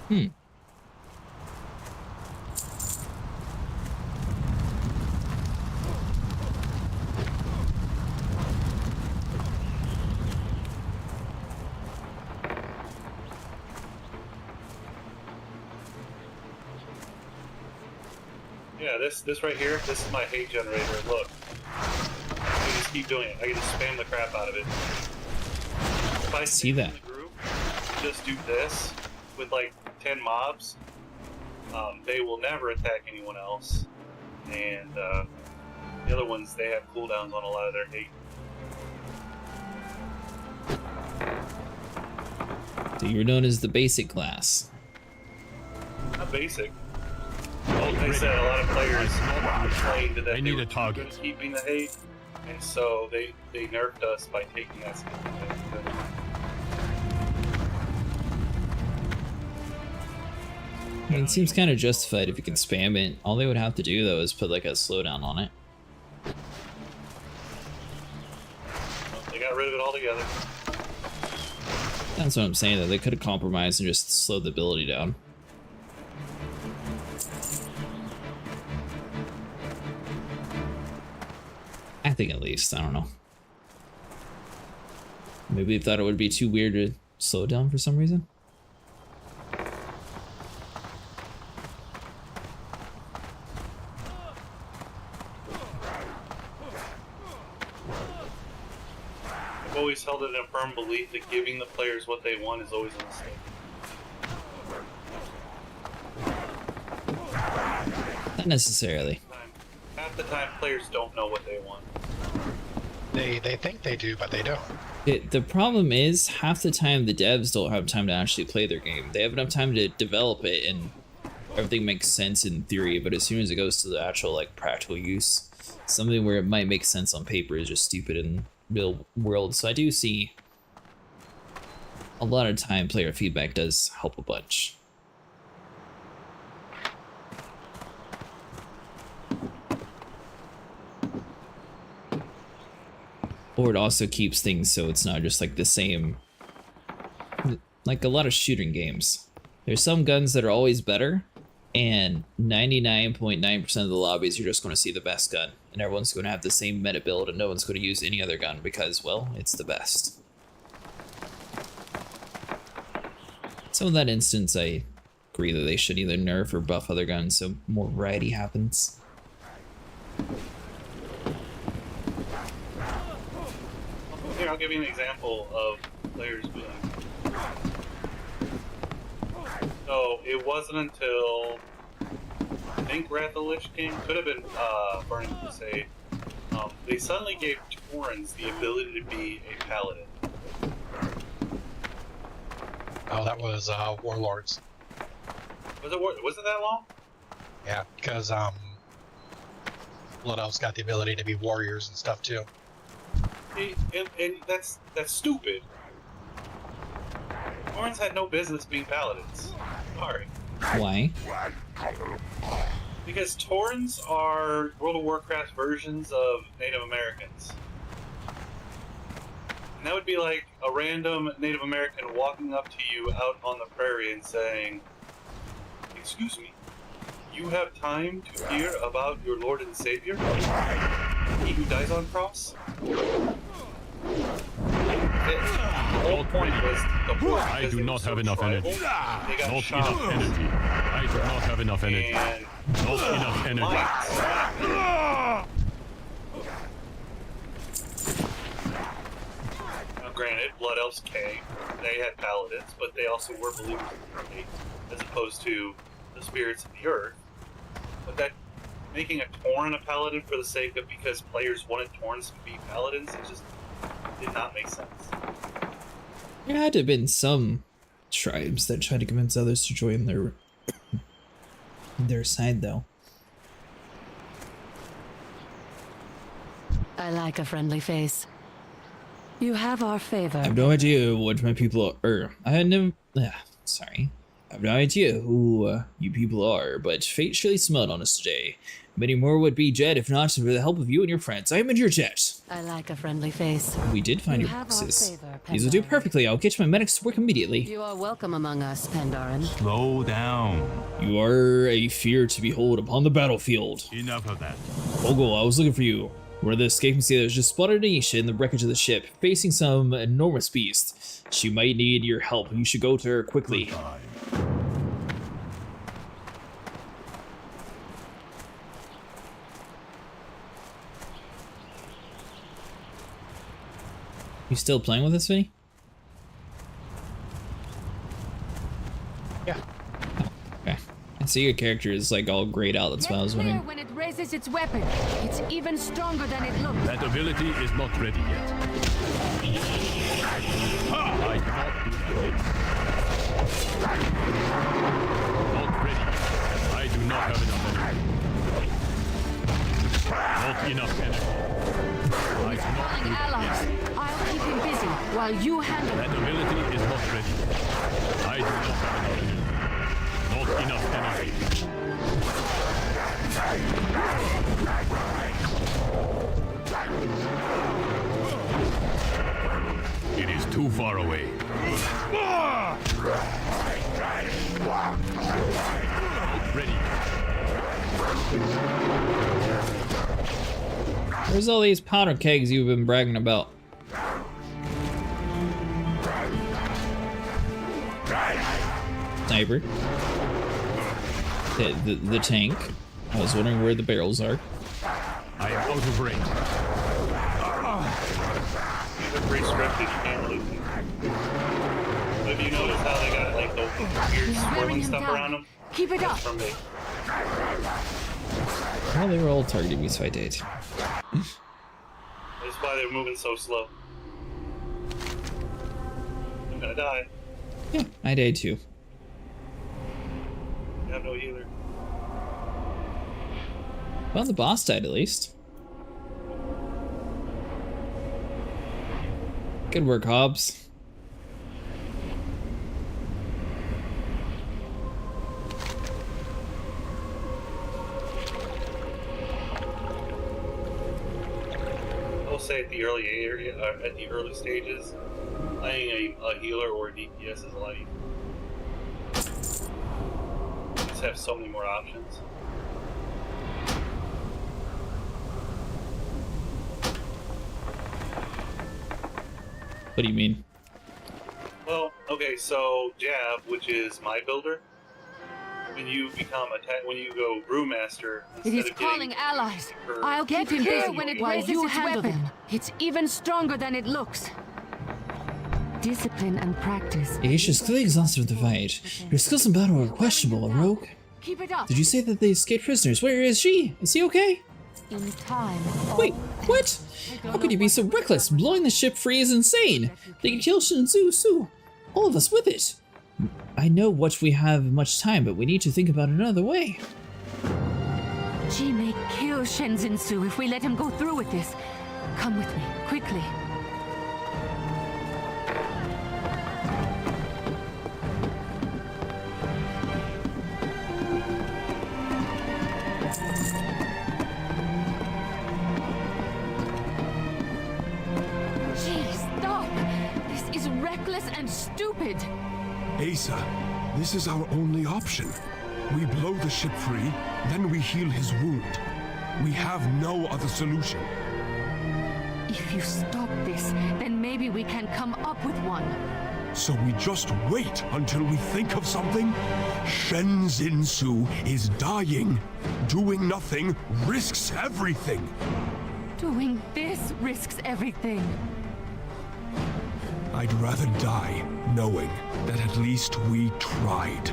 Hmm. Yeah, this right here, this is my hate generator. Look, I just keep doing it. I can just spam the crap out of it. If I See that? in the group, just do this with like 10 mobs. They will never attack anyone else, and the other ones, they have cooldowns on a lot of their hate. So you were known as the basic class. Not basic. Like I said, a lot of players complained that I they need were a too target. good at keeping the hate, and so they nerfed us by taking us. I mean, it seems kind of justified if you can spam it. All they would have to do, though, is put like a slowdown on it. They got rid of it altogether. That's what I'm saying, though. They could have compromised and just slowed the ability down. I think at least. I don't know. Maybe they thought it would be too weird to slow it down for some reason. I've always always held it in a firm belief that giving the players what they want is always a mistake. Not necessarily. Half the time, players don't know what they want. They think they do, but they don't. The problem is, half the time the devs don't have time to actually play their game. They have enough time to develop it and everything makes sense in theory, but as soon as it goes to the actual like practical use, something where it might make sense on paper is just stupid in real world. So I do see a lot of time player feedback does help a bunch. Or it also keeps things so it's not just like the same, like a lot of shooting games. There's some guns that are always better, and 99.9% of the lobbies you're just going to see the best gun, and everyone's going to have the same meta build, and no one's going to use any other gun because, well, it's the best. So in that instance, I agree that they should either nerf or buff other guns so more variety happens. Here, I'll give you an example of players being. So it wasn't until I think Wrath of the Lich King, could have been Burning Crusade, they suddenly gave Taurens the ability to be a paladin. Oh, that was Warlords. Was it that long? Yeah, because Blood Elves got the ability to be warriors and stuff too. And that's stupid. Taurens had no business being paladins. Sorry. Why? Because Taurens are World of Warcraft versions of Native Americans. And that would be like a random Native American walking up to you out on the prairie and saying, "Excuse me, you have time to hear about your Lord and Savior? He who dies on cross?" The whole point was I do not have enough energy. Not enough energy. I do not have enough energy. Not enough energy. Now, granted, Blood Elves came. They had paladins, but they also were believers in fate, as opposed to the spirits of the earth. But that making a Tauren a paladin for the sake of because players wanted Taurens to be paladins, it just did not make sense. There had to have been some tribes that tried to convince others to join their side, though. I like a friendly face. You have our favor. I have no idea what my people are. I have no idea who you people are, but fate surely smiled on us today. Many more would be dead if not for the help of you and your friends. I am in your jet. I like a friendly face. We did find You your have our boxes. favor, These will do Pandaren. perfectly. I'll get my medics to work immediately. You are welcome among us, Pandaren. Slow down. You are a fear to behold upon the battlefield. Enough of that. Ogle, I was looking for you. One of the escaping sailors just spotted Anisha in the wreckage of the ship, facing some enormous beast. She might need your help. You should go to her quickly. You still playing with this, Vinny? Yeah. Okay. I see your character is like all grayed out. That's why I was wondering. When it raises its weapon, it's even stronger than it looks. That ability is not ready yet. I cannot do that. Not ready yet. I do not have enough energy. Not enough energy. I do not Calling allies. I'll keep him busy while you handle That ability is not ready yet. I do not have enough energy. Not enough energy. It is too far away. Ready. Where's all these powder kegs you've been bragging about? Sniper. The tank. I was wondering where the barrels are. I am out of range. These are pretty strict because you can't really see. But if you notice how they got like the weird swirling stuff around them, Keep it up. that's from me. Well, they were all targeting me, so I did. That's why they're moving so slow. I'm gonna die. Yeah, I died too. I have no healer. Well, the boss died at least. Good work, Hobbs. I'll say at the early area, at the early stages, playing a healer or a DPS is a lot easier. You just have so many more options. What do you mean? Well, okay, so Jab, which is my builder, when you become when you go brewmaster, It is calling allies. I'll keep him busy when it while you handle them. It's even stronger than it looks. Discipline and practice. Aisha's clearly exhausted with the fight. Your skills in battle are questionable, Rogue. Keep it up. Did you say that they escaped prisoners? Where is she? Is he okay? In time. Wait, what? How could you be so reckless? Blowing the ship free is insane. They can kill Shinzu Su. All of us with it. I know we have much time, but we need to think about another way. She may kill Shenzin Su if we let him go through with this. Come with me, quickly. Jeez, stop! This is reckless and stupid. Asa, this is our only option. We blow the ship free, then we heal his wound. We have no other solution. If you stop this, then maybe we can come up with one. So we just wait until we think of something? Shenzin Su is dying. Doing nothing risks everything. Doing this risks everything. I'd rather die knowing that at least we tried.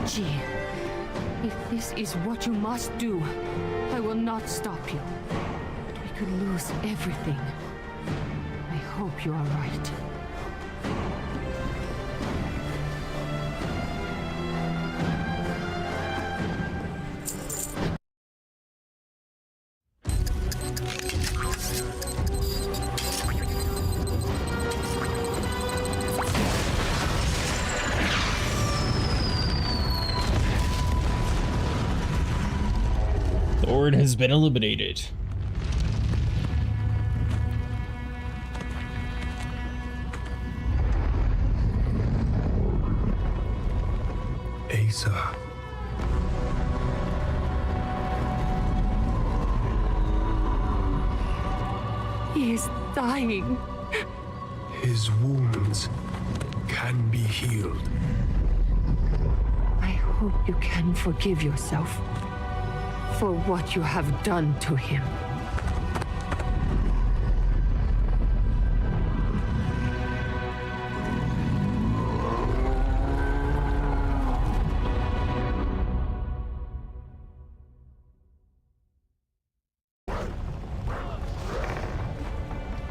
Gee, if this is what you must do, I will not stop you. But we could lose everything. I hope you are right. Thorn has been eliminated. Asa. He is dying. His wounds can be healed. I hope you can forgive yourself for what you have done to him.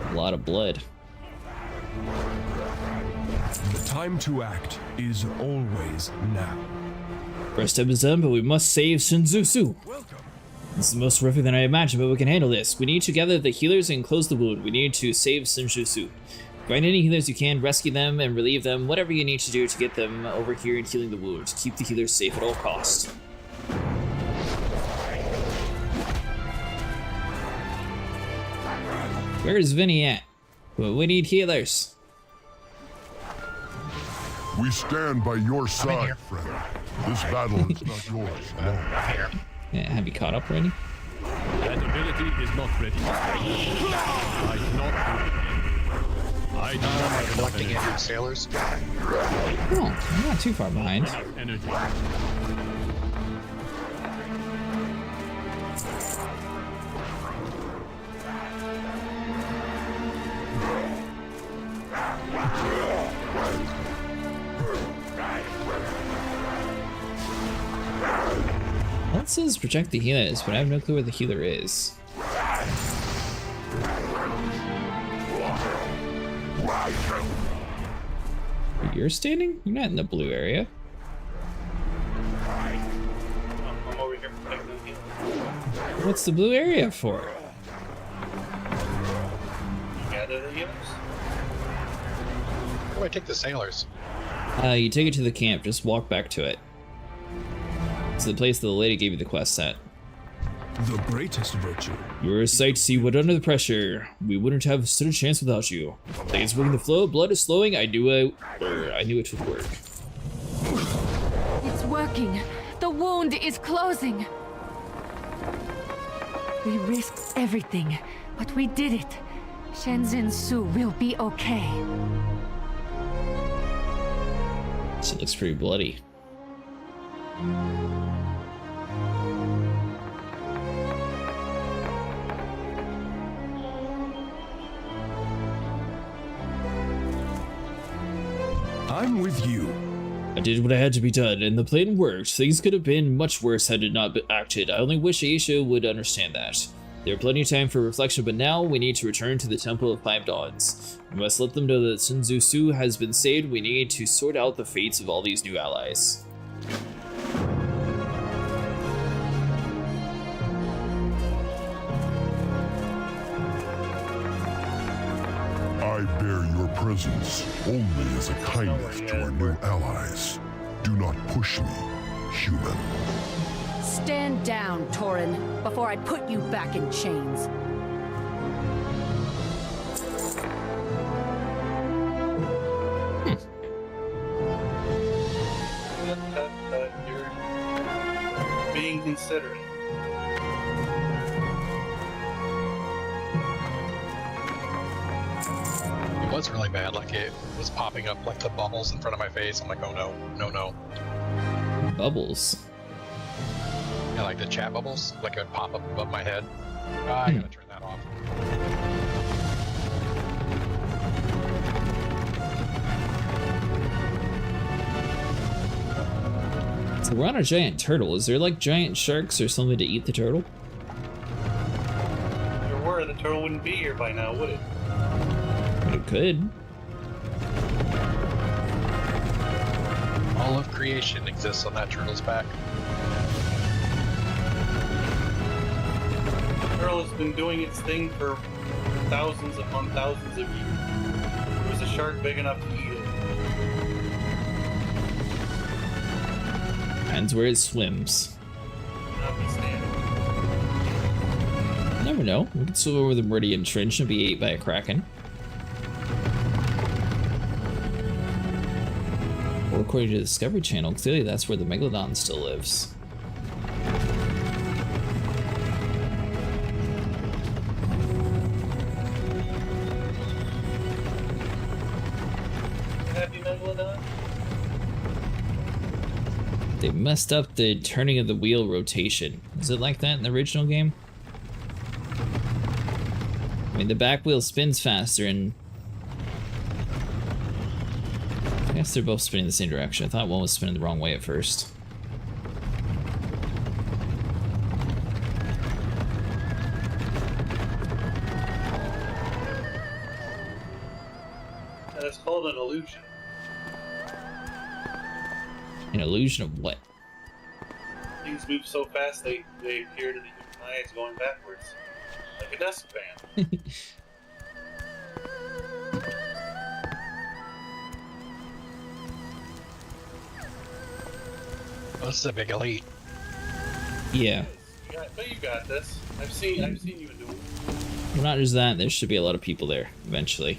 A lot of blood. The time to act is always now. First step is done, but we must save Shinzu Su. This is most horrific than I imagined, but we can handle this. We need to gather the healers and close the wound. We need to save Shinzu Su. Find any healers you can, rescue them and relieve them, whatever you need to do to get them over here and healing the wound. Keep the healers safe at all costs. Where is Vinny at? Well, we need healers. We stand by your side, friend. This battle is not yours alone. Yeah, have you caught up already? That ability is not ready. I do not collecting injured sailors. Oh, I'm not too far behind. energy. says protect the healers, but I have no clue where the healer is. You're standing? You're not in the blue area. I'm over here protecting the healers. What's the blue area for? Gather the healers. Where do I take the sailors? You take it to the camp, just walk back to it. It's the place that the lady gave you the quest at. The greatest virtue. You're a sight to see, but under the pressure, we wouldn't have stood a chance without you. Things working the flow, blood is slowing, I knew it would work. It's working. The wound is closing. We risked everything, but we did it. Shenzhen Su will be okay. She looks pretty bloody. I'm with you. I did what I had to be done, and the plan worked. Things could have been much worse had it not been acted. I only wish Aisha would understand that. There are plenty of time for reflection, but now we need to return to the Temple of Five Dawns. We must let them know that Shenzhen Su has been saved. We need to sort out the fates of all these new allies. I bear your presence only as a kindness to our new allies. Do not push me, human. Stand down, Torin, before I put you back in chains. You're being considerate. It was really bad, like it was popping up like the bubbles in front of my face. I'm like, oh no, no, no. Bubbles? Yeah, like the chat bubbles, like it would pop up above my head. I gotta turn that off. So we're on a giant turtle. Is there like giant sharks or something to eat the turtle? If there were, the turtle wouldn't be here by now, would it? It could. All of creation exists on that turtle's back. The turtle has been doing its thing for thousands upon thousands of years. There was a shark big enough to eat it. Depends where it swims. Notwithstanding. You never know. We could swim over the Meridian Trench and be ate by a kraken. Well, according to the Discovery Channel, clearly that's where the Megalodon still lives. Happy Megalodon? They messed up the turning of the wheel rotation. Is it like that in the original game? I mean, the back wheel spins faster and... I guess they're both spinning the same direction. I thought one was spinning the wrong way at first. That's called an illusion. An illusion of what? Things move so fast they appear to the human eye as going backwards. Like a desk fan. Oh, this is a big elite. Yeah. But you got this. I've seen you do it. Well, not just that, there should be a lot of people there, eventually.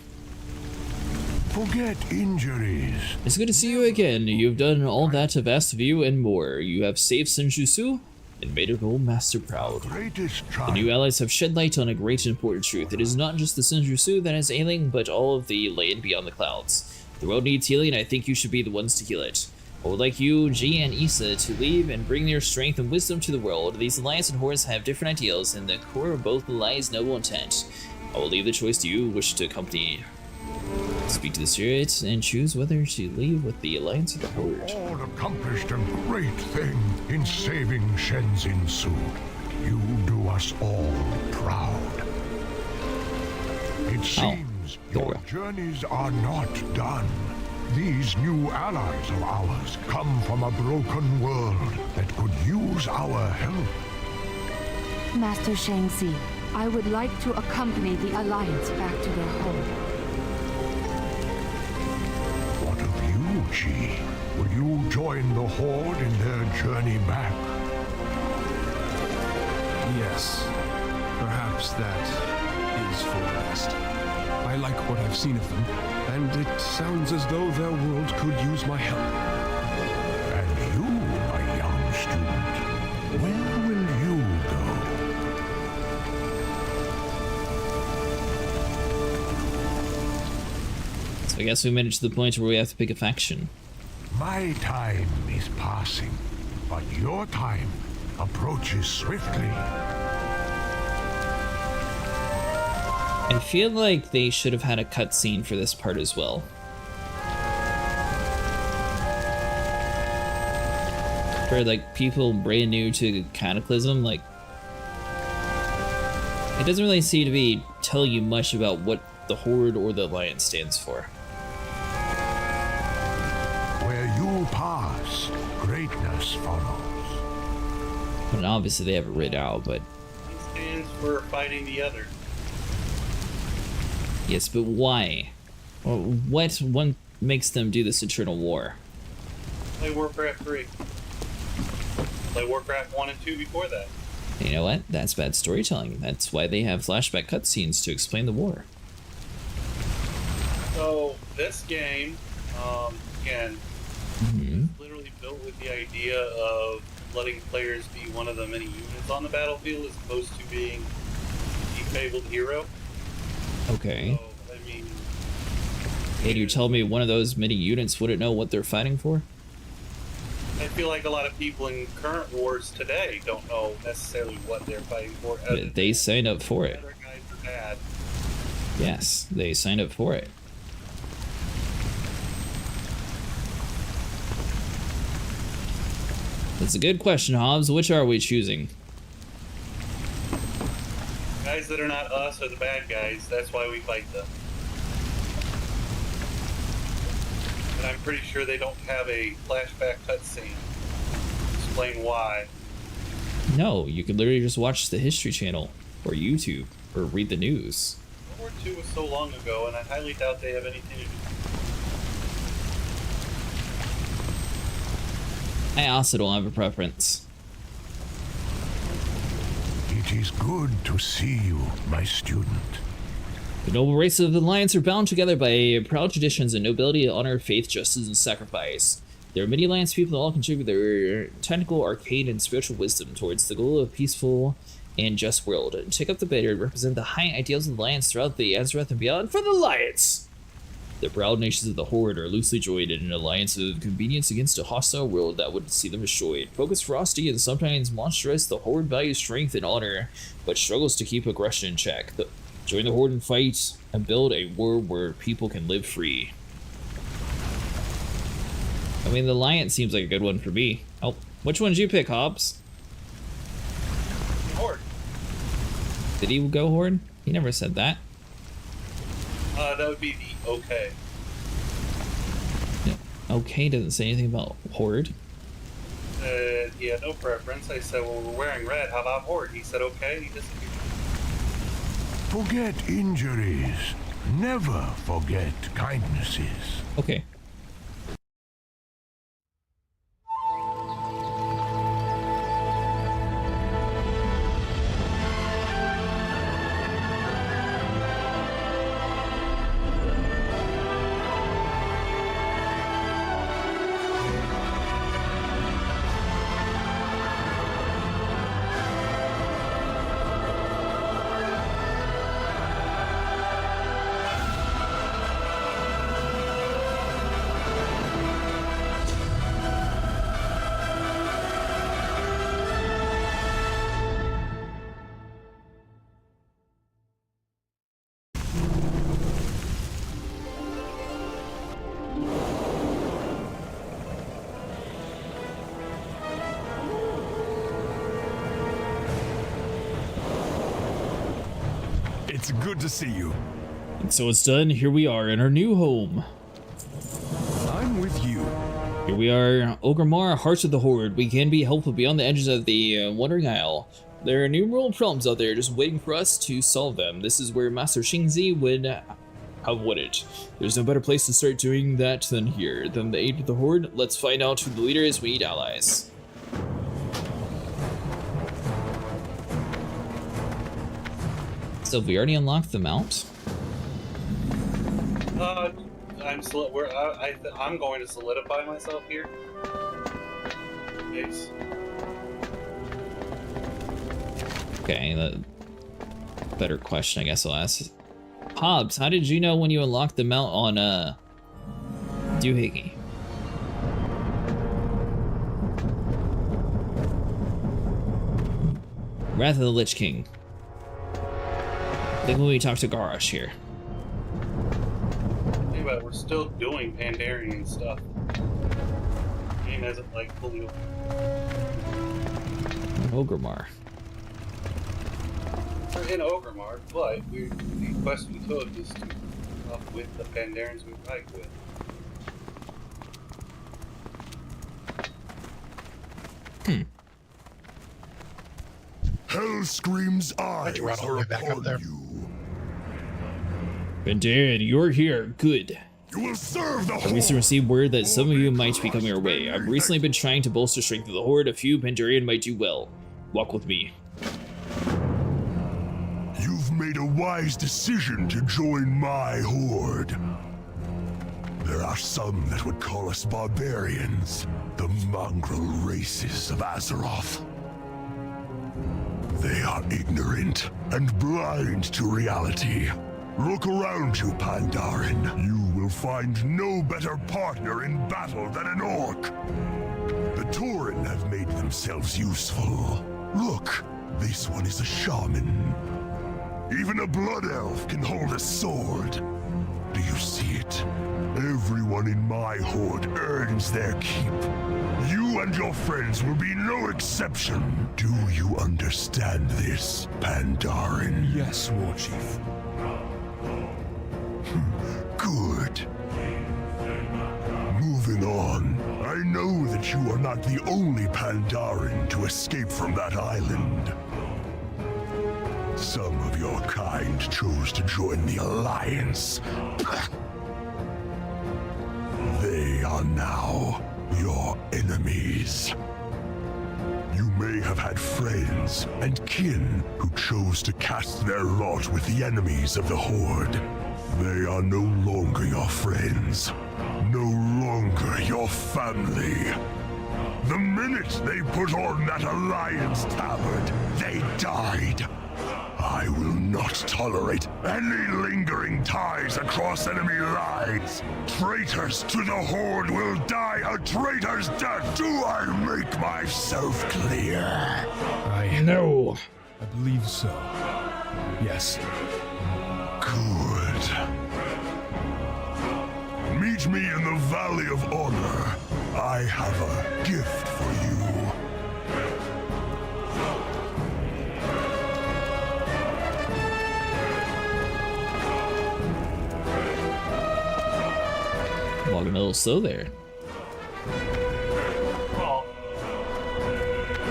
Forget injuries. It's good to see you again. You've done all that I've asked of you and more. You have saved Shenzhen Su and made our old master proud. The new allies have shed light on a great and important truth. It is not just the Shenzhen Su that is ailing, but all of the land beyond the clouds. The world needs healing, and I think you should be the ones to heal it. I would like you, Ji, and Issa to leave and bring their strength and wisdom to the world. These allies and hordes have different ideals, and the core of both lies noble intent. I will leave the choice to you who wish to accompany Speak to the spirit and choose whether to leave with the Alliance or the Horde. All accomplished a great thing in saving Shenzin Su. You do us all proud. It seems your journeys are not done. These new allies of ours come from a broken world that could use our help. Master Shangxi, I would like to accompany the Alliance back to their home. What of you, Chi? Will you join the Horde in their journey back? Yes. Perhaps that is for the best. I like what I've seen of them, and it sounds as though their world could use my help. And you, my young student, where will you go? So I guess we made it to the point where we have to pick a faction. My time is passing, but your time approaches swiftly. I feel like they should have had a cutscene for this part as well. For like people brand new to Cataclysm, like it doesn't really seem to be tell you much about what the Horde or the Alliance stands for. Where you pass, greatness follows. And obviously they have it written out, but It stands for fighting the other. yes, but why? Well, what one makes them do this eternal war? Play Warcraft 3. Play Warcraft 1 and 2 before that. You know what? That's bad storytelling. That's why they have flashback cutscenes to explain the war. So this game, again, Mm-hmm. is literally built with the idea of letting players be one of the many units on the battlefield as opposed to being the fabled hero. Okay. So, I mean, And you tell me one of those many units wouldn't know what they're fighting for? I feel like a lot of people in current wars today don't know necessarily what they're fighting for. But they signed up for it. Other guys are bad. Yes, they signed up for it. That's a good question, Hobbs. Which are we choosing? Guys that are not us are the bad guys. That's why we fight them. And I'm pretty sure they don't have a flashback cutscene. Explain why. No, you could literally just watch the History Channel, or YouTube, or read the news. World War II was so long ago, and I highly doubt they have anything to do. I also don't have a preference. It is good to see you, my student. The noble race of the Alliance are bound together by proud traditions and nobility, honor, faith, justice, and sacrifice. There are many Alliance people that all contribute their technical, arcane, and spiritual wisdom towards the goal of a peaceful and just world. And take up the banner and represent the high ideals of the Alliance throughout the Azeroth and beyond for the Alliance! The proud nations of the Horde are loosely joined in an alliance of convenience against a hostile world that would see them destroyed. Focused, frosty, and sometimes monstrous, the Horde values strength and honor, but struggles to keep aggression in check. Join the Horde and fight, and build a world where people can live free. I mean, the Alliance seems like a good one for me. Oh, which one did you pick, Hobbs? Horde. Did he go Horde? He never said that. That would be the okay. No. Okay doesn't say anything about Horde. He had no preference. I said, well, we're wearing red. How about Horde? He said, okay. He disappeared. Forget injuries. Never forget kindnesses. Okay. It's good to see you. And so it's done. Here we are in our new home. I'm with you. Here we are, Ogrimmar, Hearts of the Horde. We can be helpful beyond the edges of the Wandering Isle. There are numerous problems out there just waiting for us to solve them. This is where Master Xingzi would have won it. There's no better place to start doing that than here. Than the aid of the Horde. Let's find out who the leader is. We need allies. So we already unlocked the mount. I'm going to solidify myself here. Yes. Okay, the better question I guess I'll ask. Hobbs, how did you know when you unlocked the mount on Doohickey? Wrath of the Lich King. I think when we talk to Garrosh here. Anyway, we're still doing Pandaren stuff. The game hasn't like fully opened. Ogrimmar. We're in Ogrimmar, but the quest we took is to up with the Pandarens we fight with. Hell screams eyes you run all the way back up there. you. Pandaren, you're here. Good. You will serve the I recently Horde. received word that some of you might be coming our way. I've recently been trying to bolster strength of the Horde. A few Pandaren might do well. Walk with me. You've made a wise decision to join my Horde. There are some that would call us barbarians, the mongrel races of Azeroth. They are ignorant and blind to reality. Look around you, Pandaren. You will find no better partner in battle than an orc. The Tauren have made themselves useful. Look, this one is a shaman. Even a blood elf can hold a sword. Do you see it? Everyone in my Horde earns their keep. You and your friends will be no exception. Do you understand this, Pandaren? Yes, War Chief. Good. Moving on. I know that you are not the only Pandaren to escape from that island. Some of your kind chose to join the Alliance. They are now your enemies. You may have had friends and kin who chose to cast their lot with the enemies of the Horde. They are no longer your friends, no longer your family. The minute they put on that Alliance tabard, they died. I will not tolerate any lingering ties across enemy lines. Traitors to the Horde will die a traitor's death. Do I make myself clear? No. I believe so. Yes. Good. Meet me in the Valley of Honor. I have a gift for you. Walking a little slow there.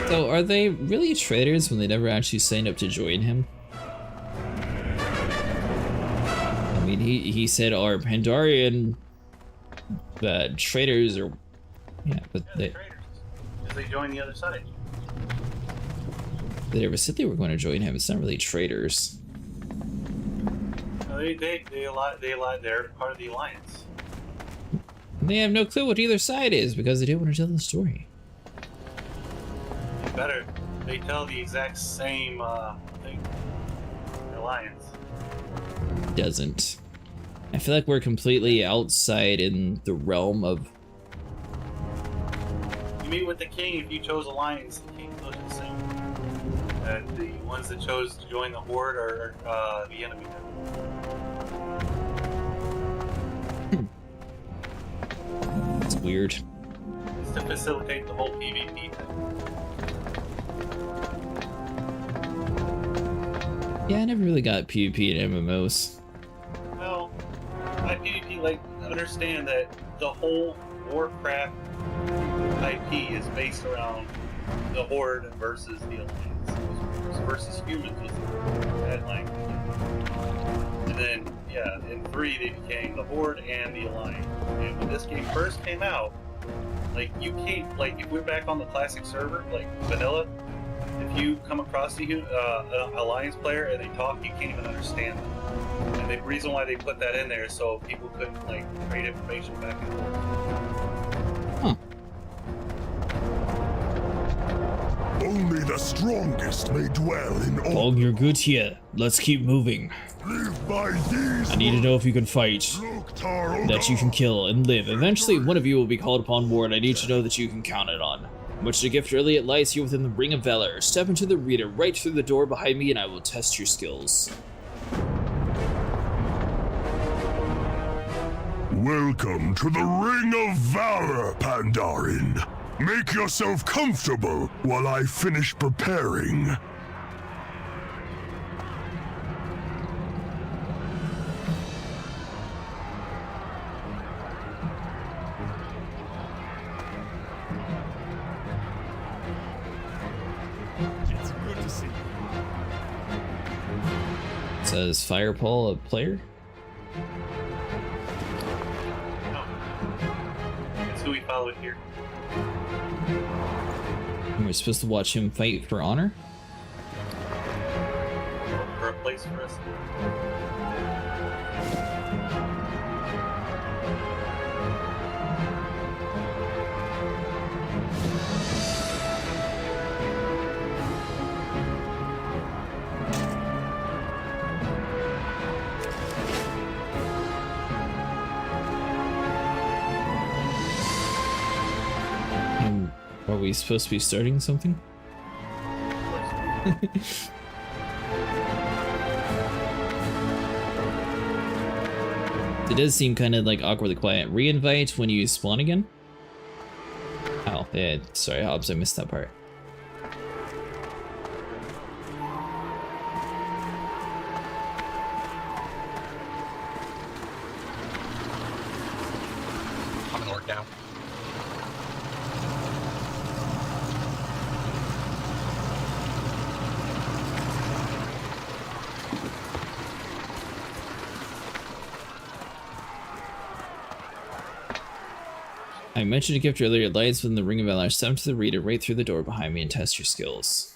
So are they really traitors when they never actually signed up to join him? I mean, he said our Pandaren traitors are... Yeah, but They're traitors. Because they joined the other side. They never said they were going to join him. It's not really traitors. No, they're part of the Alliance. They have no clue what either side is because they didn't want to tell the story. Better. They tell the exact same thing. The Alliance. Doesn't. I feel like we're completely outside in the realm of... You meet with the king if you chose Alliance. The king tells you the same. And the ones that chose to join the Horde are the enemy. It's weird. It's to facilitate the whole PvP thing. Yeah, I never really got PvP in MMOs. Well, I PvP, like, understand that the whole Warcraft IP is based around the Horde versus the Alliance. Versus humans was the headline. And then, yeah, in 3 they became the Horde and the Alliance. And when this game first came out, like, you can't, like, if we're back on the classic server, like, vanilla, if you come across an Alliance player and they talk, you can't even understand them. And the reason why they put that in there is so people couldn't, like, trade information back and forth. Huh. Only the strongest may dwell in all. Oh, you're good here. Let's keep moving. Live by these I need to know if you can fight, that you can kill and live. Eventually, one of you will be called upon war, and I need to know that you can count it on. Much to gift early, it lies here within the Ring of Valor. Step into the reader right through the door behind me, and I will test your skills. Welcome to the Ring of Valor, Pandaren. Make yourself comfortable while I finish preparing. It's good to see you. Says Firepaw a player? No. It's who we followed here. And we're supposed to watch him fight for honor? For a place for us. Are we supposed to be starting something? It does seem kind of like awkwardly quiet. Reinvite when you spawn again? Oh, yeah, sorry Hobbs, I missed that part. I'm an orc now. I mentioned a gift earlier. It lies within the Ring of Valor. Step to the reader right through the door behind me and test your skills.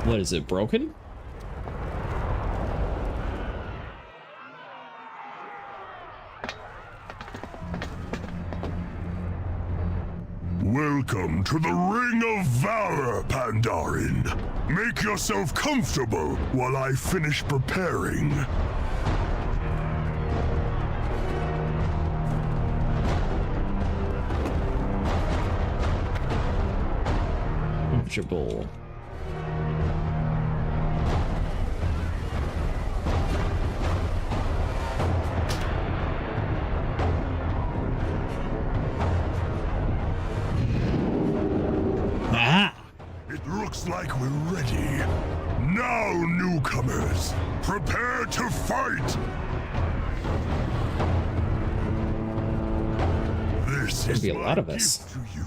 What is it, broken? Welcome to the Ring of Valor, Pandaren. Make yourself comfortable while I finish preparing. Comfortable. It looks like we're ready. Now, newcomers, prepare to fight! This There'd is be a my lot of gift us. to you.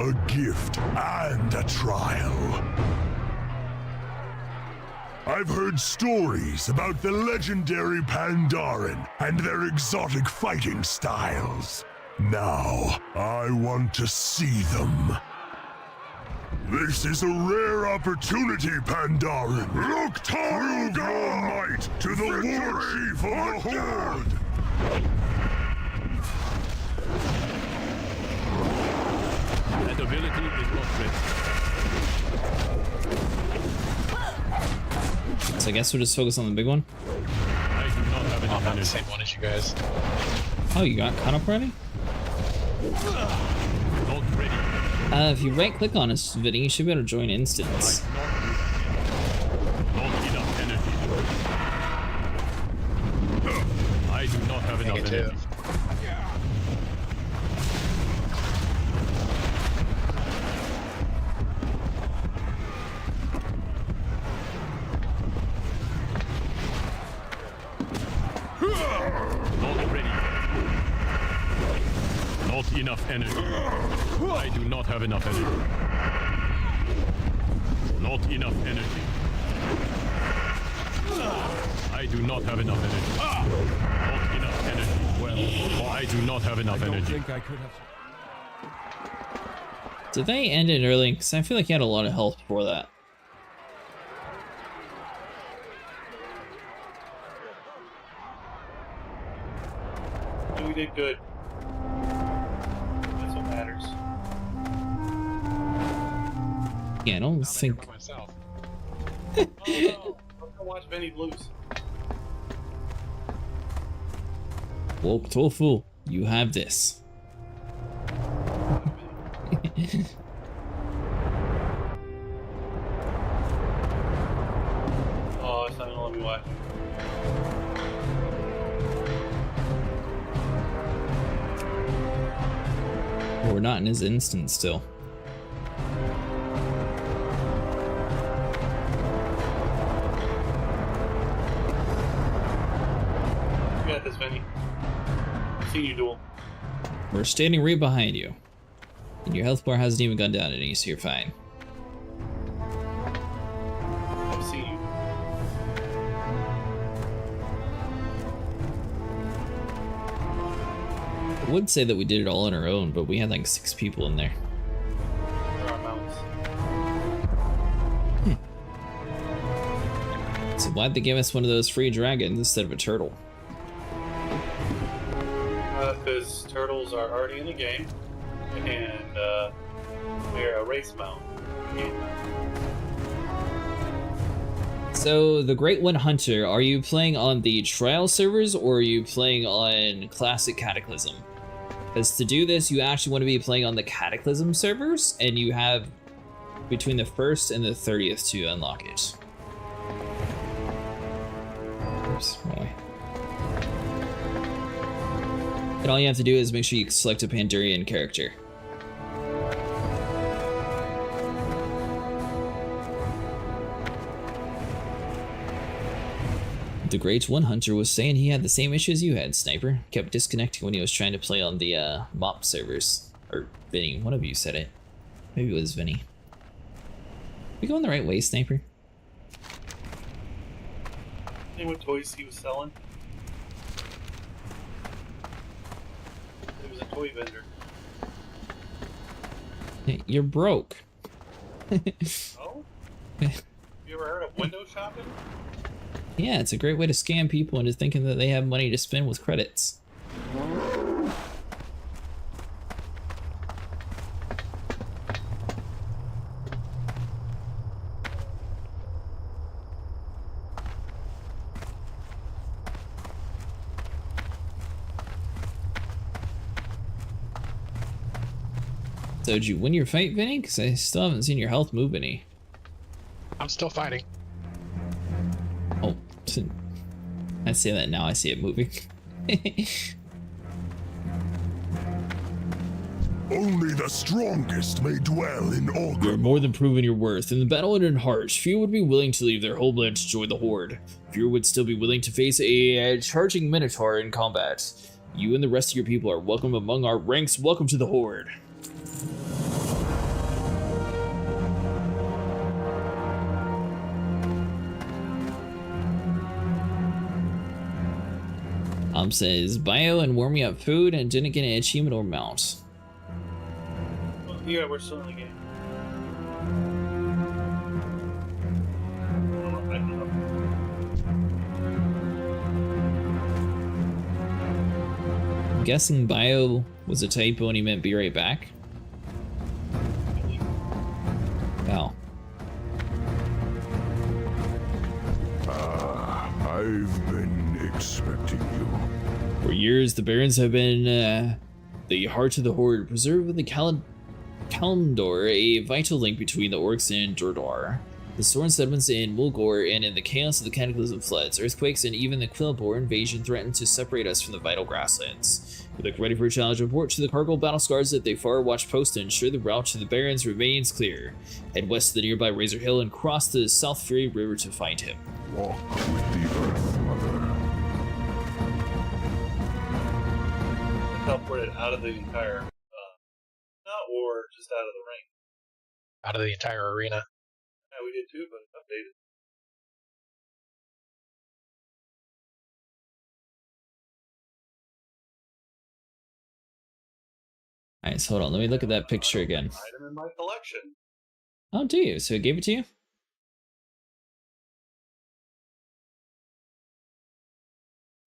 A gift and a trial. I've heard stories about the legendary Pandaren and their exotic fighting styles. Now, I want to see them. This is a rare opportunity, Pandaren. Look through your might to the war chief of the Horde. That ability is not ready. So I guess we'll just focus on the big one. I do not have any I'm not the energy. same one as you guys. Oh, you got caught up already? Not ready. If you right click on a video, you should be able to join instance. Not have enough energy. Negative. Not ready. Not enough energy. I do not have enough energy. Not enough energy. I do not have enough energy. Not enough energy. Well, I do not have enough energy. I think I could have. Did they end it early? Because I feel like he had a lot of health before that. We did good. That's what matters. Yeah, I don't think. By myself. Oh no! I'm gonna watch Benny lose. Woke Tofu, you have this. Oh, it's not gonna let me watch. We're not in his instance still. You got this, Benny. I've seen you duel. We're standing right behind you. And your health bar hasn't even gone down any, so you're fine. I've seen you. I would say that we did it all on our own, but we had like 6 people in there. There are mounts. So why'd they give us one of those free dragons instead of a turtle? Because turtles are already in the game, and they're a race mount. So the Great One Hunter, are you playing on the trial servers or are you playing on Classic Cataclysm? Because to do this, you actually want to be playing on the Cataclysm servers, and you have between the 1st and the 30th to unlock it. Oops, wrong way. And all you have to do is make sure you select a Pandaren character. The Great One Hunter was saying he had the same issues you had, Sniper. Kept disconnecting when he was trying to play on the MoP servers. Or Vinny, one of you said it. Maybe it was Vinny. We going the right way, Sniper? See what toys he was selling? He was a toy vendor. Hey, you're broke. Oh? You ever heard of window shopping? Yeah, it's a great way to scam people into thinking that they have money to spend with credits. So did you win your fight, Vinny? Because I still haven't seen your health move any. I'm still fighting. Oh, I say that now, I see it moving. Only the strongest may dwell in Orgrimmar. You're more than proven your worth. In the battle in harsh, few would be willing to leave their homeland to join the Horde. Few would still be willing to face a charging Minotaur in combat. You and the rest of your people are welcome among our ranks. Welcome to the Horde. Says bio and warming up food and didn't get an achievement or mount. Well, yeah, we're still in the game. I don't know. I'm guessing bio was a typo and he meant be right back. Wow. I've been expecting you. For years, the Barons have been the heart of the Horde, preserved with the Kalimdor, a vital link between the Orcs and Jordar. The storm settlements in Mulgore, and in the chaos of the cataclysm floods, earthquakes, and even the Quillbore invasion threaten to separate us from the vital grasslands. We look ready for a challenge. Report to the Cargill battle scars at the far watch post to ensure the route to the Barrens remains clear. Head west to the nearby Razor Hill and cross the South Fury River to find him. Walk with the Earth Mother. Teleported out of the entire, not war, just out of the ring. Out of the entire arena. Yeah, we did too, but it's updated. Alright, so hold on, let me look at that picture again. Item in my collection. Oh, do you? So it gave it to you?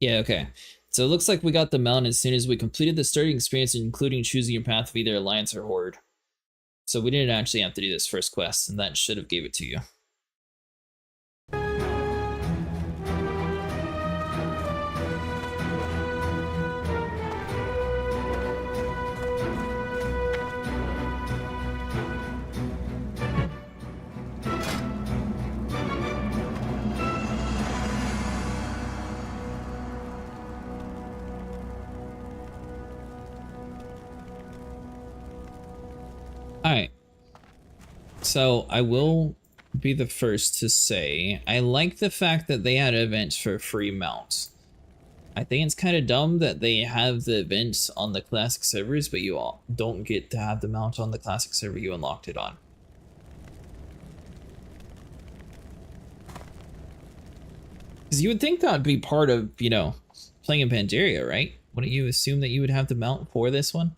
Yeah, okay. So it looks like we got the mount as soon as we completed the starting experience, including choosing your path of either Alliance or Horde. So we didn't actually have to do this first quest, and that should have gave it to you. Alright, so I will be the first to say, I like the fact that they had events for free mounts. I think it's kind of dumb that they have the events on the classic servers, but you all don't get to have the mount on the classic server you unlocked it on. Because you would think that would be part of, you know, playing in Pandaria, right? Wouldn't you assume that you would have the mount for this one?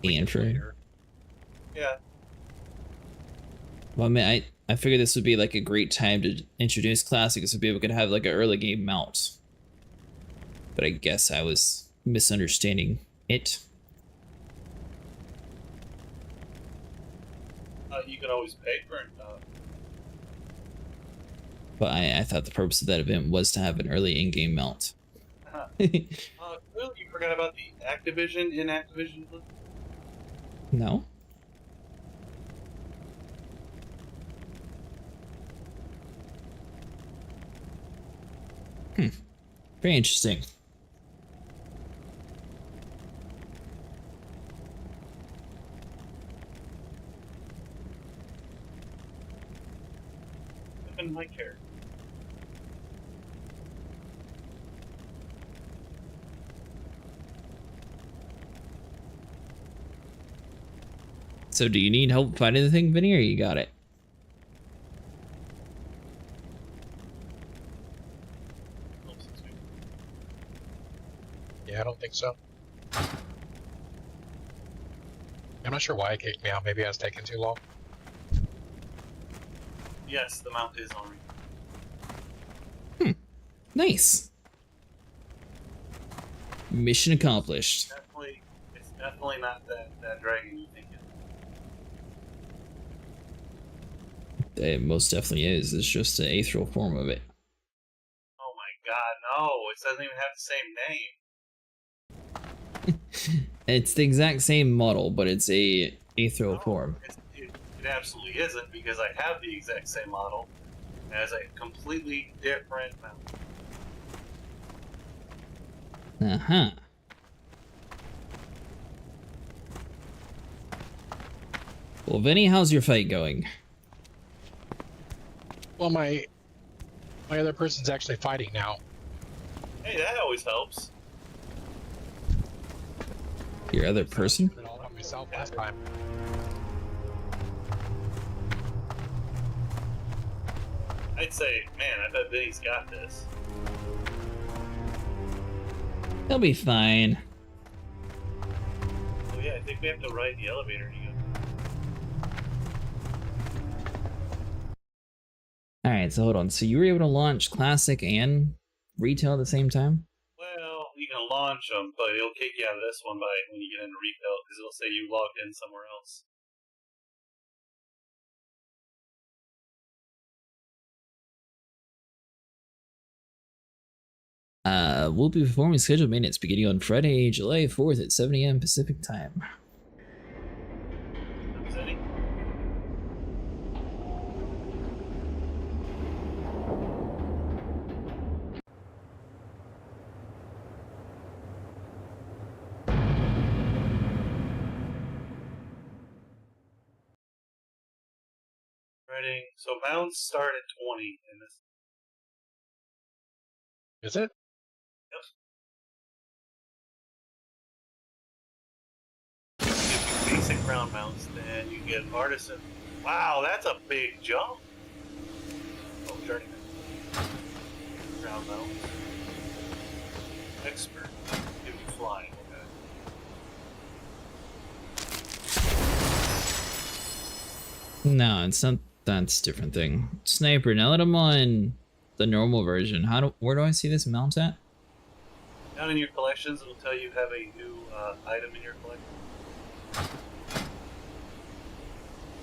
And for yeah. Well, I mean, I figured this would be like a great time to introduce classics so people could have like an early game mount. But I guess I was misunderstanding it. You can always pay for it. But I thought the purpose of that event was to have an early in-game mount. Clearly you forgot about the Activision in Activision. No. Very interesting. Even my character. So do you need help finding the thing, Vinny, or you got it? Yeah, I don't think so. I'm not sure why it kicked me out. Maybe I was taking too long. Yes, the mount is on. Nice. Mission accomplished. It's definitely not that dragon you think it is. It most definitely is. It's just an ethereal form of it. Oh my god, no! It doesn't even have the same name. It's the exact same model, but it's a ethereal form. It absolutely isn't, because I have the exact same model as a completely different mount. Uh-huh. Well, Vinny, how's your fight going? Well, my other person's actually fighting now. Hey, that always helps. Your other person? I did it all by myself last time. I'd say, man, I bet Vinny's got this. He'll be fine. Oh yeah, I think we have to ride the elevator to go. Alright, so hold on. So you were able to launch Classic and Retail at the same time? Well, you can launch them, but it'll kick you out of this one when you get into Retail, because it'll say you logged in somewhere else. We'll be performing scheduled maintenance beginning on Friday, July 4th at 7 a.m. Pacific time. Starting, so mounts start at 20 in this. Is it? Yep. You get basic ground mounts, then you get artisan. Wow, that's a big jump. Oh, journeyman. Ground mounts. Expert. Give you flying. Okay. No, it's not. That's a different thing. Sniper. Now that I'm on the normal version, where do I see this mount at? Down in your collections, it'll tell you have a new item in your collection.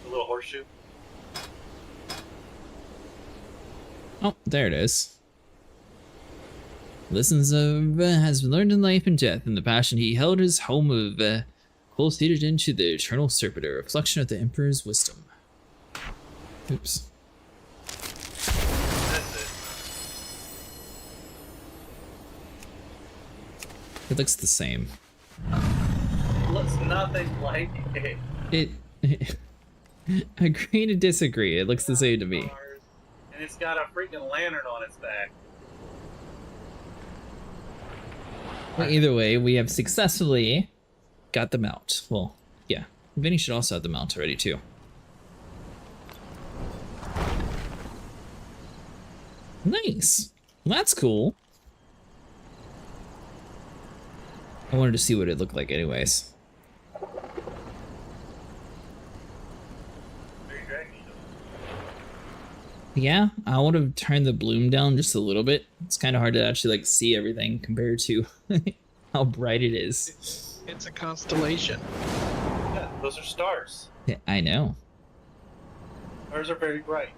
A little horseshoe. Oh, there it is. Lessons of has learned in life and death, and the passion he held his home of cultivated into the eternal serpent, a reflection of the Emperor's wisdom. Oops. That's it. It looks the same. Looks nothing like it. Agree to disagree. It looks the same to me. And it's got a freaking lantern on its back. Well, either way, we have successfully got the mount. Well, yeah. Vinny should also have the mount already, too. Nice. Well, that's cool. I wanted to see what it looked like anyways. Yeah, I would have turned the bloom down just a little bit. It's kind of hard to actually like see everything compared to how bright it is. It's a constellation. Yeah, those are stars. Yeah, I know. Stars are very bright.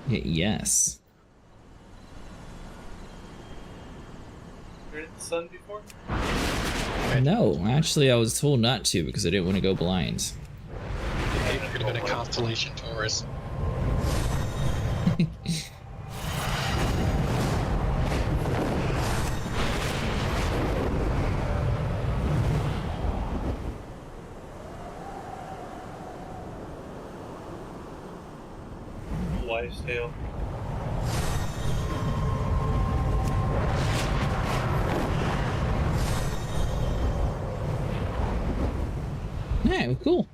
Yes. You heard of the sun before? No, actually I was told not to because I didn't want to go blind. Yeah, you could have been a constellation Taurus. Wives' tale. Yeah, cool.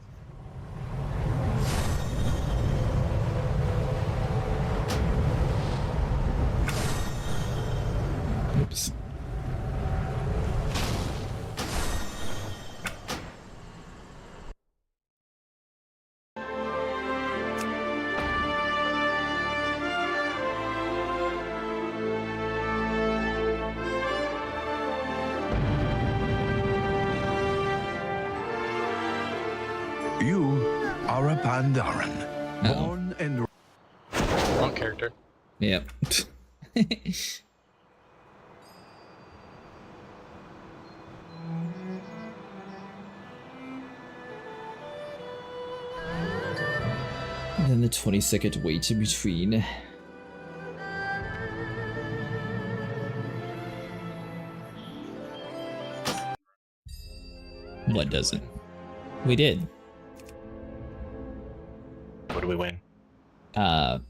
Oops. You are a Pandaren, born and... Wrong character. Yep. And then the 20-second wait in between. What doesn't? We did. What do we win?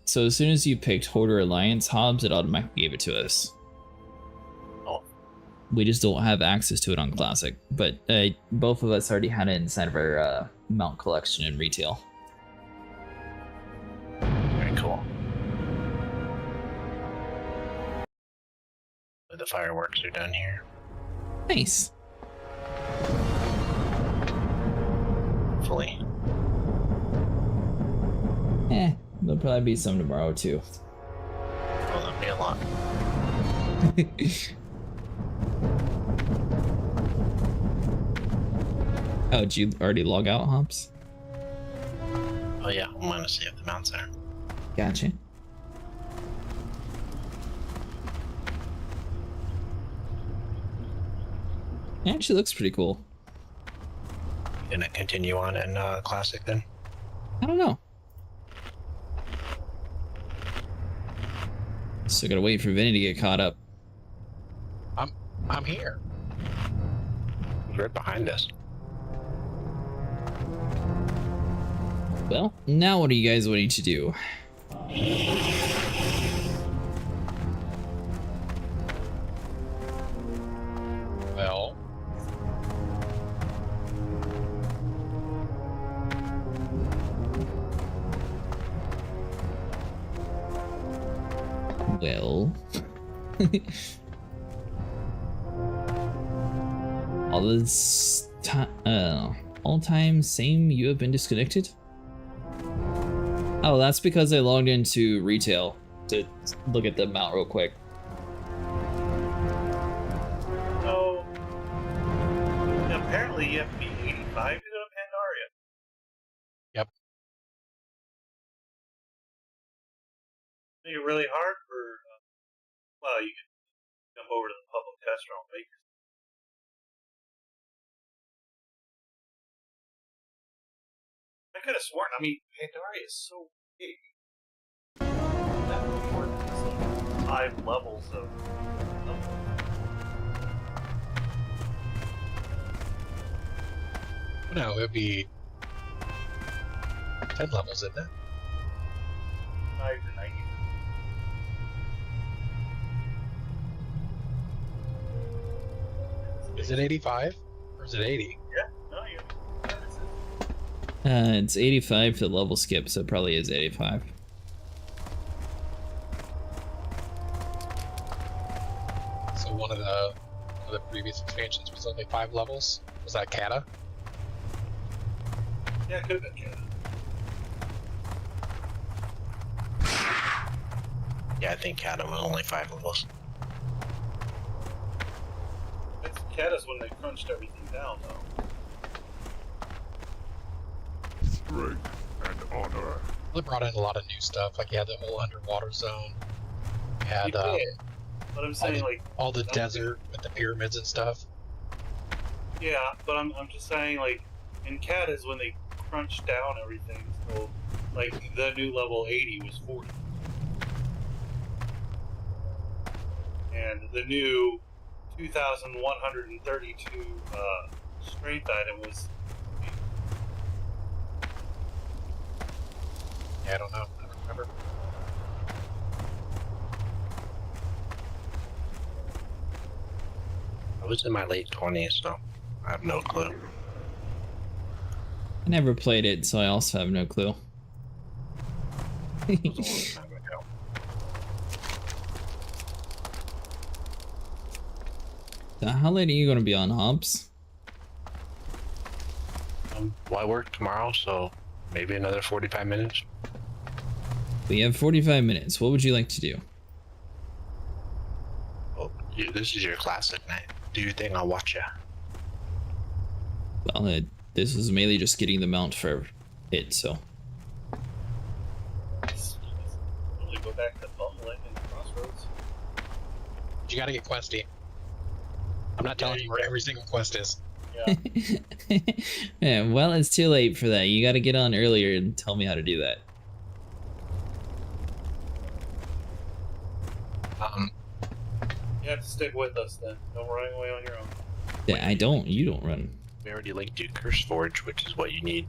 So as soon as you picked Horde or Alliance Hobbs, it automatically gave it to us. Oh. We just don't have access to it on Classic, but both of us already had it inside of our mount collection in retail. Very cool. The fireworks are done here. Nice. Hopefully. There'll probably be some tomorrow too. Well, that'd be a lot. Oh, did you already log out, Hobbs? Oh yeah, I want to see if the mounts are. Gotcha. It actually looks pretty cool. Gonna continue on in Classic then? I don't know. Still gotta wait for Vinny to get caught up. I'm here. He's right behind us. Well, now what are you guys wanting to do? Well, Well. All time same, you have been disconnected? Oh, that's because I logged into retail to look at the amount real quick. So, apparently you have to be 85 to go to Pandaria. Yep. Make it really hard for, well, you can jump over to the public restaurant and make yourself. I could have sworn, I mean, Pandaria is so big. That reward is like 5 levels of. no, it'd be 10 levels, isn't it? 5 to 90. Is it 85 or is it 80? Yeah, no, you. It's 85 for the level skip, so it probably is 85. So one of the previous expansions was only 5 levels. Was that Kata? Yeah, it could have been Canada. Yeah, I think Kata was only 5 levels. Cata's when they crunched everything down, though. Strength and honor. They brought in a lot of new stuff, like you had the whole underwater zone. You had You did. But I'm saying, all the desert with the pyramids and stuff. Yeah, but I'm just saying, like, in Cata's when they crunched down everything, so, like, the new level 80 was 40. And the new 2,132 strength item was. Yeah, I don't know. I don't remember. I was in my late 20s, so I have no clue. I never played it, so I also have no clue. It was a long time ago. So how late are you going to be on, Hobbs? Well, I work tomorrow, so maybe another 45 minutes. We have 45 minutes. What would you like to do? Well, this is your classic night. Do your thing, I'll watch ya. Well, this was mainly just getting the mount for it, so. Really go back to Bumbling and Crossroads. You gotta get questy. I'm not telling you where every single quest is. Yeah. Yeah, well, it's too late for that. You got to get on earlier and tell me how to do that. You have to stick with us then. Don't run away on your own. Yeah, I don't. You don't run. We already linked you Curse Forge, which is what you need.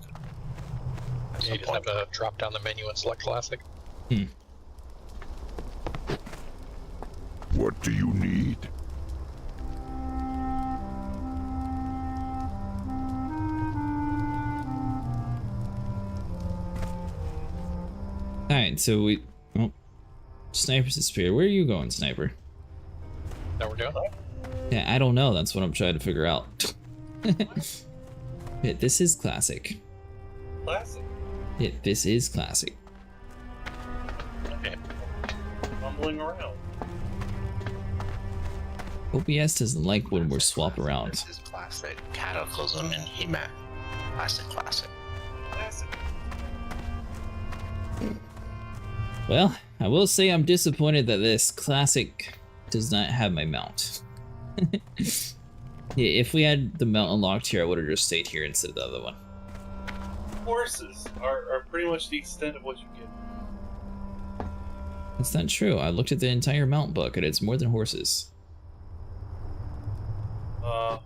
You just have to drop down the menu and select classic. What do you need? Alright, so we... Oh. Sniper's disappeared. Where are you going, Sniper? That we're doing? Yeah, I don't know. That's what I'm trying to figure out. Yeah, this is classic. Classic. Yeah, this is classic. Okay. Bumbling around. OBS doesn't like when we're swap around. This is classic. Cataclysm and He-Man. Classic. Classic. Well, I will say I'm disappointed that this classic does not have my mount. Yeah, if we had the mount unlocked here, I would have just stayed here instead of the other one. Horses are pretty much the extent of what you get. That's not true. I looked at the entire mount book and it's more than horses.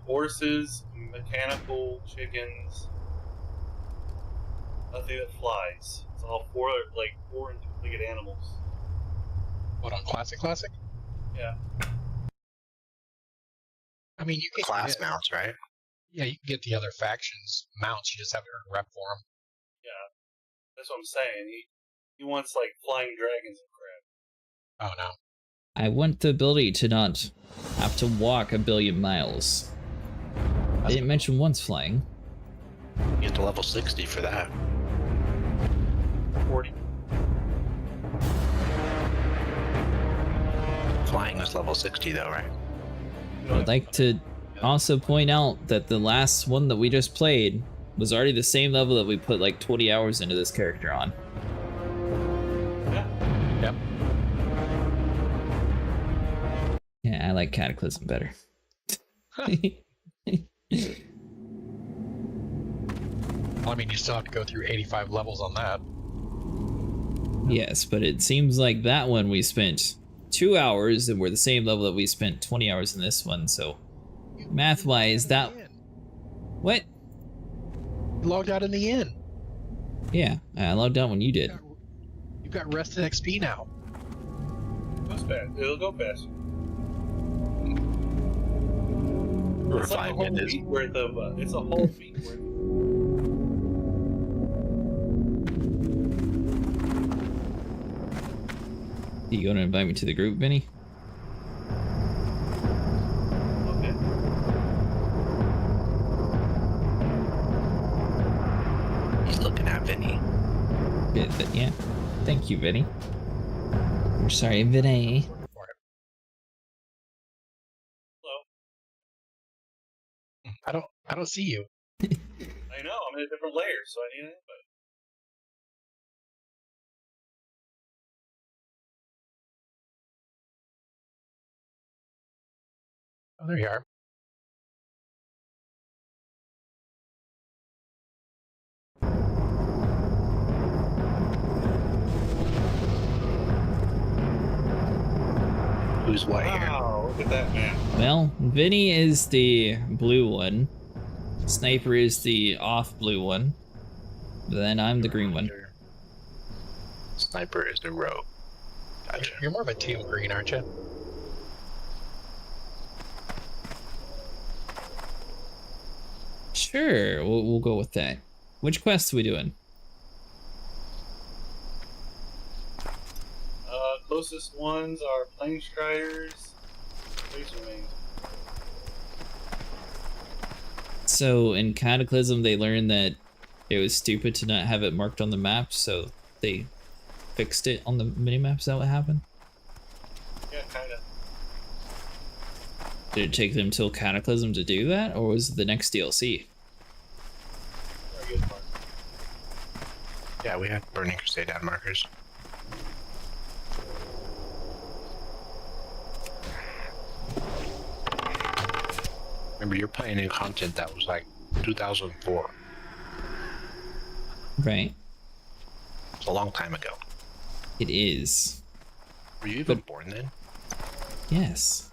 Horses, mechanical chickens, nothing that flies. It's all four and to get animals. What, on Classic? Yeah. I mean, you can Class mounts, right? Yeah, you can get the other factions mounts. You just have to earn rep for them. Yeah. That's what I'm saying. He wants like flying dragons and crap. Oh no. I want the ability to not have to walk a billion miles. I didn't mention once flying. You get to level 60 for that. 40. Flying is level 60 though, right? I'd like to also point out that the last one that we just played was already the same level that we put like 20 hours into this character on. Yeah. Yep. Yeah, I like Cataclysm better. Well, I mean, you still have to go through 85 levels on that. Yes, but it seems like that one we spent 2 hours and we're the same level that we spent 20 hours in this one, so math-wise that... What? You logged out in the inn. Yeah, I logged out when you did. You've got rested XP now. Goes fast. It'll go faster. It's like a whole week worth of. It's a whole week worth. You gonna invite me to the group, Vinny? Okay. He's looking at Vinny. Yeah. Thank you, Vinny. I'm sorry, Vinny. I don't see you. I know. I'm in a different layer, so I need an invite. Oh, there you are. Who's what here? Wow, look at that man. Well, Vinny is the blue one. Sniper is the off blue one. Then I'm the green one. Sniper is the rogue. Gotcha. You're more of a teal green, aren't you? Sure, we'll go with that. Which quests are we doing? Closest ones are Plane Striders, Razor Wings. So in Cataclysm, they learned that it was stupid to not have it marked on the map, so they fixed it on the minimap. Is that what happened? Yeah, kinda. Did it take them till Cataclysm to do that, or was it the next DLC? Very good part. Yeah, we had Burning Crusade ad markers. Remember, you're playing new content that was like 2004. Right. It's a long time ago. It is. Were you even born then? Yes.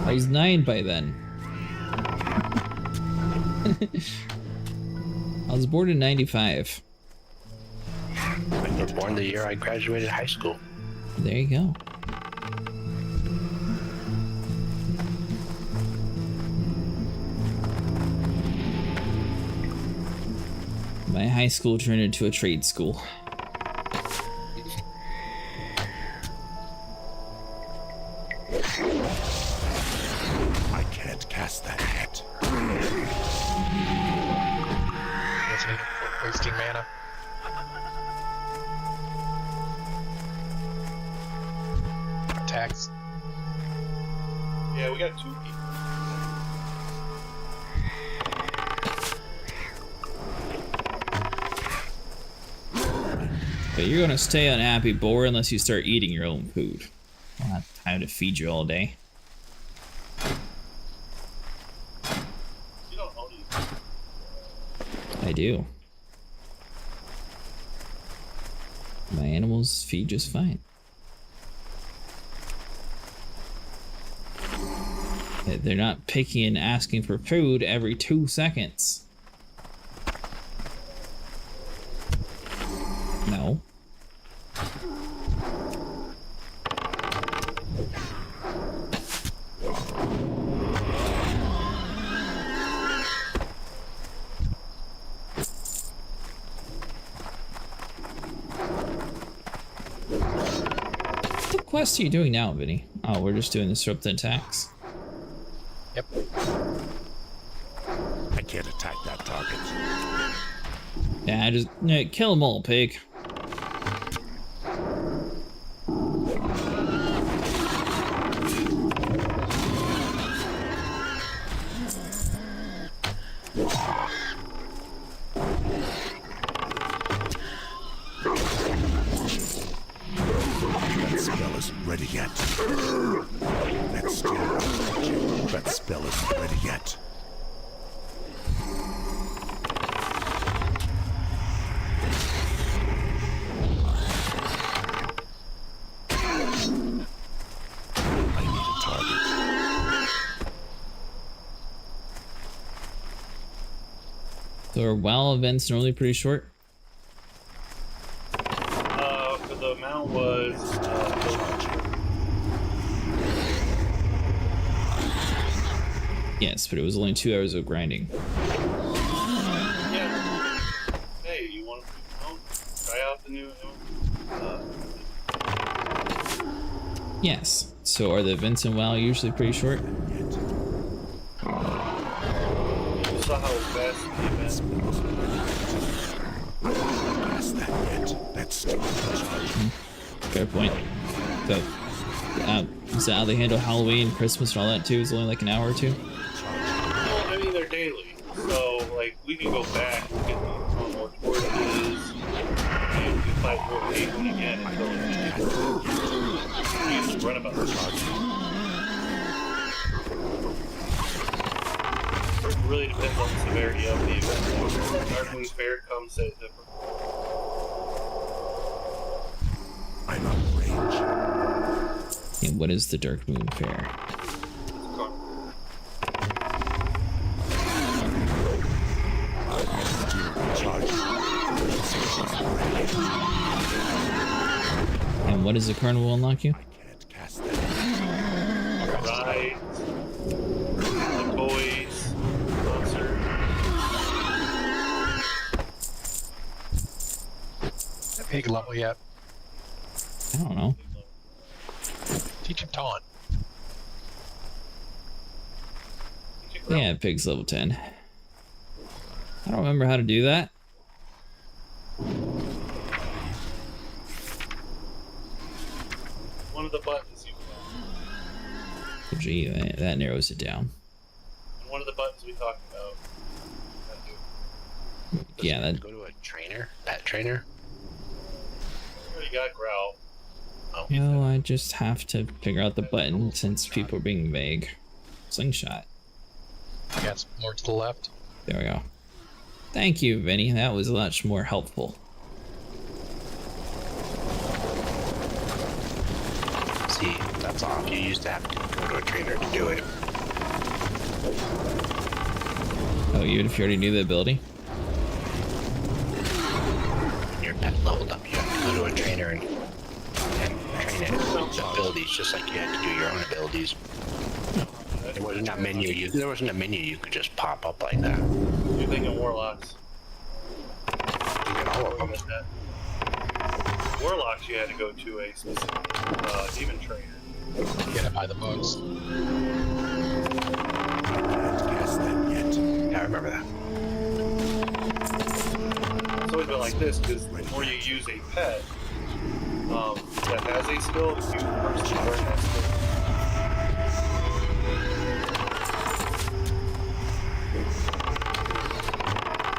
I was 9 by then. I was born in 95. You were born the year I graduated high school. There you go. My high school turned into a trade school. I can't cast that yet. Wasting mana. Attacks. Yeah, we got 2 people. But you're gonna stay unhappy, Boar, unless you start eating your own food. I don't have time to feed you all day. You don't own these. I do. My animals feed just fine. They're not picky and asking for food every 2 seconds. quest are you doing now, Vinny? Oh, we're just doing the Serpent attacks. Yep. I can't attack that target. Yeah, just kill them all, pig. That spell isn't ready yet. That's still magic. That spell isn't ready yet. I need a target. So are WoW events normally pretty short? For the amount was Yes, but it was only 2 hours of grinding. yeah. Hey, you want to try out the new? Yes. So are the events in WoW usually pretty short? You saw how fast the event. Past that yet. That's still magic. Fair point. So, is that how they handle Halloween, Christmas, and all that too? Is only like an hour or two? Well, I mean, they're daily. So, like, we can go back and get more torches, and we can fight more people again until we just run about the It really depends on the severity of the event. Dark Moon Fair comes at different. I'm out of range. And what is the Dark Moon Fair? And what does the carnival unlock you? I can't cast that. Rides, the toys, concert. That pig level yet? I don't know. Teach him taunt. Yeah, pig's level 10. I don't remember how to do that. One of the buttons you Oh, gee, that narrows it down. and one of the buttons we talked about. Yeah, that. Go to a trainer, pet trainer. We already got Growl. Oh, No, I just have to figure out the button since people are being vague. Slingshot. Yeah, it's more to the left. There we go. Thank you, Vinny. That was much more helpful. See, that's off. You used to have to go to a trainer to do it. Oh, even if you already knew the ability? When your pet leveled up, you have to go to a trainer and train it with abilities, just like you had to do your own abilities. There wasn't a menu. There wasn't a menu you could just pop up like that. You're thinking Warlocks. You get all of them. Warlocks, you had to go to a specific demon trainer. Get it by the books. I can't cast that yet. Yeah, I remember that. It's always been like this, because the more you use a pet that has a skill, you personally learn that skill.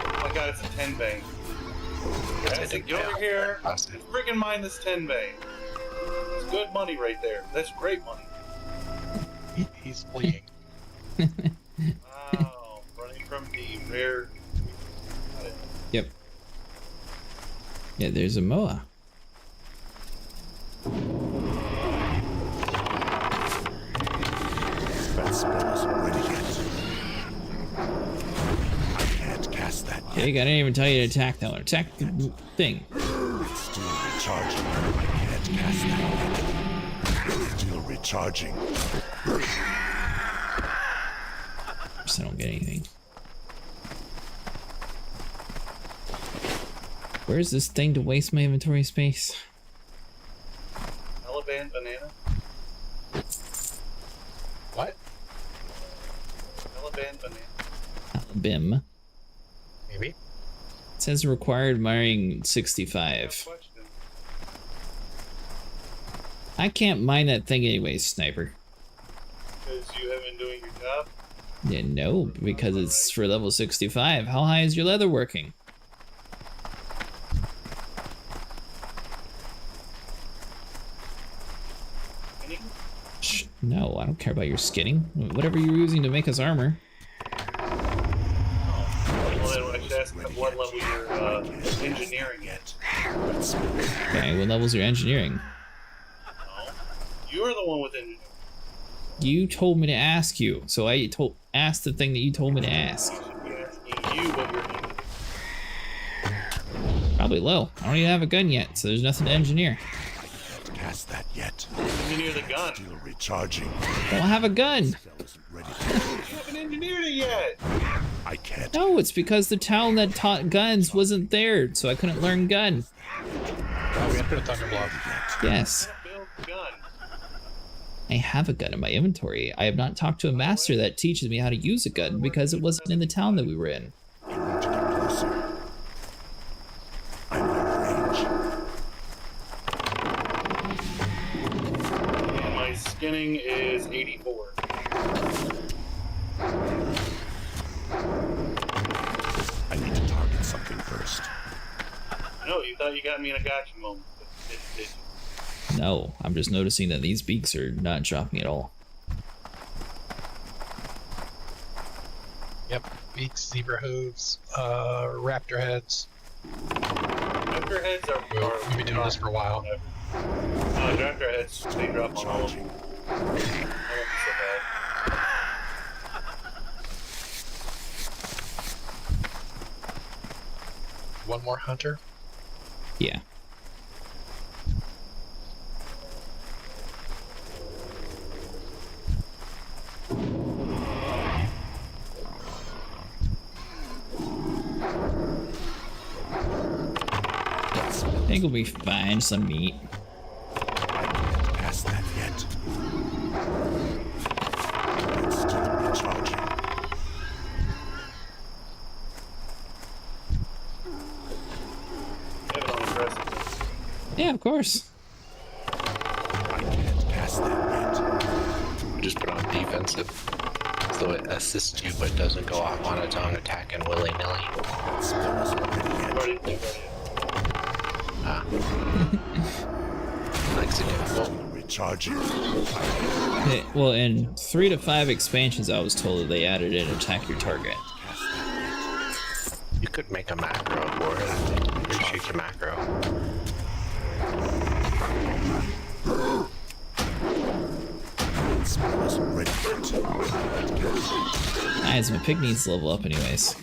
Oh my god, it's a 10 bang. Guys, get over here. Freaking mind this 10 bang. It's good money right there. That's great money. He's fleeing. Wow, running from the rare. Yep. Yeah, there's a Moa. That spell isn't ready yet. I can't cast that yet. Pig, I didn't even tell you to attack that one. Attack the thing. It's still recharging. I can't cast that yet. Still recharging. I don't get anything. Where's this thing to waste my inventory space? Alabama. Taliban banana? What? Taliban banana? Bim. Maybe. It says required mining 65. Question. I can't mine that thing anyways, Sniper. Because you have been doing your job? Yeah, no, because it's for level 65. How high is your leather working? Any? Shh, no, I don't care about your skinning. Whatever you're using to make us armor. Well, then I should ask what level you're engineering at. Okay, what level's your engineering? No. You're the one with engineering. You told me to ask you, so I asked the thing that you told me to ask. I should be asking you what you're doing. Probably low. I don't even have a gun yet, so there's nothing to engineer. Cast that yet. Engineer the gun. Still recharging. Don't have a gun. You haven't engineered it yet. I can't. No, it's because the town that taught guns wasn't there, so I couldn't learn gun. Oh, we have to put a thunderblow. Yes. Build the gun. I have a gun in my inventory. I have not talked to a master that teaches me how to use a gun because it wasn't in the town that we were in. I want to get closer. I'm in range. And my skinning is 84. I need to target something first. No, you thought you got me in a gotcha moment. But did you? No, I'm just noticing that these beaks are not dropping at all. Yep. Beaks, zebra hooves, raptor heads. Raptor heads are We've been doing this for a while. Raptor heads, they drop on all of them. That won't be so bad. One more hunter. Yeah. I think we'll be fine. Some meat. Past that yet. It's still recharging. Have it on aggressive. Yeah, of course. I can't pass that yet. Just put on defensive. So it assists you but doesn't go off on its own attack and willy-nilly. Likes it difficult. Recharging. Well, in 3 to 5 expansions, I was told that they added in attack your target. You could make a macro for it, I think. Reshoot your macro. Nice, my pig needs to level up anyways.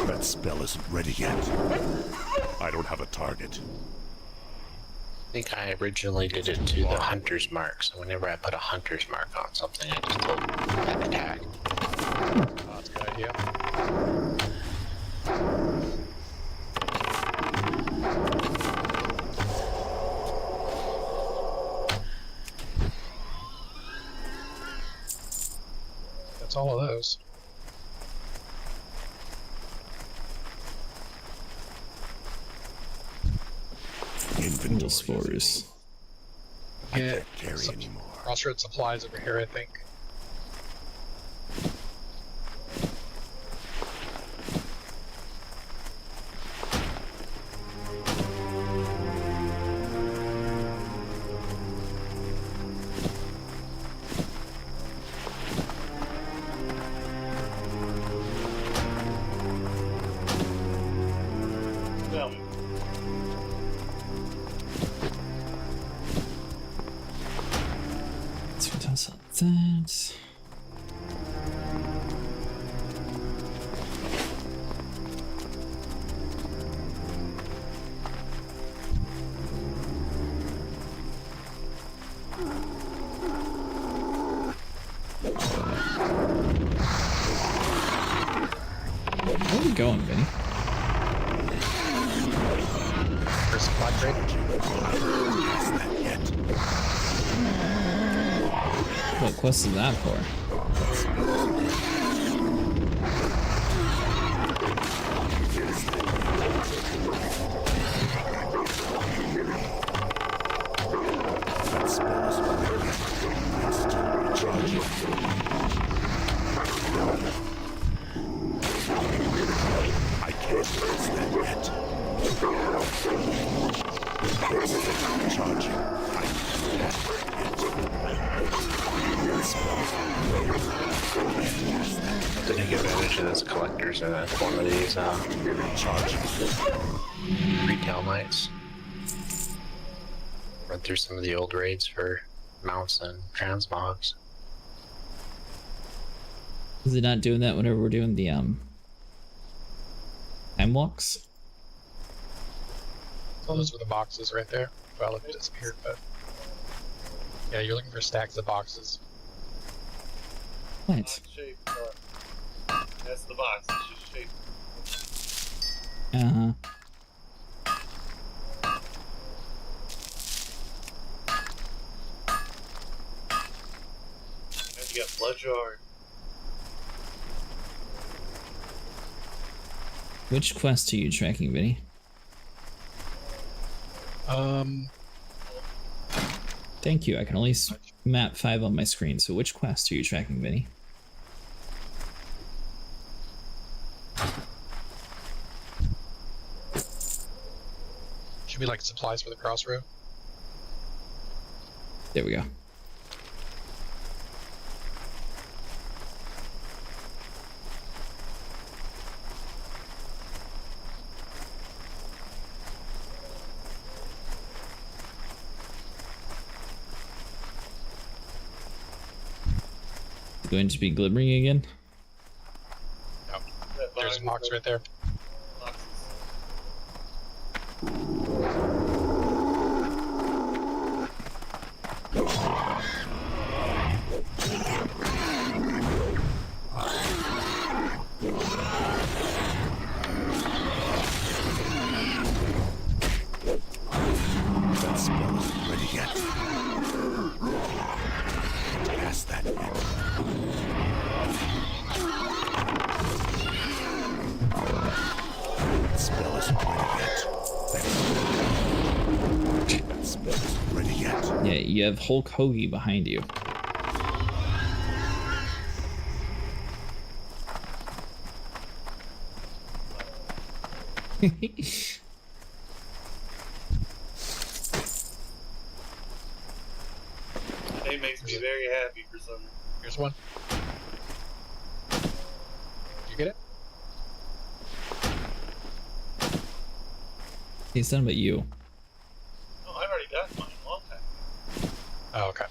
That spell isn't ready yet. I don't have a target. I think I originally did it to the hunter's mark, so whenever I put a hunter's mark on something, I just told that attack. That's a good idea. That's all of those. Inventory spores. I can't carry some anymore. Crossroad supplies over here, I think. That. Where are we going, Vinny? For supply crate. Past that yet. What quest is that for? That spell is working. It's still recharging. I can't use that yet. It's still recharging. I can't yet. That spell is Take advantage of those collectors and one of these recharging. retail nights. Run through some of the old raids for mounts and transmogs. Is it not doing that whenever we're doing the time walks? So those were the boxes right there. Well, it disappeared, but yeah, you're looking for stacks of boxes. What? Box shape, that's the box. It's just shaped. Uh-huh. And you got blood jar. Which quest are you tracking, Vinny? Thank you. I can only map 5 on my screen. So which quest are you tracking, Vinny? Should be like supplies for the crossroad. There we go. Going to be glimmering again? No. There's a box right there. Boxes. That spell isn't ready yet. Past that yet. That spell isn't ready yet. That spell isn't ready yet. Yeah, you have Hulk Hoagie behind you. It makes me very happy for some reason. Here's one. Did you get it? He's done but you. Oh, I've already got mine a long time. Oh, okay.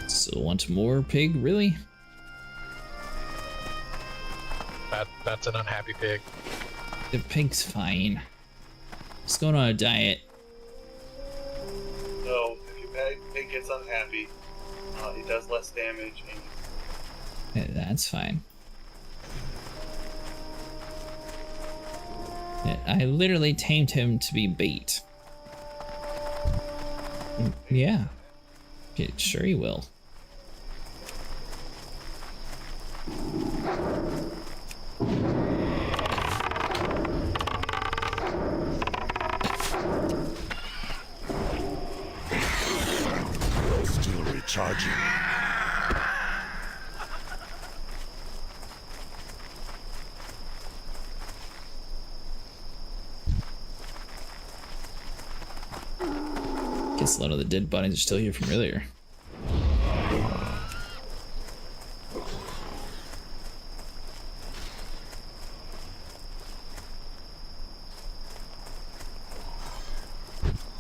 So want more pig, really? That's an unhappy pig. The pig's fine. Just going on a diet. So, if your pig gets unhappy, it does less damage, and Yeah, that's fine. Yeah, I literally tamed him to be bait. Yeah. Sure he will. Still recharging. Guess a lot of the dead bodies are still here from earlier.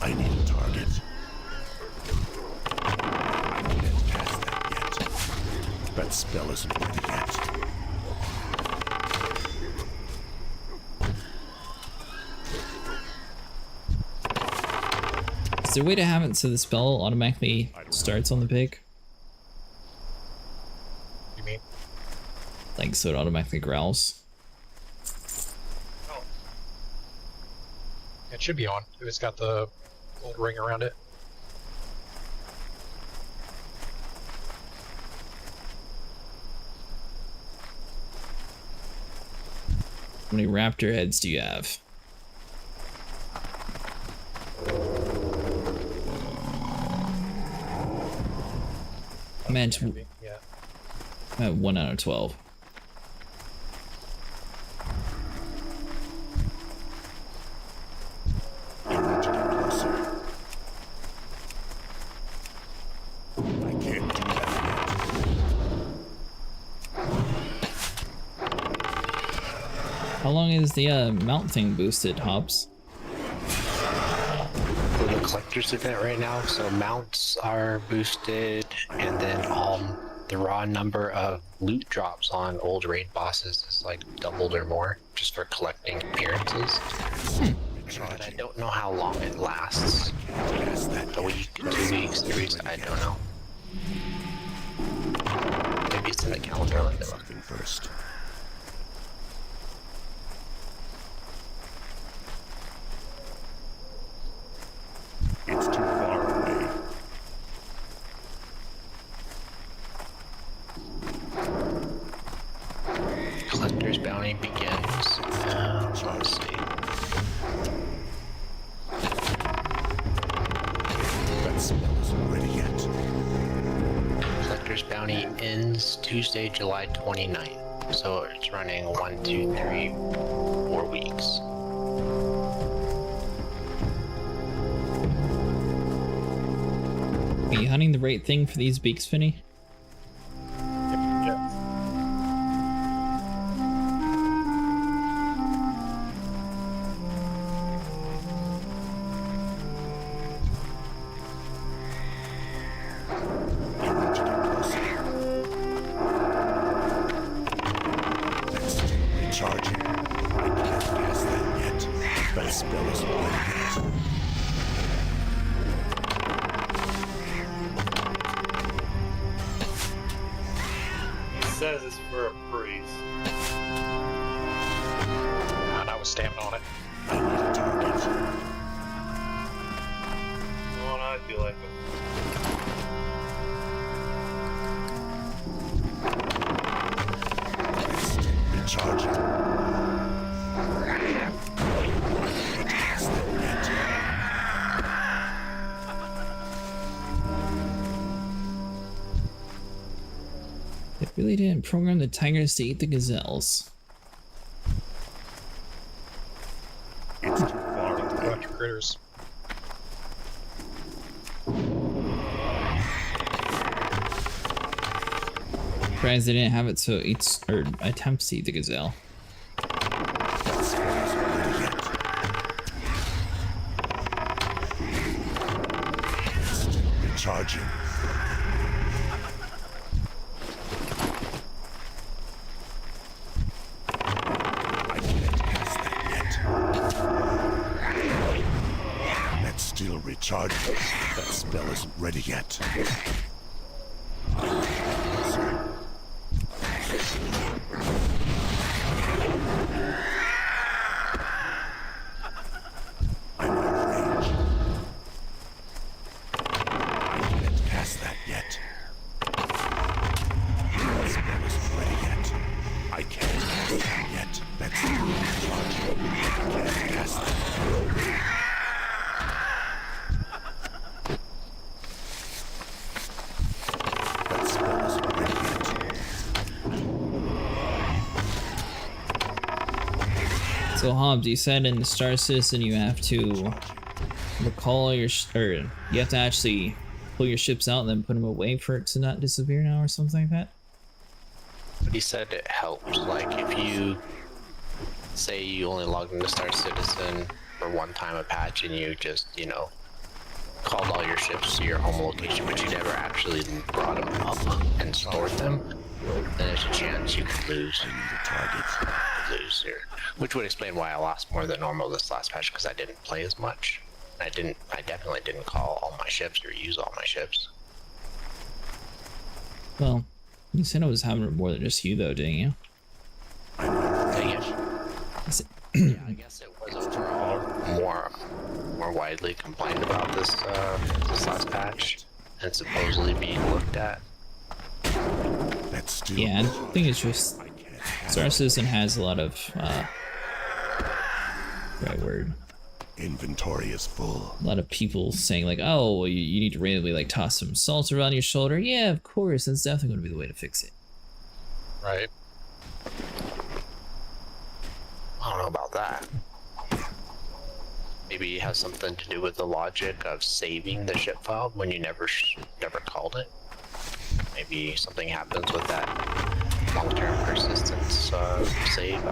I need That spell isn't ready yet. Is there a way to have it so the spell automatically starts on the pig? You mean? Like, so it automatically growls? Oh. It should be on if it's got the gold ring around it. How many raptor heads do you have? I'm at, Yeah. I'm at 1 out of 12. I can't do that yet. How long is the mount thing boosted, Hobbs? For the collector's event right now, so mounts are boosted, and then the raw number of loot drops on old raid bosses is like doubled or more, just for collecting appearances. But I don't know how long it lasts. A week, 2 weeks, 3 weeks, I don't know. Maybe it's in the calendar window. Something first. It's too far away. Collector's bounty begins. Let's see. That spell isn't ready yet. Collector's bounty ends Tuesday, July 29th. So it's running 1, 2, 3, 4 weeks. Are you hunting the right thing for these beaks, Finny? Yes. Recharging. I can't cast that yet. That spell isn't ready yet. Says it's for a priest. And I was stamped on it. I need a target. Oh, and I feel like Recharging. Can't cast that yet. They really didn't program the tigers to eat the gazelles. It's too far A away. bunch of critters. Surprised they didn't have it so it eats or attempts to eat the gazelle. That spell isn't ready yet. Recharging. I can't cast that yet. That's still recharging. That spell isn't ready yet. I'm out of range. I can't cast that yet. That spell isn't ready yet. I can't cast that yet. That's still recharging. I can't cast that. That spell isn't ready yet. So Hobbs, you said in the Star Citizen you have to recall your or you have to actually pull your ships out and then put them away for it to not disappear now or something like that. But he said it helps. Like if you say you only logged into Star Citizen for one time a patch and you just, you know, called all your ships to your home location, but you never actually brought them up and stored them, then there's a chance you could lose. Lose here, which would explain why I lost more than normal this last patch, because I didn't play as much. I definitely didn't call all my ships or use all my ships. Well, you said it was happening more than just you, though, didn't you? Dang it. Yeah, I guess it was overall more widely complained about this last patch, and supposedly being looked at. Yeah, I think it's just Star Citizen has a lot of right word. Inventory is full. A lot of people saying like, "Oh, well, you need to randomly like toss some salt around your shoulder." Yeah, of course, that's definitely going to be the way to fix it. Right. I don't know about that. Maybe it has something to do with the logic of saving the ship file when you never called it. Maybe something happens with that long-term persistence save.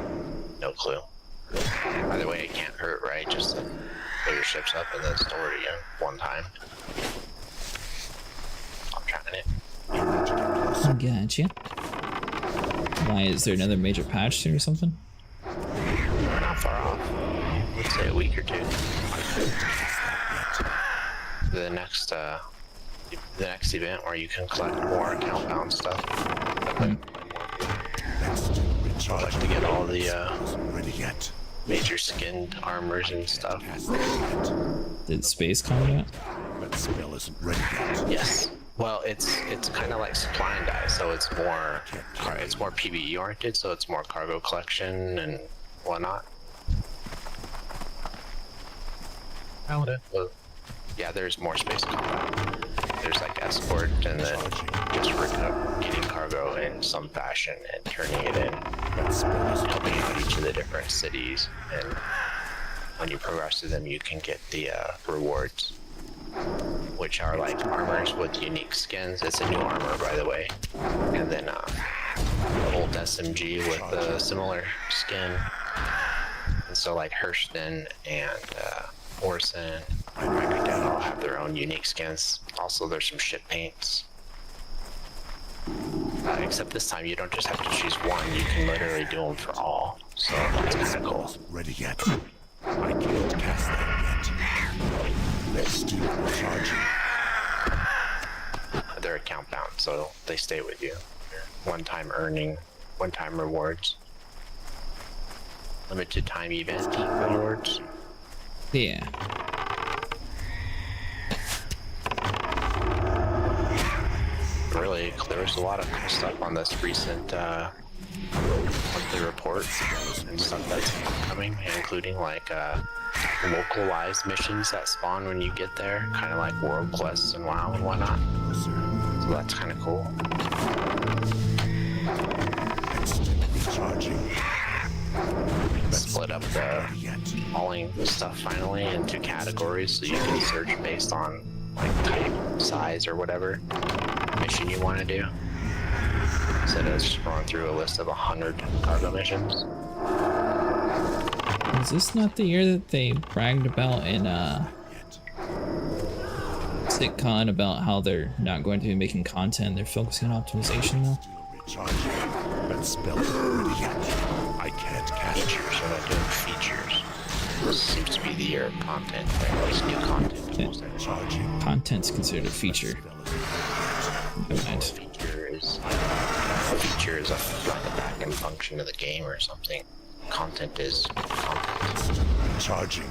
No clue. Either way, it can't hurt, right? Just to pull your ships up and then store it again one time. I'm trying it. Gotcha. Why, is there another major patch there or something? We're not far off. Let's say a week or two. The next event where you can collect more account bound stuff. I'd like to get all the major skinned armors and stuff. Did space combat? That spell isn't ready yet. Yes. Well, it's kind of like supply and die, so it's more PvE oriented, so it's more cargo collection and whatnot. Paladin. Well, yeah, there's more space combat. There's like escort, and then just rigging up, getting cargo in some fashion and turning it in, helping out each of the different cities, and when you progress through them, you can get the rewards, which are like armors with unique skins. It's a new armor, by the way, and then the old SMG with a similar skin. And so like Hurston and Orson and Rikardin all have their own unique skins. Also, there's some ship paints. Except this time you don't just have to choose one, you can literally do them for all. So that's kind of cool. Ready yet? I can't cast that yet. Let's do the charging. They're account bound, so they stay with you. One-time rewards. Limited time event rewards. Yeah. Really, there was a lot of cool stuff on this recent monthly reports and stuff that's coming, including like localized missions that spawn when you get there, kind of like world quests and WoW and whatnot. So that's kind of cool. Split up the hauling stuff finally into categories so you can search based on like type, size, or whatever mission you want to do, instead of just going through a list of 100 cargo missions. Is this not the year that they bragged about in SitCon about how they're not going to be making content, they're focusing on optimization now? That spell isn't ready yet. I can't cast features, they're not doing features. This seems to be the year of content, at least new content. Content's considered a feature. Never mind. Feature is like a back-end function of the game or something. Content is content. Charging.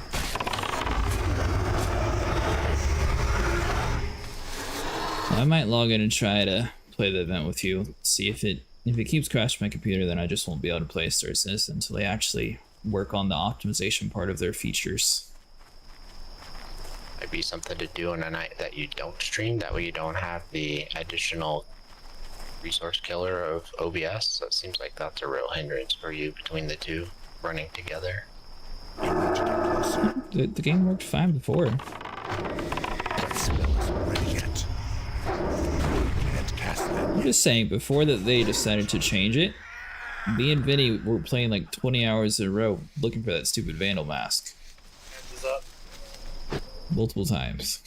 I might log in and try to play the event with you. See if it keeps crashing my computer, then I just won't be able to play Star Citizen until they actually work on the optimization part of their features. Might be something to do on a night that you don't stream. That way you don't have the additional resource killer of OBS. So it seems like that's a real hindrance for you between the two running together. The game worked fine before. I'm just saying, before that they decided to change it, me and Vinny were playing like 20 hours in a row looking for that stupid Vandal mask. Hands is up. Multiple times.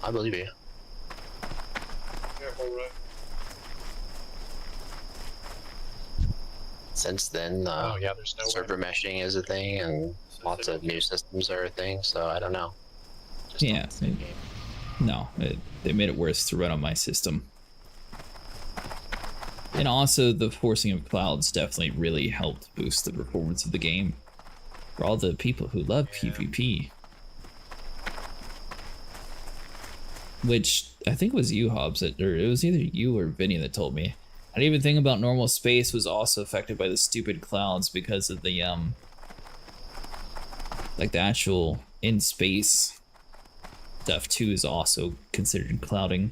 I believe you. Here. All right. Since then, Oh yeah, there's no server meshing is a thing, and lots of new systems are a thing. So I don't know. Just Yeah. No, they made it worse to run on my system. And also, the forcing of clouds definitely really helped boost the performance of the game for all the people who love PvP. Which I think was you, Hobbs, or it was either you or Vinny that told me. I didn't even think about normal space was also affected by the stupid clouds because of the like the actual in space stuff too is also considered clouding.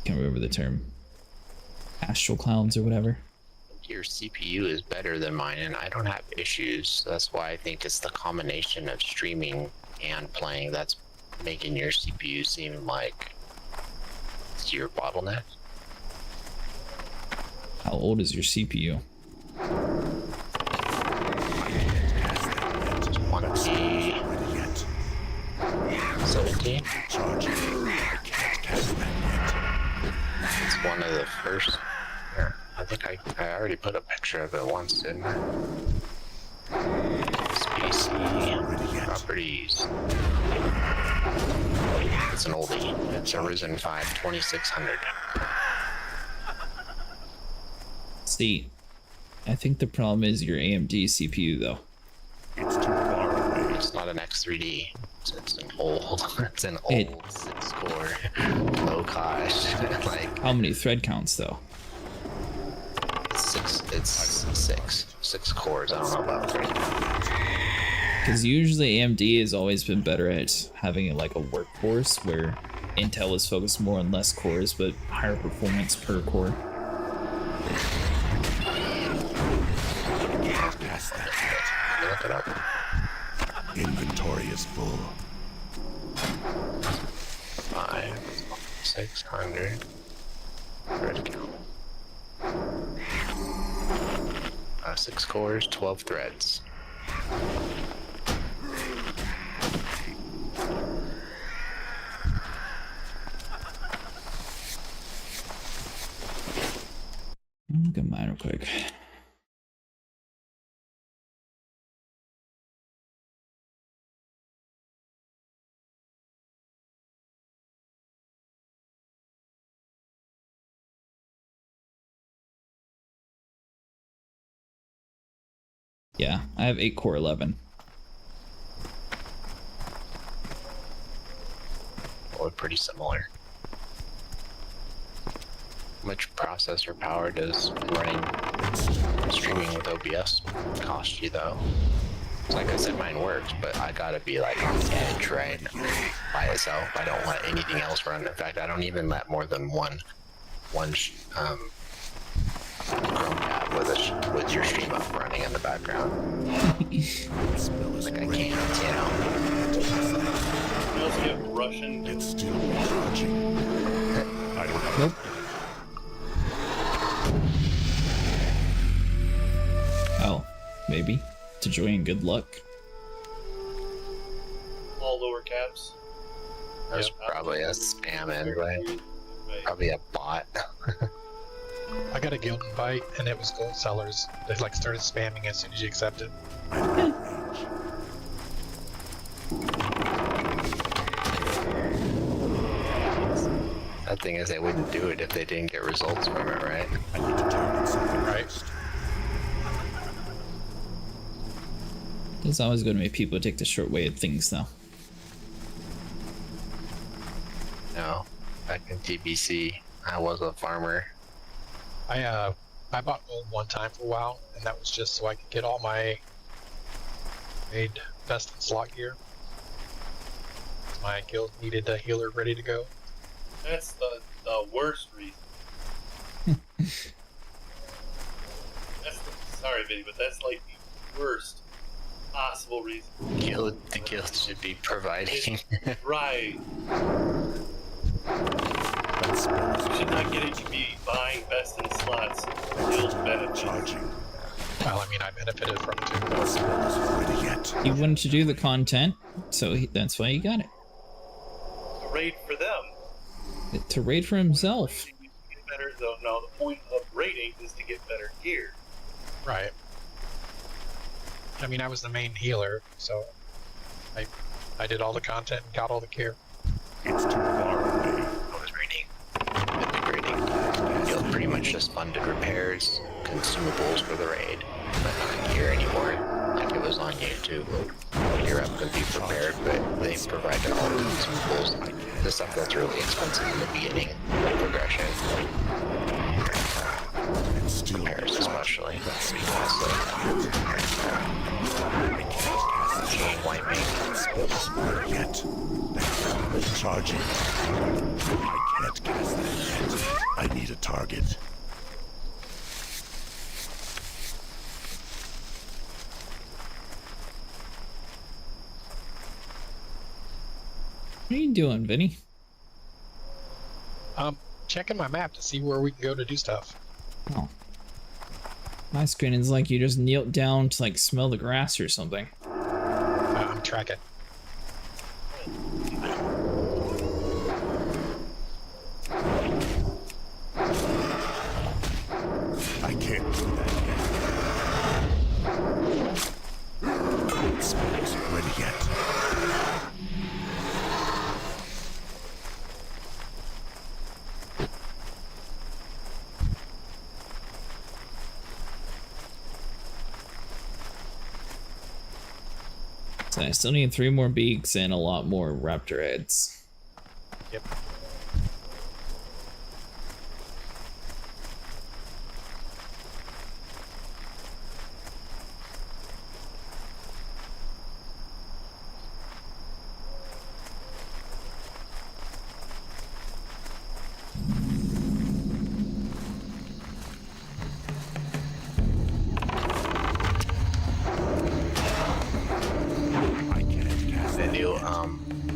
Can't remember the term. Astral clouds or whatever. Your CPU is better than mine, and I don't have issues. That's why I think it's the combination of streaming and playing that's making your CPU seem like it's your bottleneck. How old is your CPU? 2017. It's one of the first. Here, I think I already put a picture of it once, didn't I? SPC properties. It's an oldie. It's a Ryzen 5 2600. See, I think the problem is your AMD CPU though. It's too far away. It's not an X3D. It's an old. It's an old 6-core low cost. Like how many thread counts though? It's six cores. I don't know about 3. Because usually AMD has always been better at having like a workforce where Intel is focused more on less cores but higher performance per core. Look it up. Inventory is full. 600. Thread count. 6 cores, 12 threads. Look at mine real quick. Yeah, I have 8 core 11. Or pretty similar. How much processor power does running streaming with OBS cost you though? Like I said, mine works, but I gotta be like on the edge, right? By itself. I don't let anything else run. In fact, I don't even let more than one Chrome tab with your stream up running in the background. Like I can't, you know. You also get Russian. It's still charging. I don't have. Nope. Oh, maybe. To join good luck. All lower caps. That's probably a spam anyway. Probably a bot. I got a guild invite and it was gold sellers. They like started spamming as soon as you accept it. That thing is, they wouldn't do it if they didn't get results from it, right? I need to target something right. It's always going to make people take the short way of things, though. No, back in TBC, I was a farmer. I bought gold one time for WoW, and that was just so I could get all my made best in slot gear. My guild needed a healer ready to go. That's the worst reason. Sorry, Vinny, but that's like the worst possible reason. The guild should be providing. Right. You should not get it to be buying best in slots. Guild benefits. Well, I mean, I benefited from it too. He wanted to do the content, so that's why he got it. raid for them. To raid for himself. Get better, though. No, the point of raiding is to get better gear. Right. I mean, I was the main healer, so I did all the content and got all the gear. It's too far away. I was raiding. Integrating. You know, pretty much just funded repairs, consumables for the raid, but not gear anymore. Like it was on YouTube. Gear up could be prepared, but they provided all the consumables. The stuff that's really expensive in the beginning, the progression. Repairs especially. Chain wiping. Yet. Charging. I can't cast that yet. I need a target. What are you doing, Vinny? Checking my map to see where we can go to do stuff. Oh. My screen is like you just knelt down to like smell the grass or something. I'm tracking. I can't do that yet. It's not ready yet. So I still need 3 more beaks and a lot more raptor heads. Yep.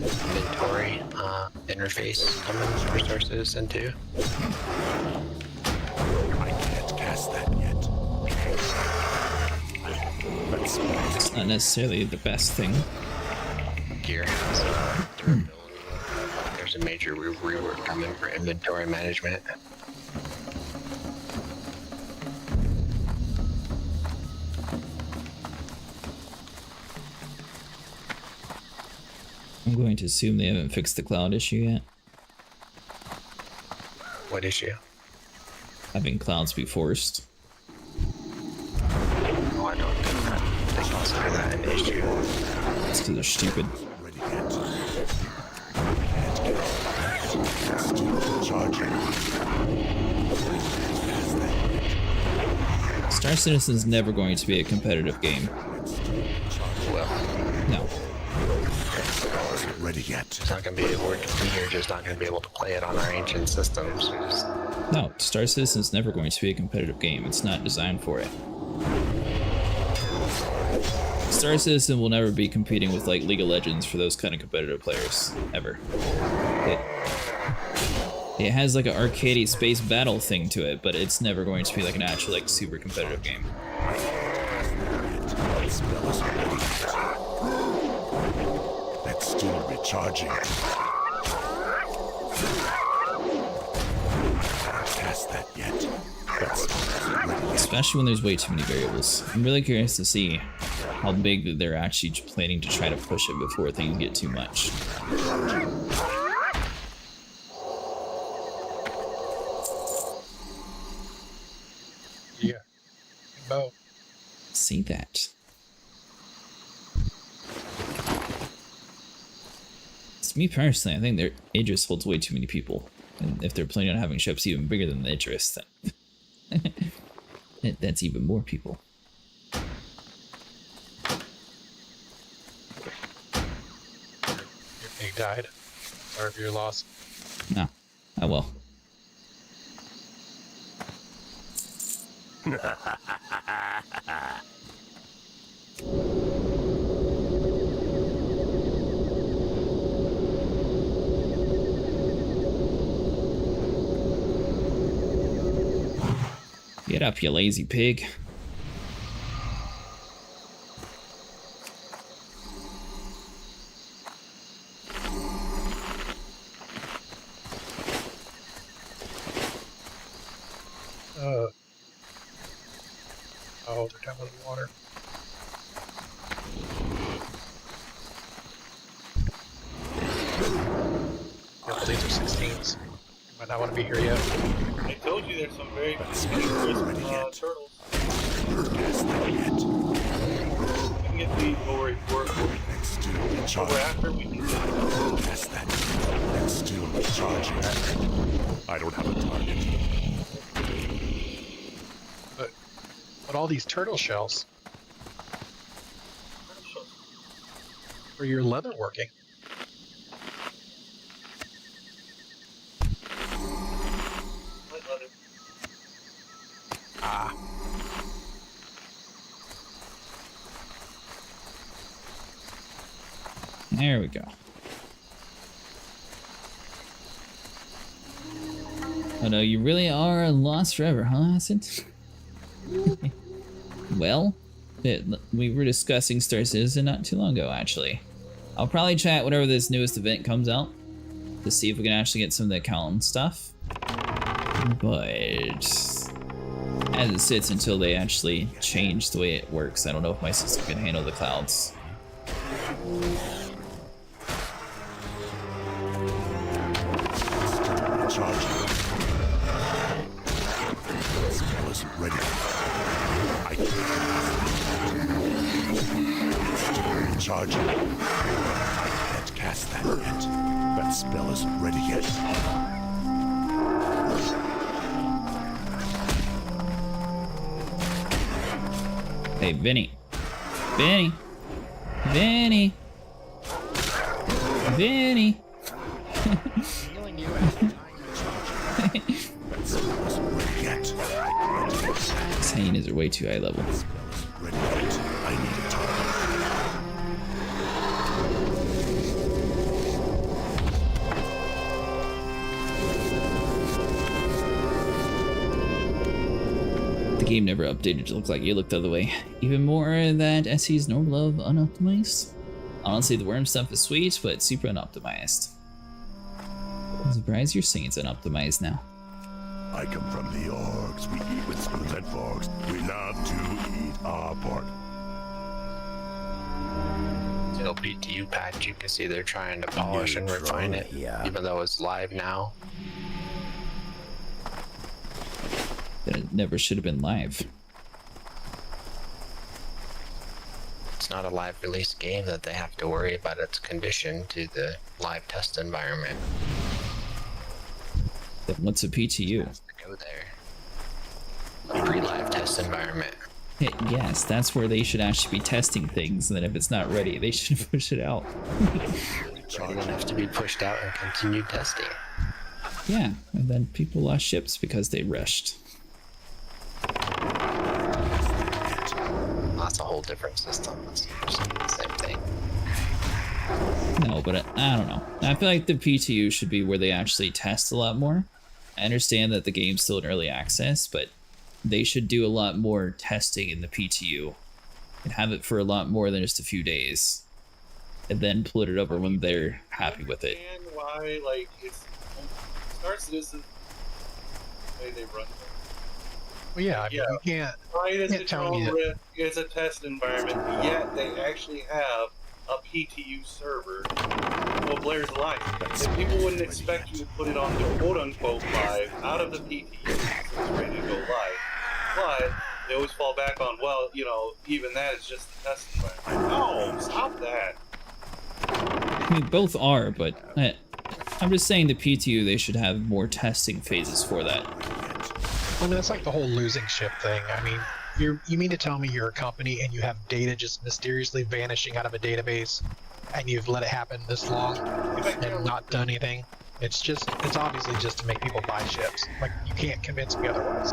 Inventory interface coming for Star Citizen 2. I can't cast that yet. It's not necessarily the best thing. Gear has durability. There's a major rework coming for inventory management. I'm going to assume they haven't fixed the cloud issue yet. What issue? Having clouds be forced. Oh, I don't think that they consider that an issue. It's because they're stupid. Star Citizen's never going to be a competitive game. Well, no. Ready yet? It's not going to be able to. We're just not going to be able to play it on our ancient systems. No, Star Citizen's never going to be a competitive game. It's not designed for it. Star Citizen will never be competing with like League of Legends for those kind of competitive players ever. It has like an arcadey space battle thing to it, but it's never going to be like an actual like super competitive game. That's still recharging. Cast that yet. Especially when there's way too many variables. I'm really curious to see how big they're actually planning to try to push it before things get too much. Yeah. Bow. See that. To me personally, I think their Idris holds way too many people. And if they're planning on having ships even bigger than the Idris, then that's even more people. Your pig died. Sorry for your loss. No. Oh well. Get up, you lazy pig. Oh, they're down by the water. Careful, these are 16s. You might not want to be here yet. I told you there's some very crisp turtles. We can get the over after we can get Test that. It's still charging. I don't have a target. But all these turtle shells for your leather working. Ah. There we go. Oh no, you really are lost forever, huh, Acid? Well, we were discussing Star Citizen not too long ago, actually. I'll probably chat whenever this newest event comes out to see if we can actually get some of the account stuff. But as it sits until they actually change the way it works, I don't know if my system can handle the clouds. Spell isn't ready. Charging. I can't cast that yet. That spell isn't ready yet. Hey, Vinny. Vinny. Vinny. Vinny. His hyenas are way too high level. I need a target. The game never updated to look like it looked the other way. Even more that SE's normal of unoptimized. Honestly, the worm stuff is sweet, but super unoptimized. I'm surprised you're saying it's unoptimized now. I come from the orcs. We eat with spoons and forks. We love to eat our pork. The LPTU patch, you can see they're trying to polish and refine it, even though it's live now. That it never should have been live. It's not a live release game that they have to worry about its condition to the live test environment. Then what's a PTU? Go there. A pre-live test environment. Yes, that's where they should actually be testing things, and then if it's not ready, they should push it out. Ready enough to be pushed out and continued testing. Yeah, and then people lost ships because they rushed. That's a whole different system. It's the same thing. No, but I don't know. I feel like the PTU should be where they actually test a lot more. I understand that the game's still in early access, but they should do a lot more testing in the PTU and have it for a lot more than just a few days, and then put it over when they're happy with it. And why, like, it's Star Citizen, the way they run it. Well, yeah, I mean, you can't. Right as can't tell me that. Rift is a test environment, yet they actually have a PTU server. Well, Blair's live. If people wouldn't expect you to put it on the quote-unquote live out of the PTU, it's ready to go live. But they always fall back on, well, you know, even that is just a test environment. No, stop that. I mean, both are, but I'm just saying the PTU, they should have more testing phases for that. Well, that's like the whole losing ship thing. I mean, you mean to tell me you're a company and you have data just mysteriously vanishing out of a database, and you've let it happen this long and not done anything? It's obviously just to make people buy ships. Like, you can't convince me otherwise.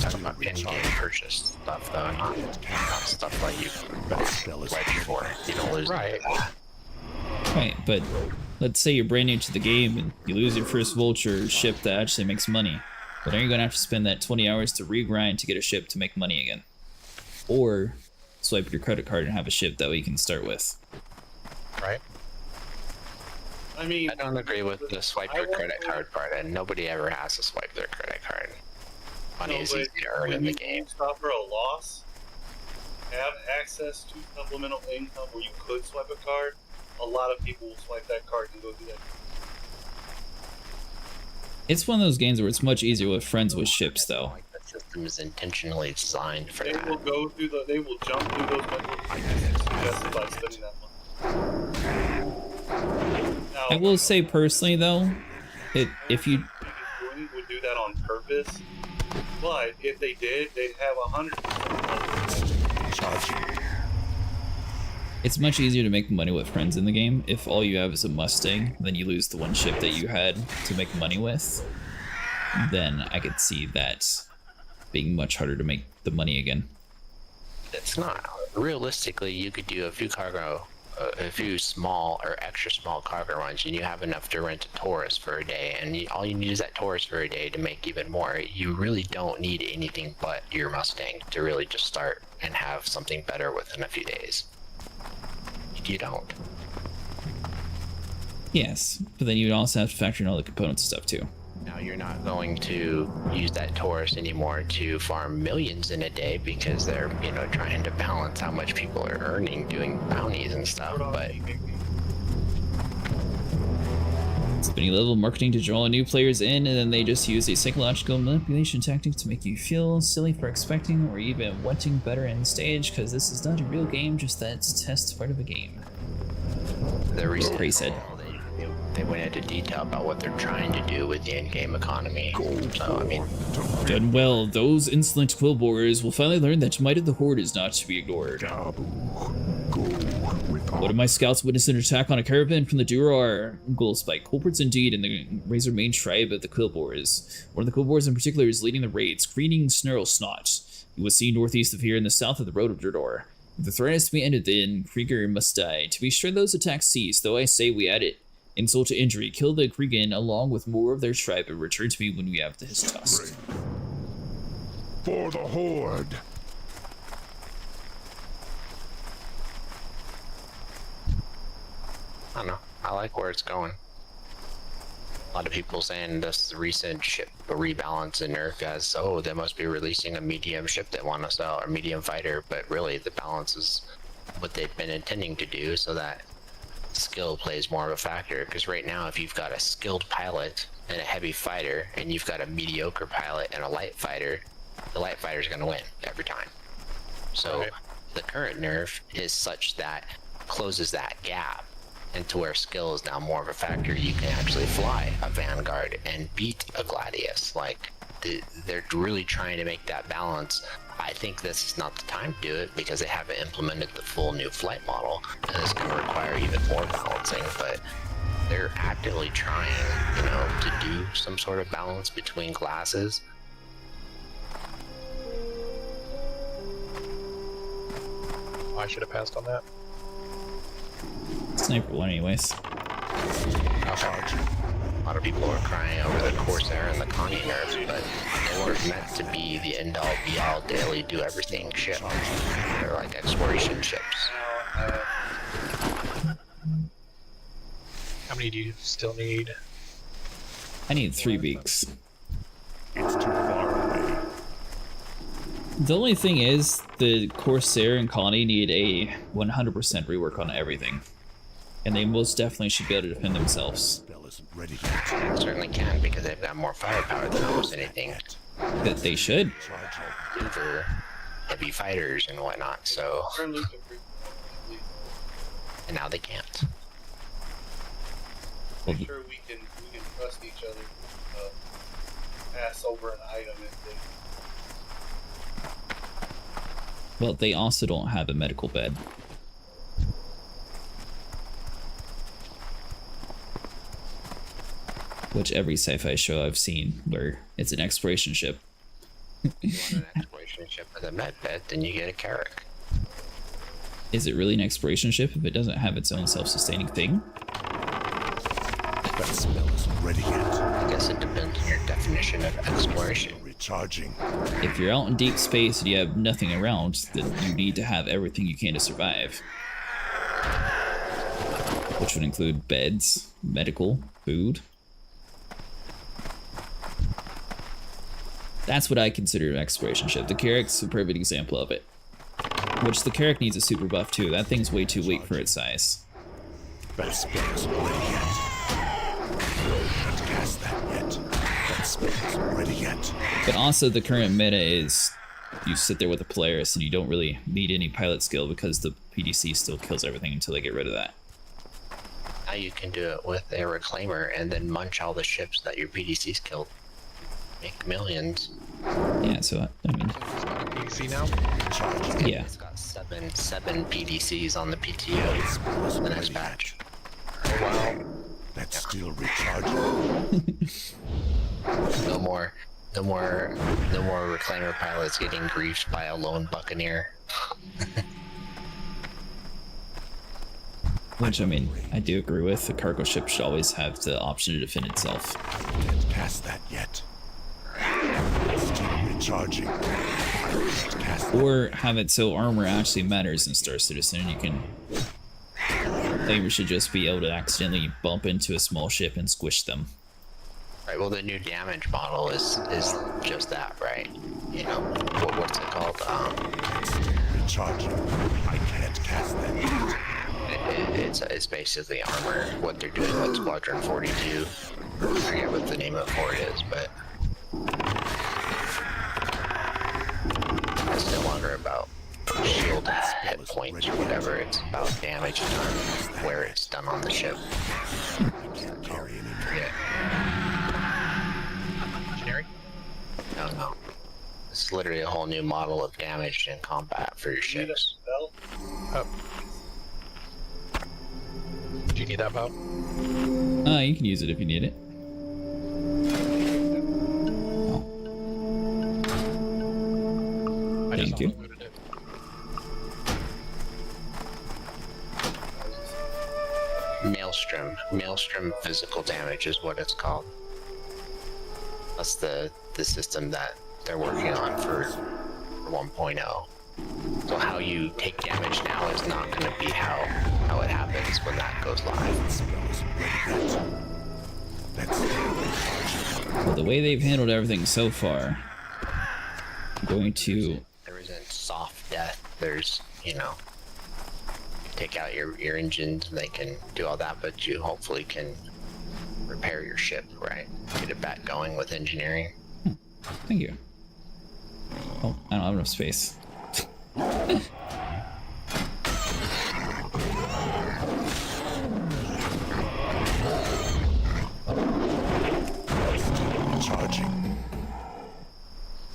Talking about in-game purchase stuff, though, not stuff like you right before. You don't lose right. Right, but let's say you're brand new to the game and you lose your first vulture ship that actually makes money. But are you going to have to spend that 20 hours to regrind to get a ship to make money again? Or swipe your credit card and have a ship that way you can start with. Right. I mean, I don't agree with the swipe your credit card part, and nobody ever has to swipe their credit card. Money is easy to earn in the game. Suffer a loss, have access to supplemental income where you could swipe a card. A lot of people will swipe that card and go do that. It's one of those games where it's much easier with friends with ships, though. Like the system is intentionally designed for that. They will jump through those mental suggested by spending that money. Now, I will say personally, though, if you would do that on purpose, but if they did, they'd have 100% charge. It's much easier to make money with friends in the game. If all you have is a Mustang, then you lose the one ship that you had to make money with, then I could see that being much harder to make the money again. It's not. Realistically, you could do a few small or extra small cargo runs, and you have enough to rent a Taurus for a day, and all you need is that Taurus for a day to make even more. You really don't need anything but your Mustang to really just start and have something better within a few days. You don't. Yes, but then you'd also have to factor in all the components and stuff too. Now you're not going to use that Taurus anymore to farm millions in a day because they're, trying to balance how much people are earning doing bounties and stuff, but Spending level marketing to draw new players in, and then they just use a psychological manipulation tactic to make you feel silly for expecting or even wanting better end stage, because this is not a real game, just that's test part of a game. the reason said. They went into detail about what they're trying to do with the in-game economy. So, I mean... Done well, those insolent quill borers will finally learn that Might of the Horde is not to be ignored. One of my scouts witnessed an attack on a caravan from the Durar Ghoulspike. Culprits indeed in the Razor Main tribe of the quill borers. One of the quill borers in particular is leading the raids, Greening Snarl Snot. He was seen northeast of here in the south of the road of Durdor. If the threat is to be ended, then Krieger must die. To be sure, those attacks cease, though I say we add it. Insult to injury, kill the Kriegan along with more of their tribe and return to me when we have his tusk. For the Horde! I don't know. I like where it's going. A lot of people saying this recent ship rebalance and nerf as, oh, they must be releasing a medium ship they want to sell, or medium fighter, but really the balance is what they've been intending to do so that skill plays more of a factor. Because right now, if you've got a skilled pilot and a heavy fighter, and you've got a mediocre pilot and a light fighter, the light fighter is going to win every time. So the current nerf is such that closes that gap into where skill is now more of a factor. You can actually fly a Vanguard and beat a Gladius. Like, they're really trying to make that balance. I think this is not the time to do it because they haven't implemented the full new flight model, and it's going to require even more balancing, but they're actively trying, to do some sort of balance between classes. I should have passed on that. Sniper one anyways. A lot of people are crying over the Corsair and the Connie nerfs, but they weren't meant to be the end-all be-all daily do everything ship. They're like exploration ships. How many do you still need? I need 3 weeks. It's too far away. The only thing is, the Corsair and Colony need a 100% rework on everything. And they most definitely should be able to defend themselves. They certainly can, because they've got more firepower than almost anything. That they should. For heavy fighters and whatnot, so... And now they can't. Make sure we can trust each other to pass over an item if they... Well, they also don't have a medical bed. Which every sci-fi show I've seen where it's an exploration ship. If you want an exploration ship with a med bed, then you get a Carrack. Is it really an exploration ship if it doesn't have its own self-sustaining thing? That smell isn't ready yet. I guess it depends on your definition of exploration. Recharging. If you're out in deep space and you have nothing around, then you need to have everything you can to survive. Which would include beds, medical, food. That's what I consider an exploration ship. The Carrack's a perfect example of it. Which the Carrack needs a super buff too. That thing's way too weak for its size. That spell isn't ready yet. Can't cast that yet. That spell isn't ready yet. But also the current meta is you sit there with a Polaris and you don't really need any pilot skill because the PDC still kills everything until they get rid of that. Now you can do it with a reclaimer and then munch all the ships that your PDC's killed. Make millions. Yeah, so I mean, It's got a PC now. yeah. It's got seven PDCs on the PTO in the next batch. Oh wow. That's still recharging. No more reclaimer pilots getting griefed by a lone buccaneer. Which, I mean, I do agree with. The cargo ship should always have the option to defend itself. Can't cast that yet. Still recharging. Can't cast that. Or have it so armor actually matters in Star Citizen. You can... Flavor should just be able to accidentally bump into a small ship and squish them. Right, well the new damage model is just that, right? You know, what's it called? Recharging. I can't cast that yet. It's basically armor. What they're doing with Squadron 42. I forget what the name of the fort is, but it's no longer about shield hit points or whatever. It's about damage done where it's done on the ship. Yeah. Engineering? No. It's literally a whole new model of damage in combat for your ships. Oh. Do you need that bow? You can use it if you need it. I just Thank you. unloaded it. Maelstrom physical damage is what it's called. That's the system that they're working on for 1.0. So how you take damage now is not going to be how it happens when that goes live. Well, the way they've handled everything so far, I'm going to... There isn't soft death. There's, you know, take out your engines and they can do all that, but you hopefully can repair your ship, right? Get it back going with engineering. Thank you. Oh, I don't have enough space. Charging.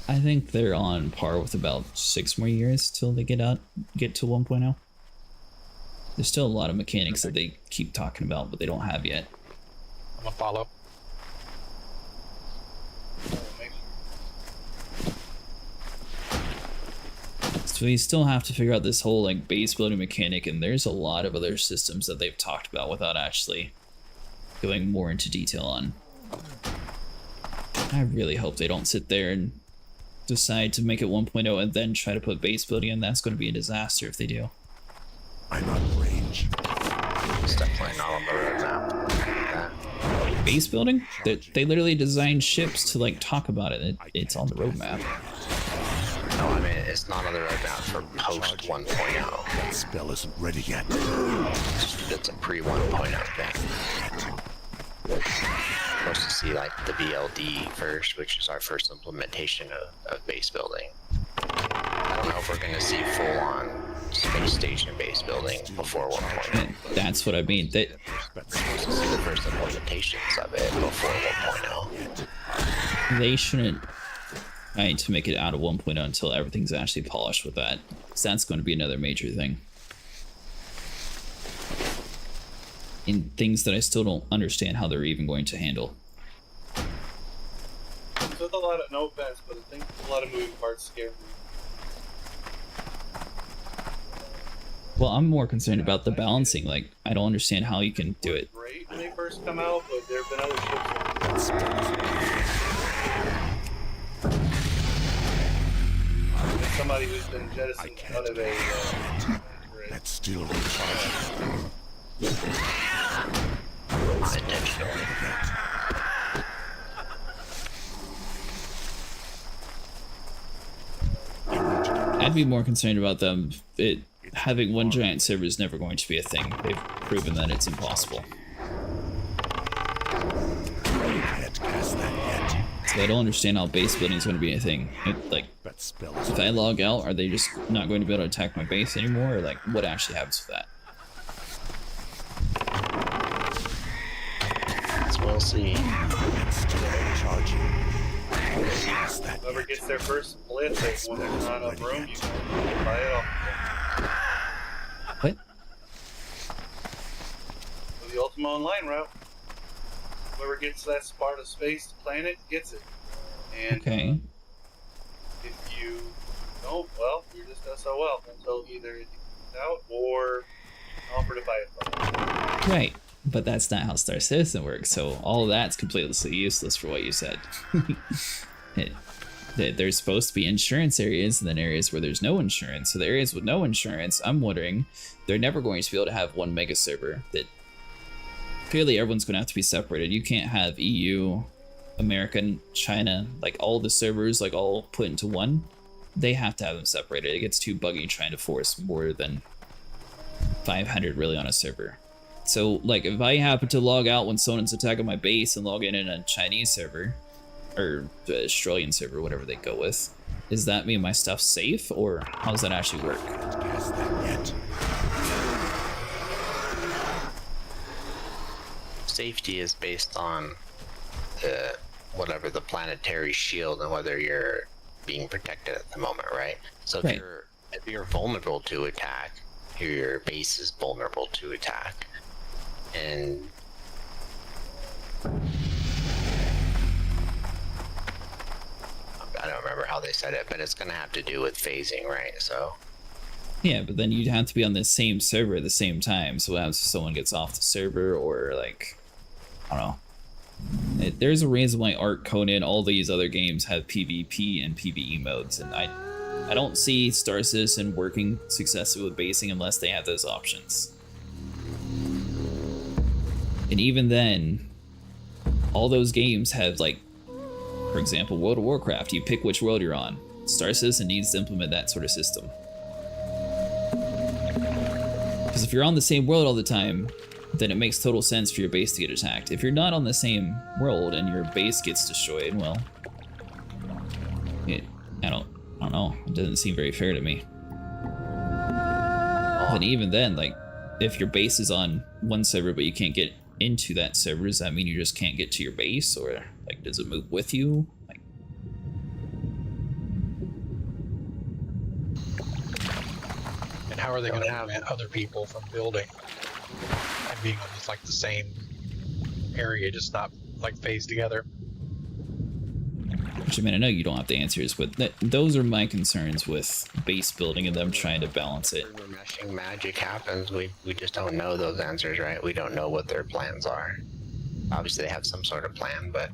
I think they're on par with about 6 more years till they get to 1.0. There's still a lot of mechanics that they keep talking about, but they don't have yet. I'm gonna follow. So we still have to figure out this whole like base building mechanic, and there's a lot of other systems that they've talked about without actually going more into detail on. I really hope they don't sit there and decide to make it 1.0 and then try to put base building in. That's going to be a disaster if they do. I'm on range. It's definitely not on the roadmap. Base building? They literally designed ships to like talk about it. It's on the roadmap. No, I mean, it's not on the roadmap for post 1.0. That spell isn't ready yet. It's a pre 1.0 thing. We're supposed to see like the BLD first, which is our first implementation of base building. I don't know if we're going to see full on space station base building before 1.0. That's what I mean. We're supposed to see the first implementations of it before 1.0. They shouldn't try to make it out of 1.0 until everything's actually polished with that. So that's going to be another major thing. In things that I still don't understand how they're even going to handle. So with a lot of, no offense, but I think a lot of moving parts scare me. Well, I'm more concerned about the balancing. Like, I don't understand how you can do it. Great when they first come out, but there have been other ships. As somebody who's been jettisoned out of a That's still recharging. be more concerned about them. Having one giant server is never going to be a thing. They've proven that it's impossible. So I don't understand how base building is going to be a thing. Like, if I log out, are they just not going to be able to attack my base anymore? Or like, what actually happens with that? We'll see. Whoever gets their first split, when there's not enough room, you can buy it off. What? For the Ultima Online route, whoever gets that spot of space to planet gets it. And okay. If you don't, well, you're just SOL until either it gets out or offer to buy it. Right. But that's not how Star Citizen works, so all of that's completely useless for what you said. There's supposed to be insurance areas and then areas where there's no insurance. So the areas with no insurance, I'm wondering, they're never going to be able to have one mega server. That clearly everyone's going to have to be separated. You can't have EU, America, China, like all the servers like all put into one. They have to have them separated. It gets too buggy trying to force more than 500 really on a server. So, like, if I happen to log out when someone's attacking my base and log in a Chinese server, or the Australian server, whatever they go with, does that mean my stuff's safe, or how does that actually work? Safety is based on whatever the planetary shield and whether you're being protected at the moment, right? So right. If you're vulnerable to attack, your base is vulnerable to attack. And I don't remember how they said it, but it's gonna have to do with phasing, right? So yeah, but then you'd have to be on the same server at the same time. So what happens if someone gets off the server, or like, I don't know. There's a reason why Ark, Conan, all these other games have PvP and PvE modes, and I don't see Star Citizen working successfully with basing unless they have those options. And even then, all those games have, like, for example, World of Warcraft, you pick which world you're on. Star Citizen needs to implement that sort of system. Because if you're on the same world all the time, then it makes total sense for your base to get attacked. If you're not on the same world and your base gets destroyed, well, I don't know. It doesn't seem very fair to me. And even then, like, if your base is on one server but you can't get into that server, does that mean you just can't get to your base, or like does it move with you? Like, and how are they going to prevent other people from building and being on just like the same area, just not like phased together? Which, I mean, I know you don't have the answers, but those are my concerns with base building and them trying to balance it. when meshing magic happens, we just don't know those answers, right? We don't know what their plans are. Obviously they have some sort of plan, but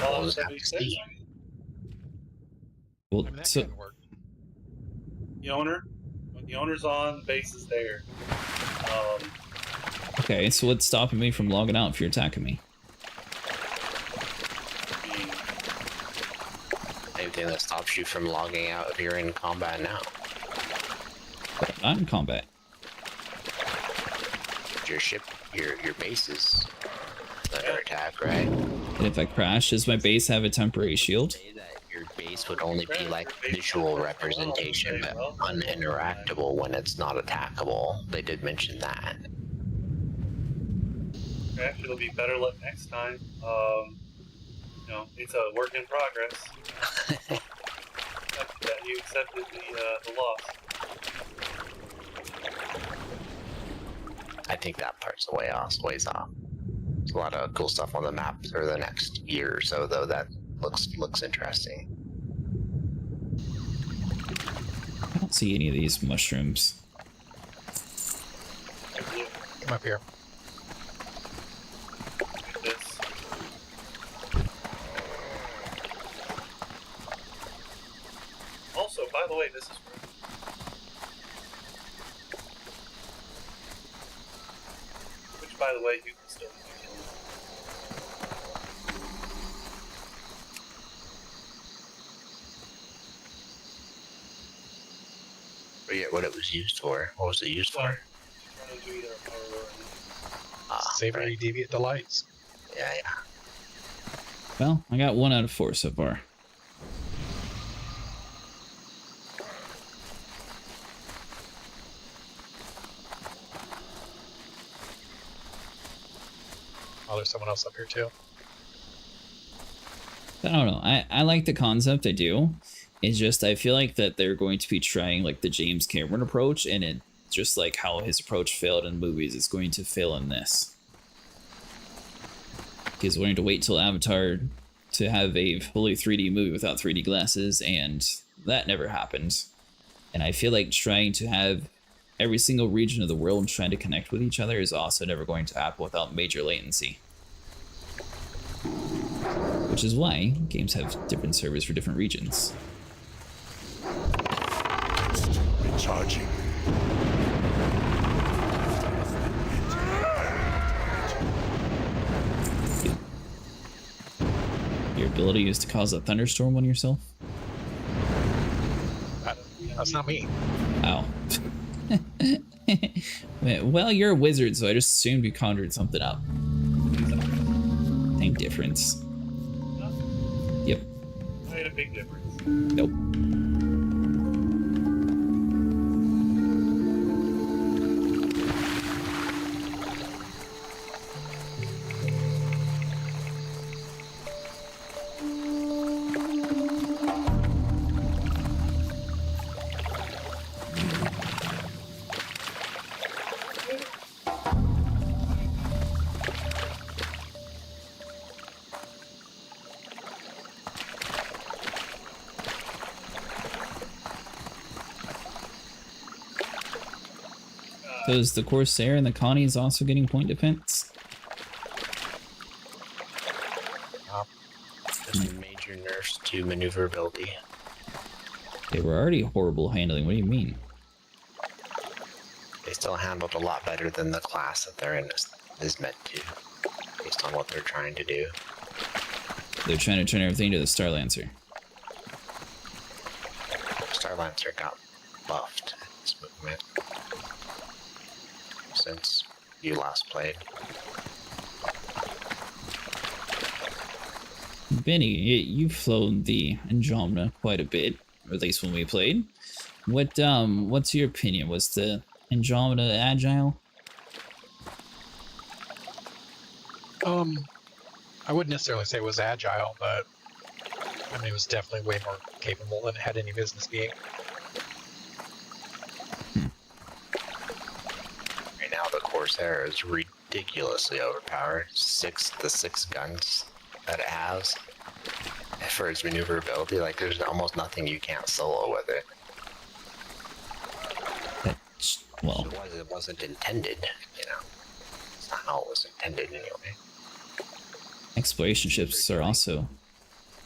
we'll just have to see. Well, I mean, that so could work. The owner, when the owner's on, base is there. okay, so what's stopping me from logging out if you're attacking me? Anything that stops you from logging out if you're in combat now. I'm in combat. Your ship, your base is under attack, right? And if I crash, does my base have a temporary shield? Say that your base would only be like visual representation, but uninteractable when it's not attackable. They did mention that. Actually, it'll be better luck next time. You know, it's a work in progress. That you accepted the loss. I think that part's ways off. There's a lot of cool stuff on the map for the next year or so, though. That looks interesting. I don't see any of these mushrooms. Come up here. This. Also, by the way, this is which, by the way, you can still kill. forget what it was used for. What was it used for? Trying to do either a power or Savory right. deviant delights. Yeah, yeah. Well, I got 1 out of 4 so far. Oh, there's someone else up here too. I don't know. I like the concept, I do. It's just I feel like that they're going to be trying like the James Cameron approach, and it just like how his approach failed in movies, it's going to fail in this. He's wanting to wait till Avatar to have a fully 3D movie without 3D glasses, and that never happened. And I feel like trying to have every single region of the world trying to connect with each other is also never going to happen without major latency. Which is why games have different servers for different regions. Recharging. Your ability is to cause a thunderstorm on yourself? That's not me. Ow. Well, you're a wizard, so I just assumed you conjured something up. Same difference. Yep. made a big difference. Nope. So is the Corsair and the Connie's also getting point defense? There's major nerfs to maneuverability. They were already horrible handling. What do you mean? They still handled a lot better than the class that they're in is meant to, based on what they're trying to do. They're trying to turn everything to the Starlancer. Starlancer got buffed in this movement since you last played. Benny, you've flown the Andromeda quite a bit, or at least when we played. What's your opinion? Was the Andromeda agile? I wouldn't necessarily say it was agile, but I mean, it was definitely way more capable than it had any business being. Right now, the Corsair is ridiculously overpowered. The six guns that it has. And for its maneuverability, like there's almost nothing you can't solo with it. Well, It wasn't intended, you know. It's not how it was intended anyway. exploration ships are also...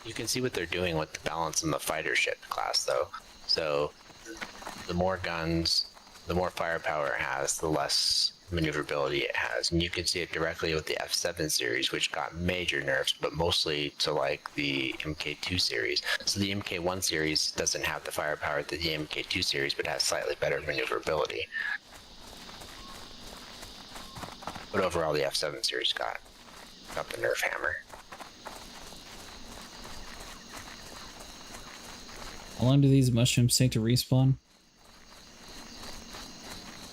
You can see what they're doing with the balance in the fighter ship class, though. So, the more guns, the more firepower it has, the less maneuverability it has. And you can see it directly with the F7 series, which got major nerfs, but mostly to like the MK2 series. So the MK1 series doesn't have the firepower that the MK2 series, but has slightly better maneuverability. But overall, the F7 series got the nerf hammer. How long do these mushrooms take to respawn?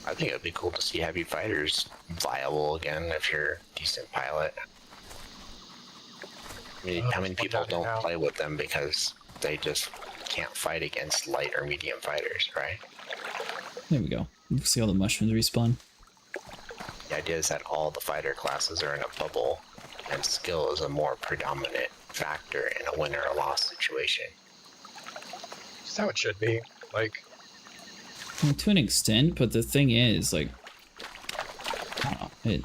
I think it would be cool to see heavy fighters viable again if you're a decent pilot. I mean, how many people don't play with them because they just can't fight against light or medium fighters, right? There we go. You can see all the mushrooms respawn. The idea is that all the fighter classes are in a bubble, and skill is a more predominant factor in a win or a loss situation. Just how it should be. Like, Well, to an extent, but the thing is, like, I don't know,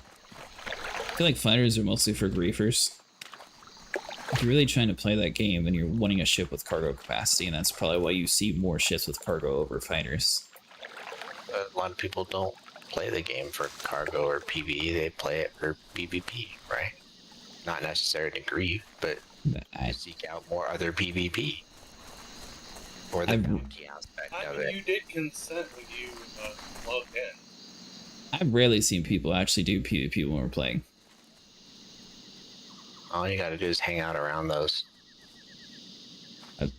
I feel like fighters are mostly for griefers. If you're really trying to play that game, then you're wanting a ship with cargo capacity, and that's probably why you see more ships with cargo over fighters. A lot of people don't play the game for cargo or PvE, they play it for PvP, right? Not necessarily to grieve, but to seek out more other PvP. Or the bounty aspect I of mean, it. you did consent when you logged in. I've rarely seen people actually do PvP when we're playing. All you gotta do is hang out around those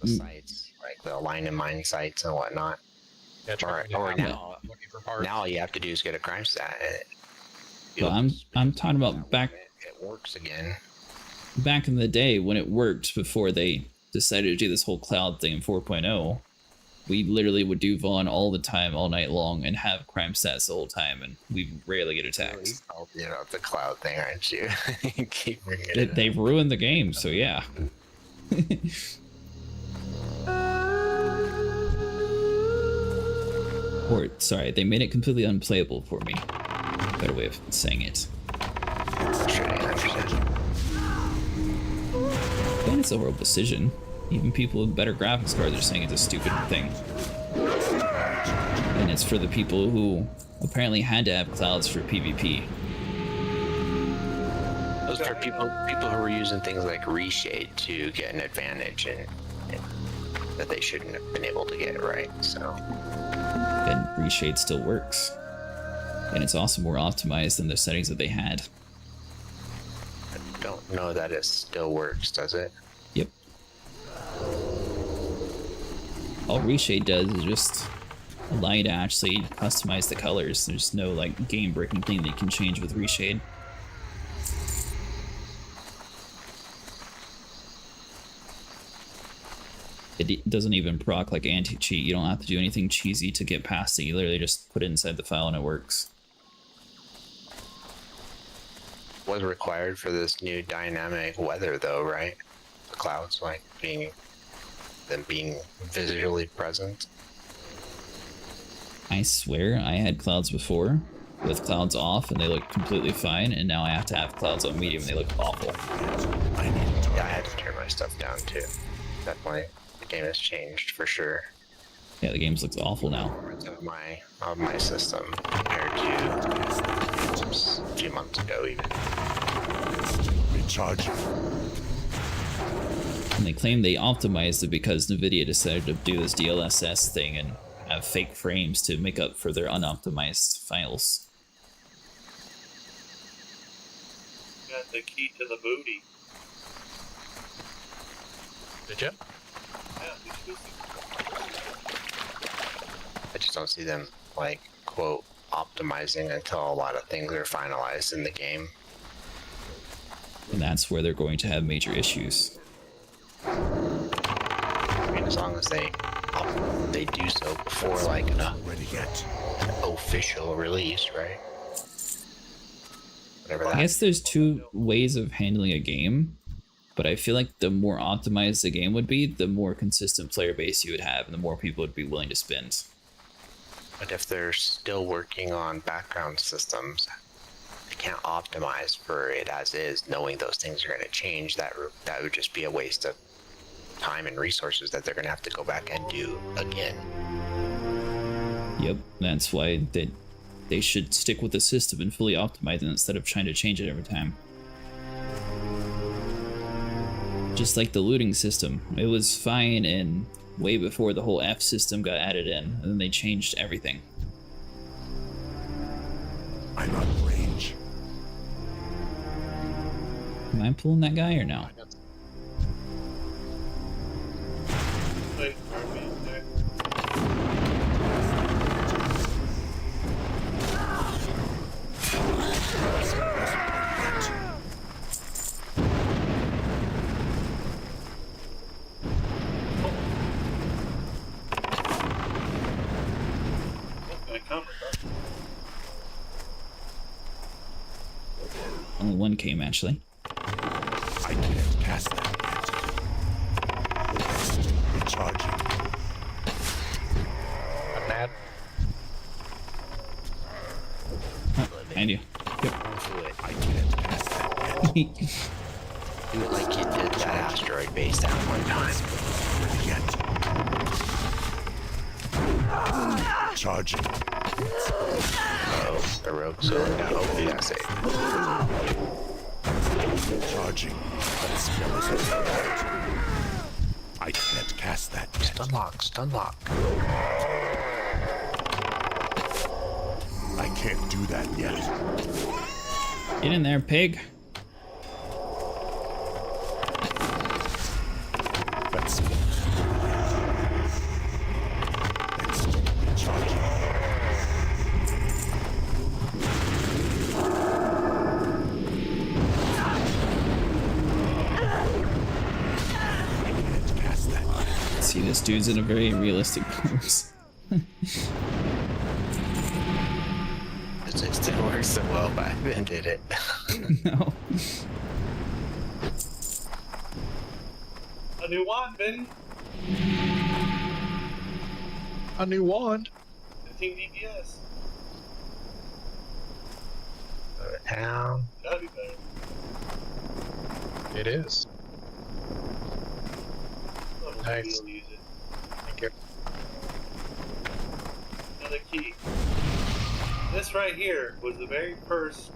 sites, like the line and mine sites and whatnot. Yeah, Or now, looking for parts. Now all you have to do is get a crime stat. But I'm talking about back It works again. back in the day when it worked before they decided to do this whole cloud thing in 4.0. We literally would do Vaughn all the time, all night long, and have crime stats the whole time, and we rarely get attacked. Oh, you know, the cloud thing, aren't you? You keep bringing it up. They've ruined the game, so yeah. Or, sorry, they made it completely unplayable for me. Better way of saying it. Sure, I understand. And it's a horrible decision. Even people with better graphics cards are saying it's a stupid thing. And it's for the people who apparently had to have clouds for PvP. Those are people who were using things like reshade to get an advantage and that they shouldn't have been able to get, right? So. And reshade still works. And it's also more optimized than the settings that they had. I don't know that it still works, does it? Yep. All reshade does is just allow you to actually customize the colors. There's no like game-breaking thing that you can change with reshade. It doesn't even proc like anti-cheat. You don't have to do anything cheesy to get past it. You literally just put it inside the file and it works. Was required for this new dynamic weather though, right? The clouds like being visually present. I swear I had clouds before with clouds off and they looked completely fine, and now I have to have clouds on medium and they look awful. Yeah, I had to turn my stuff down too. Definitely, the game has changed for sure. Yeah, the game looks awful now. Of my system compared to a few months ago even. Recharge. And they claim they optimized it because NVIDIA decided to do this DLSS thing and have fake frames to make up for their unoptimized files. Got the key to the booty. Did you? Yeah, we should. I just don't see them like quote optimizing until a lot of things are finalized in the game. And that's where they're going to have major issues. I mean, as long as they do so before like an official release, right? Whatever that. I guess there's two ways of handling a game, but I feel like the more optimized the game would be, the more consistent player base you would have, and the more people would be willing to spend. But if they're still working on background systems, they can't optimize for it as is, knowing those things are going to change. That would just be a waste of time and resources that they're going to have to go back and do again. Yep, that's why they should stick with the system and fully optimize it instead of trying to change it every time. Just like the looting system, it was fine and way before the whole F system got added in, and then they changed everything. I'm on range. Am I pulling that guy or no? Wait for me there. Only one came actually. I can't pass that yet. Recharging. I'm mad. And you. Yep. I can't pass that yet. Do it like you did that asteroid base that one time. Yet. Charging. Oh, the rogue zone got hopefully that's it. Charging. I can't cast that yet. Stunlock. I can't do that yet. Get in there, pig. Let's charge it. See, this dude's in a very realistic pose. It just didn't work so well back then, did it? No. A new wand, Benny. A new wand. 15 DPS. Go to town. That'd be better. It is. Nice. We'll use it. Thank you. Another key. This right here was the very first.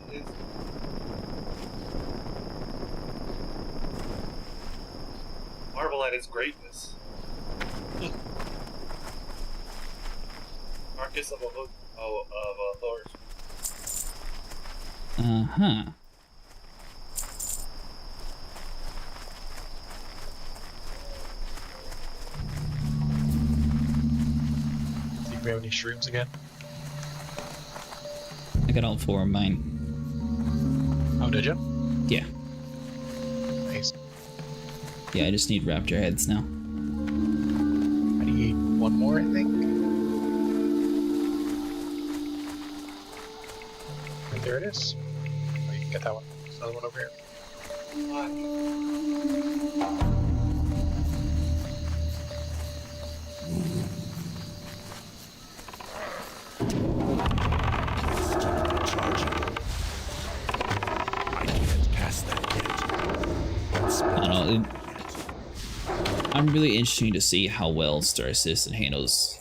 Marvel at its greatness. Marcus of a hook. Oh, of Thor's. Uh-huh. See if we have any shrooms again. I got all 4 of mine. Oh, did you? Yeah. Nice. Yeah, I just need raptor heads now. I need one more, I think. And there it is. Oh, you can get that one. There's another one over here. I don't know. I'm really interested to see how well Star Citizen handles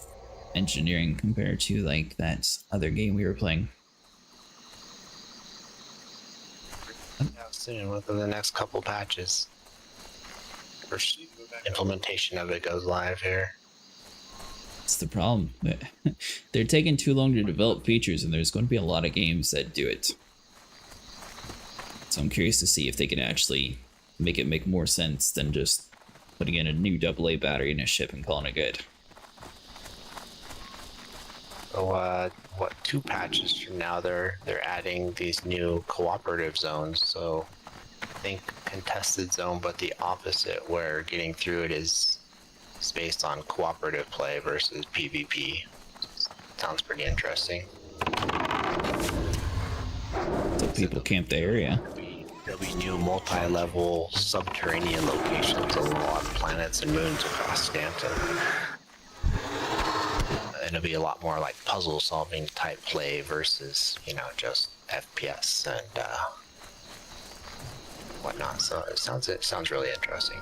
engineering compared to like that other game we were playing. Yeah, soon, within the next couple patches. First implementation of it goes live here. That's the problem. They're taking too long to develop features, and there's going to be a lot of games that do it. So I'm curious to see if they can actually make it make more sense than just putting in a new AA battery in a ship and calling it good. So, what, 2 patches from now they're adding these new cooperative zones. So, I think contested zone, but the opposite, where getting through it is based on cooperative play versus PvP. Sounds pretty interesting. So people camp the area. There'll be new multi-level subterranean locations on a lot of planets and moons across Stanton. And it'll be a lot more like puzzle-solving type play versus, you know, just FPS and whatnot. So it sounds really interesting.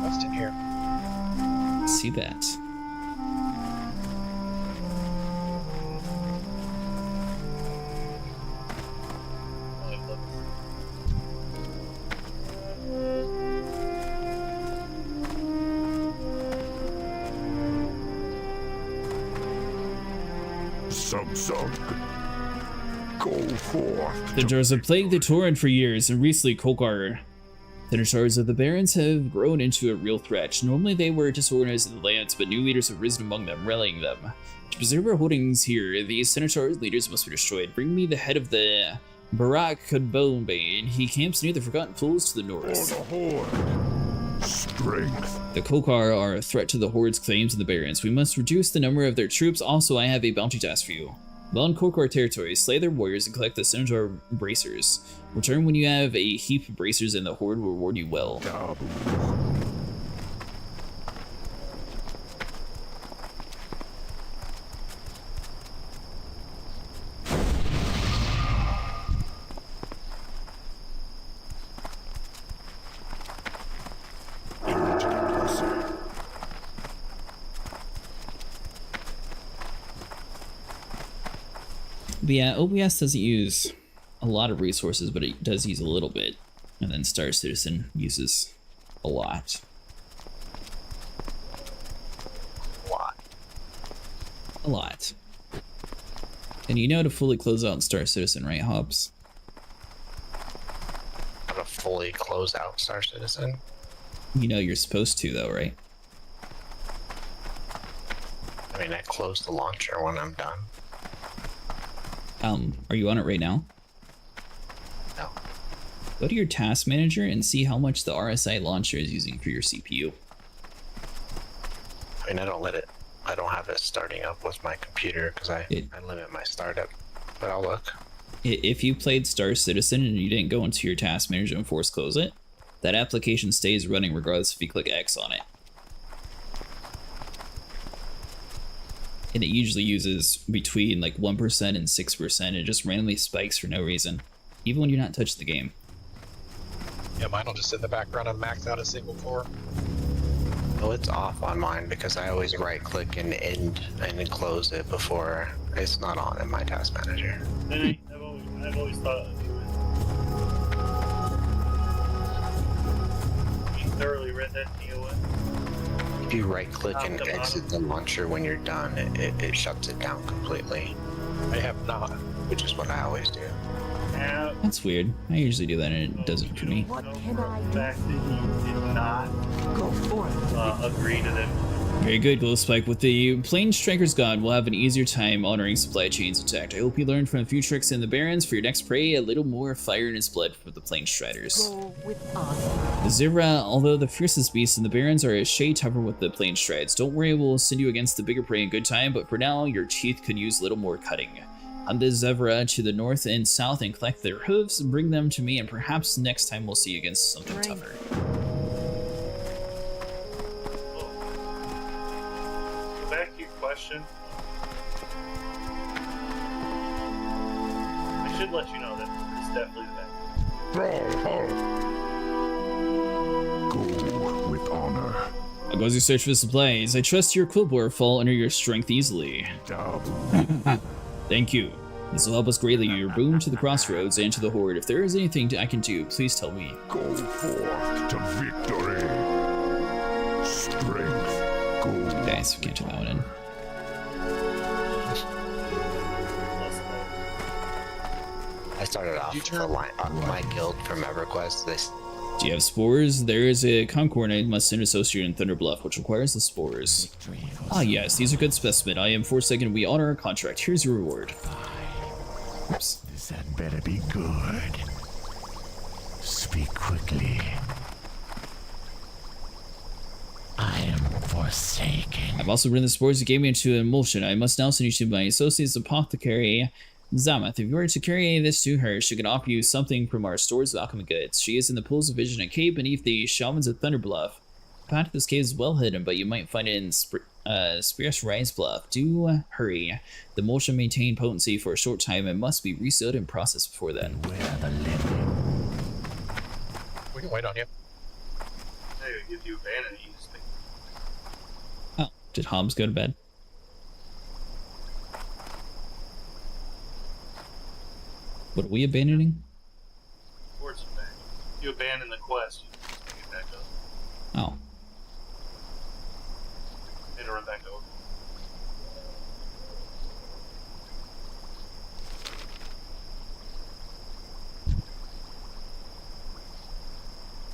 What's in here? See that. Go forth. The Jars have plagued the Torrent for years, and recently Kokar. The Nishars of the Barrens have grown into a real threat. Normally they were disorganized in the lands, but new leaders have risen among them, rallying them. To preserve our holdings here, these Senator's leaders must be destroyed. Bring me the head of the Barak Kadbombe. He camps near the Forgotten Pools to the north. For the Horde. Strength. The Kokar are a threat to the Horde's claims in the Barrens. We must reduce the number of their troops. Also, I have a bounty task for you. While in Kokar territory, slay their warriors and collect the Senator bracers. Return when you have a heap of bracers and the Horde will reward you well. But yeah, OBS doesn't use a lot of resources, but it does use a little bit. And then Star Citizen uses a lot. A lot. And you know to fully close out Star Citizen, right, Hobbs? How to fully close out Star Citizen? You know you're supposed to, though, right? I mean, I close the launcher when I'm done. Are you on it right now? No. Go to your task manager and see how much the RSI launcher is using for your CPU. I mean, I don't have it starting up with my computer because I limit my startup, but I'll look. If you played Star Citizen and you didn't go into your task manager and force close it, that application stays running regardless if you click X on it. And it usually uses between like 1% and 6%. It just randomly spikes for no reason, even when you're not touching the game. Yeah, mine will just sit in the background and max out a single core. Oh, it's off on mine because I always right-click and end and close it before it's not on in my task manager. I've always thought you thoroughly read that TOS. If you right-click and exit the launcher when you're done, it shuts it down completely. I have not. Which is what I always do. That's weird. I usually do that and it doesn't for me. What can I do? The fact that you did not go forth. Agree to them. Very good, Glow Spike. With the Plane Striker's God, we'll have an easier time honoring supply chains intact. I hope you learned from a few tricks in the Barrens. For your next prey, a little more fire in his blood for the Plane Striders. Go with honor. The Zira, although the fiercest beasts in the Barrens, are a shade tougher with the Plane Strides. Don't worry, we'll send you against the bigger prey in good time, but for now, your teeth could use a little more cutting. Hunt the Zevra to the north and south and collect their hooves, bring them to me, and perhaps next time we'll see you against something tougher. Back to your question. I should let you know that it's definitely the best. Go with honor. I'll go as you search for supplies. I trust your quill will fall under your strength easily. Thank you. This will help us greatly. Your boon to the crossroads and to the horde. If there is anything I can do, please tell me. Go forth to victory. Strength. Go. Okay, so we can't turn that one in. I started off my guild from EverQuest. Do you have spores? There is a concord I must send associate in Thunderbluff, which requires the spores. Ah yes, these are good specimen. I am Forsaken. We honor our contract. Here's your reward. Oops. This had better be good. Speak quickly. I am Forsaken. I've also written the spores you gave me into emulsion. I must now send you to my associate's apothecary, Zamath. If you were to carry this to her, she can offer you something from our stores of alchemy goods. She is in the pools of vision and cave beneath the shamans of Thunderbluff. The path to this cave is well hidden, but you might find it in Spear's Rise Bluff. Do hurry. The emulsion maintained potency for a short time and must be resealed and processed before then. We can wait on you. Hey, if you abandon it, you just think. Oh, did Hobbs go to bed? What are we abandoning? Towards abandon. You abandon the quest, you just pick it back up. Oh. And run back over.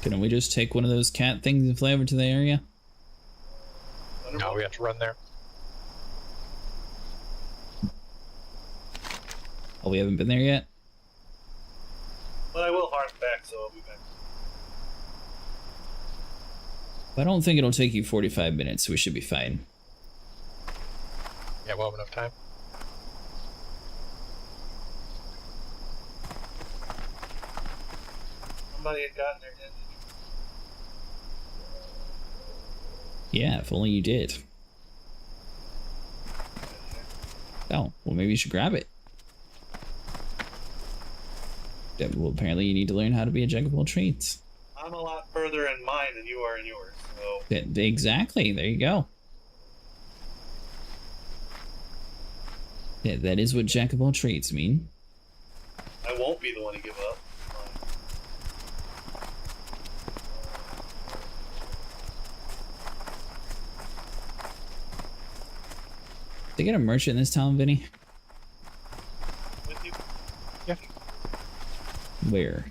Couldn't we just take one of those cat things and fly over to the area? No, we have to run there. Oh, we haven't been there yet? But I will hark back, so I'll be back. I don't think it'll take you 45 minutes, so we should be fine. Yeah, we'll have enough time. Somebody had gotten there, didn't Yeah, if only you did. Oh, well maybe you should grab it. Yeah, well, apparently you need to learn how to be a jack of all trades. I'm a lot further in mine than you are in yours, so... Exactly, there you go. Yeah, that is what jack of all trades mean. I won't be the one to give up. They got a merchant in this town, Vinny? With you. Yeah, Where?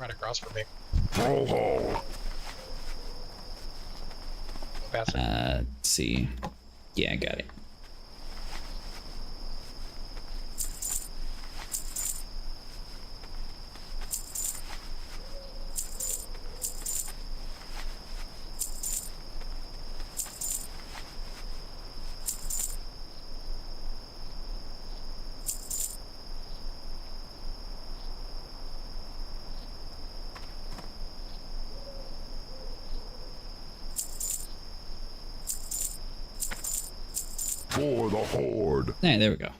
right across from me. Ho-ho! Pass it. Let's see. Yeah, I got it. For the Horde. Hey, there we go.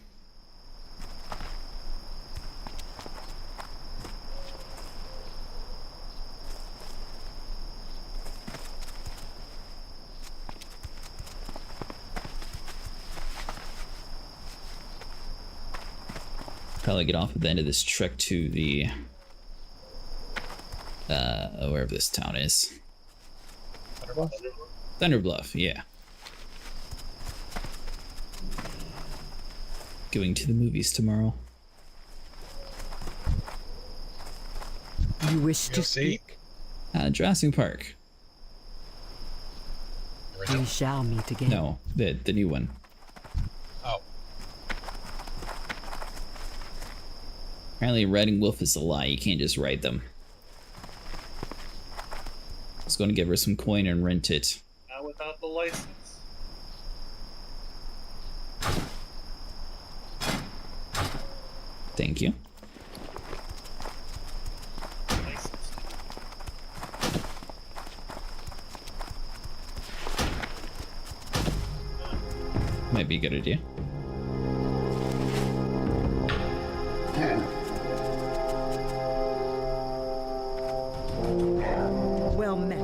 Probably get off at the end of this trek to the wherever this town is. Thunder Bluff, yeah. Going to the movies tomorrow. You wish to see? speak? Jurassic Park. We shall meet again. No, the new one. Oh, Apparently writing Wolf is a lie, you can't just write them. I was going to give her some coin and rent it. Not without the license. Thank you. License. Might be a good idea. Well met.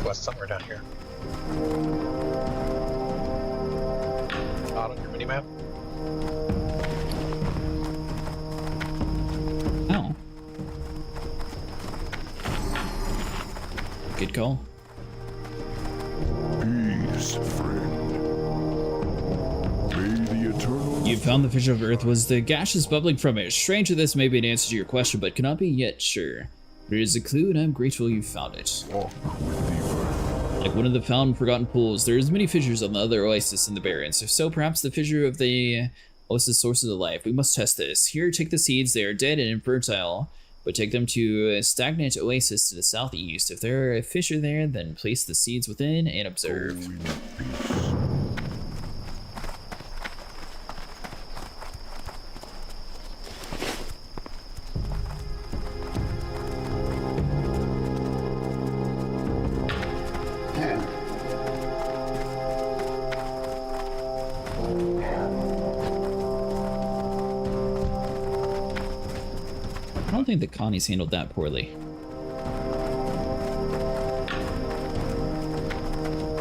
quest somewhere down here. Out on your minimap. Oh. Good call. Peace, friend. May the eternal... You found the fissure of Earth. Was the gaseous bubbling from it? Strange that this may be an answer to your question, but cannot be yet sure. But it is a clue, and I'm grateful you found it. Walk with the earth. Like one of the found and forgotten pools, there is many fissures on the other oasis in the Barrens. If so, perhaps the fissure of the oasis sources of life. We must test this. Here, take the seeds. They are dead and infertile, but take them to a stagnant oasis to the southeast. If there are a fissure there, then place the seeds within and observe. We need peace. I don't think the Connie's handled that poorly.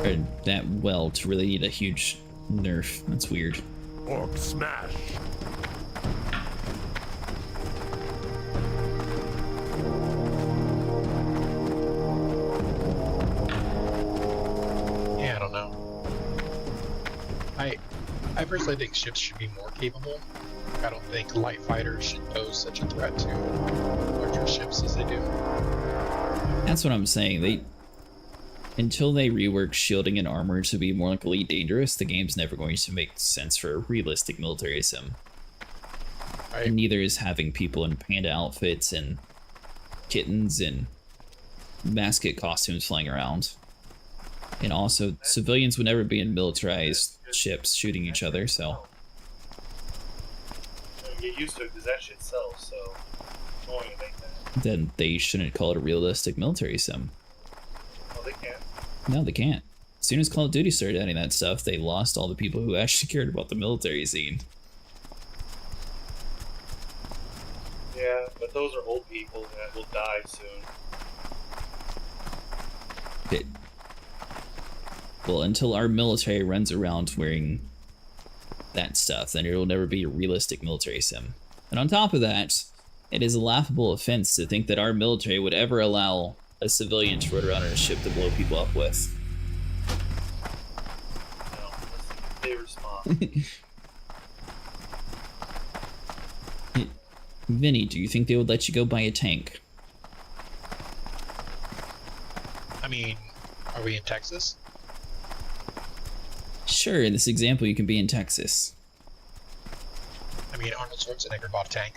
Or that well to really need a huge nerf. That's weird. Orc smash. Yeah, I don't know. I personally think ships should be more capable. I don't think light fighters should pose such a threat to larger ships as they do. That's what I'm saying. Until they rework shielding and armor to be more like Elite Dangerous, the game's never going to make sense for a realistic military sim. Right. And neither is having people in panda outfits and kittens and mascot costumes flying around. And also, civilians would never be in militarized ships shooting each other, so... Get used to it because that shit sells, so I'm going to make that. Then they shouldn't call it a realistic military sim. Well, they can't. No, they can't. As soon as Call of Duty started adding that stuff, they lost all the people who actually cared about the military scene. Yeah, but those are old people that will die soon. Well, until our military runs around wearing that stuff, then it'll never be a realistic military sim. And on top of that, it is a laughable offense to think that our military would ever allow a civilian to run around in a ship to blow people up with. No, they respond. Vinny, do you think they would let you go buy a tank? I mean, are we in Texas? Sure, in this example you can be in Texas. I mean, Arnold Schwarzenegger bought a tank.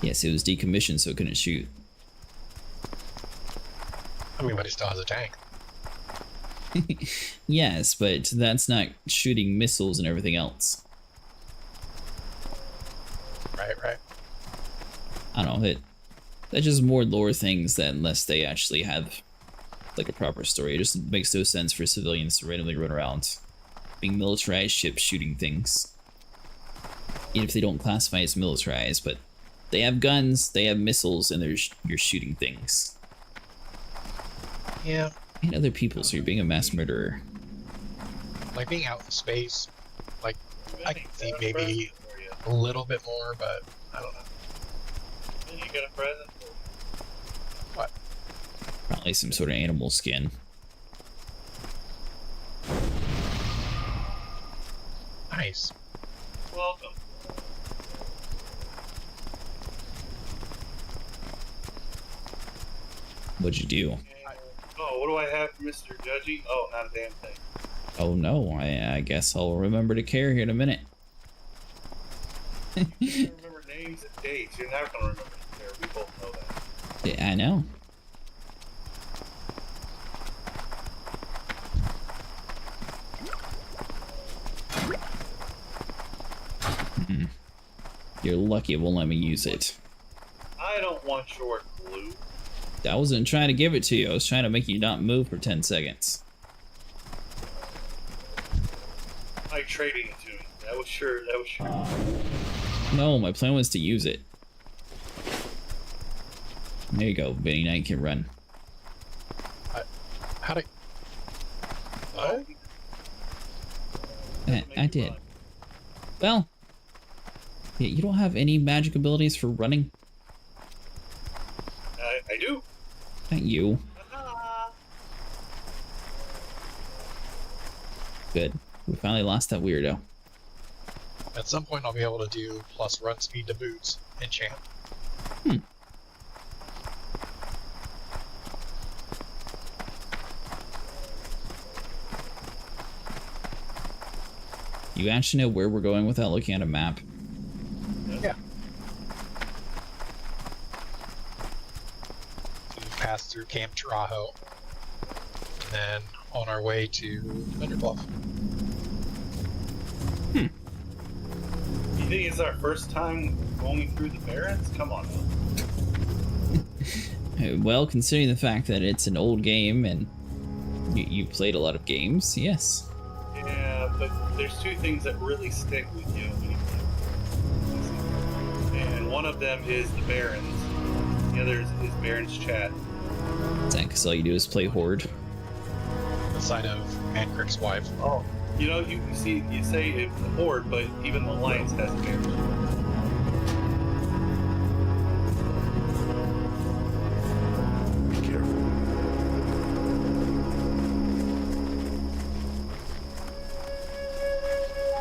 Yes, it was decommissioned so it couldn't shoot. I mean, but he still has a tank. Yes, but that's not shooting missiles and everything else. Right. I don't know, that's just more lore things that unless they actually have like a proper story, it just makes no sense for civilians to randomly run around being militarized ships shooting things. Even if they don't classify as militarized, but they have guns, they have missiles, and you're shooting things. Yeah. And other people, so you're being a mass murderer. Like being out in space, like I can see maybe a little bit more, but I don't know. You got a present? What? Probably some sort of animal skin. Nice. Welcome. What'd you do? Oh, what do I have for Mr. Judgy? Oh, not a damn thing. Oh no, I guess I'll remember to care here in a minute. You can't remember names and dates. You're never gonna remember there. We both know that. Yeah, I know. You're lucky it won't let me use it. I don't want your glue. I wasn't trying to give it to you. I was trying to make you not move for 10 seconds. Like trading it to me. That was sure. No, my plan was to use it. There you go, Vinny. Now you can run. How do? What? I did. Well, yeah, you don't have any magic abilities for running? I do. Not you. Good. We finally lost that weirdo. At some point, I'll be able to do plus run speed to boots enchant. You actually know where we're going without looking at a map? Yeah. So we pass through Camp Shaohao, and then on our way to Thunderbluff. You think it's our first time going through the Barrens? Come on. Well, considering the fact that it's an old game and you played a lot of games, yes. Yeah, but there's two things that really stick with you when you play. And one of them is the Barrens. The other is Barrens Chat. Is that because all you do is play Horde? The side of Mancrick's wife. Oh. You know, you see, you say it's the Horde, but even the Alliance has Barrens. Be careful.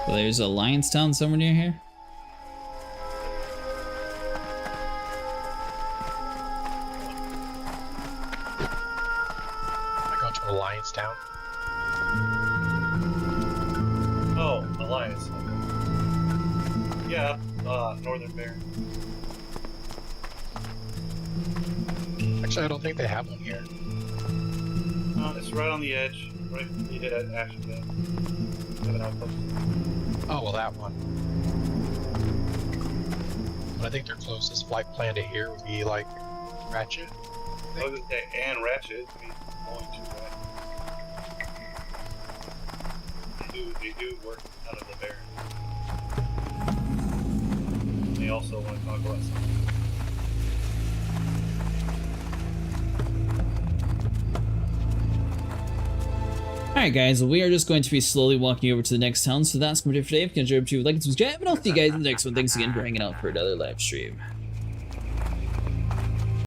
Well, there's a Lion's Town somewhere near here? I go to Alliance Town. Oh, Alliance. Yeah, Northern Baron. Actually, I don't think they have one here. It's right on the edge. Right, you hit at Ash's Bed. Have an outpost. Oh, well, that one. But I think their closest flight plan to here would be like Ratchet. I was gonna say, and Ratchet. I mean, going to Ratchet. They do work out of the Baron. They also want to talk about something. Alright guys, well, we are just going to be slowly walking over to the next town, so that's going to be it for today. If you enjoyed, like and subscribe, and I'll see you guys in the next one. Thanks again for hanging out for another live stream.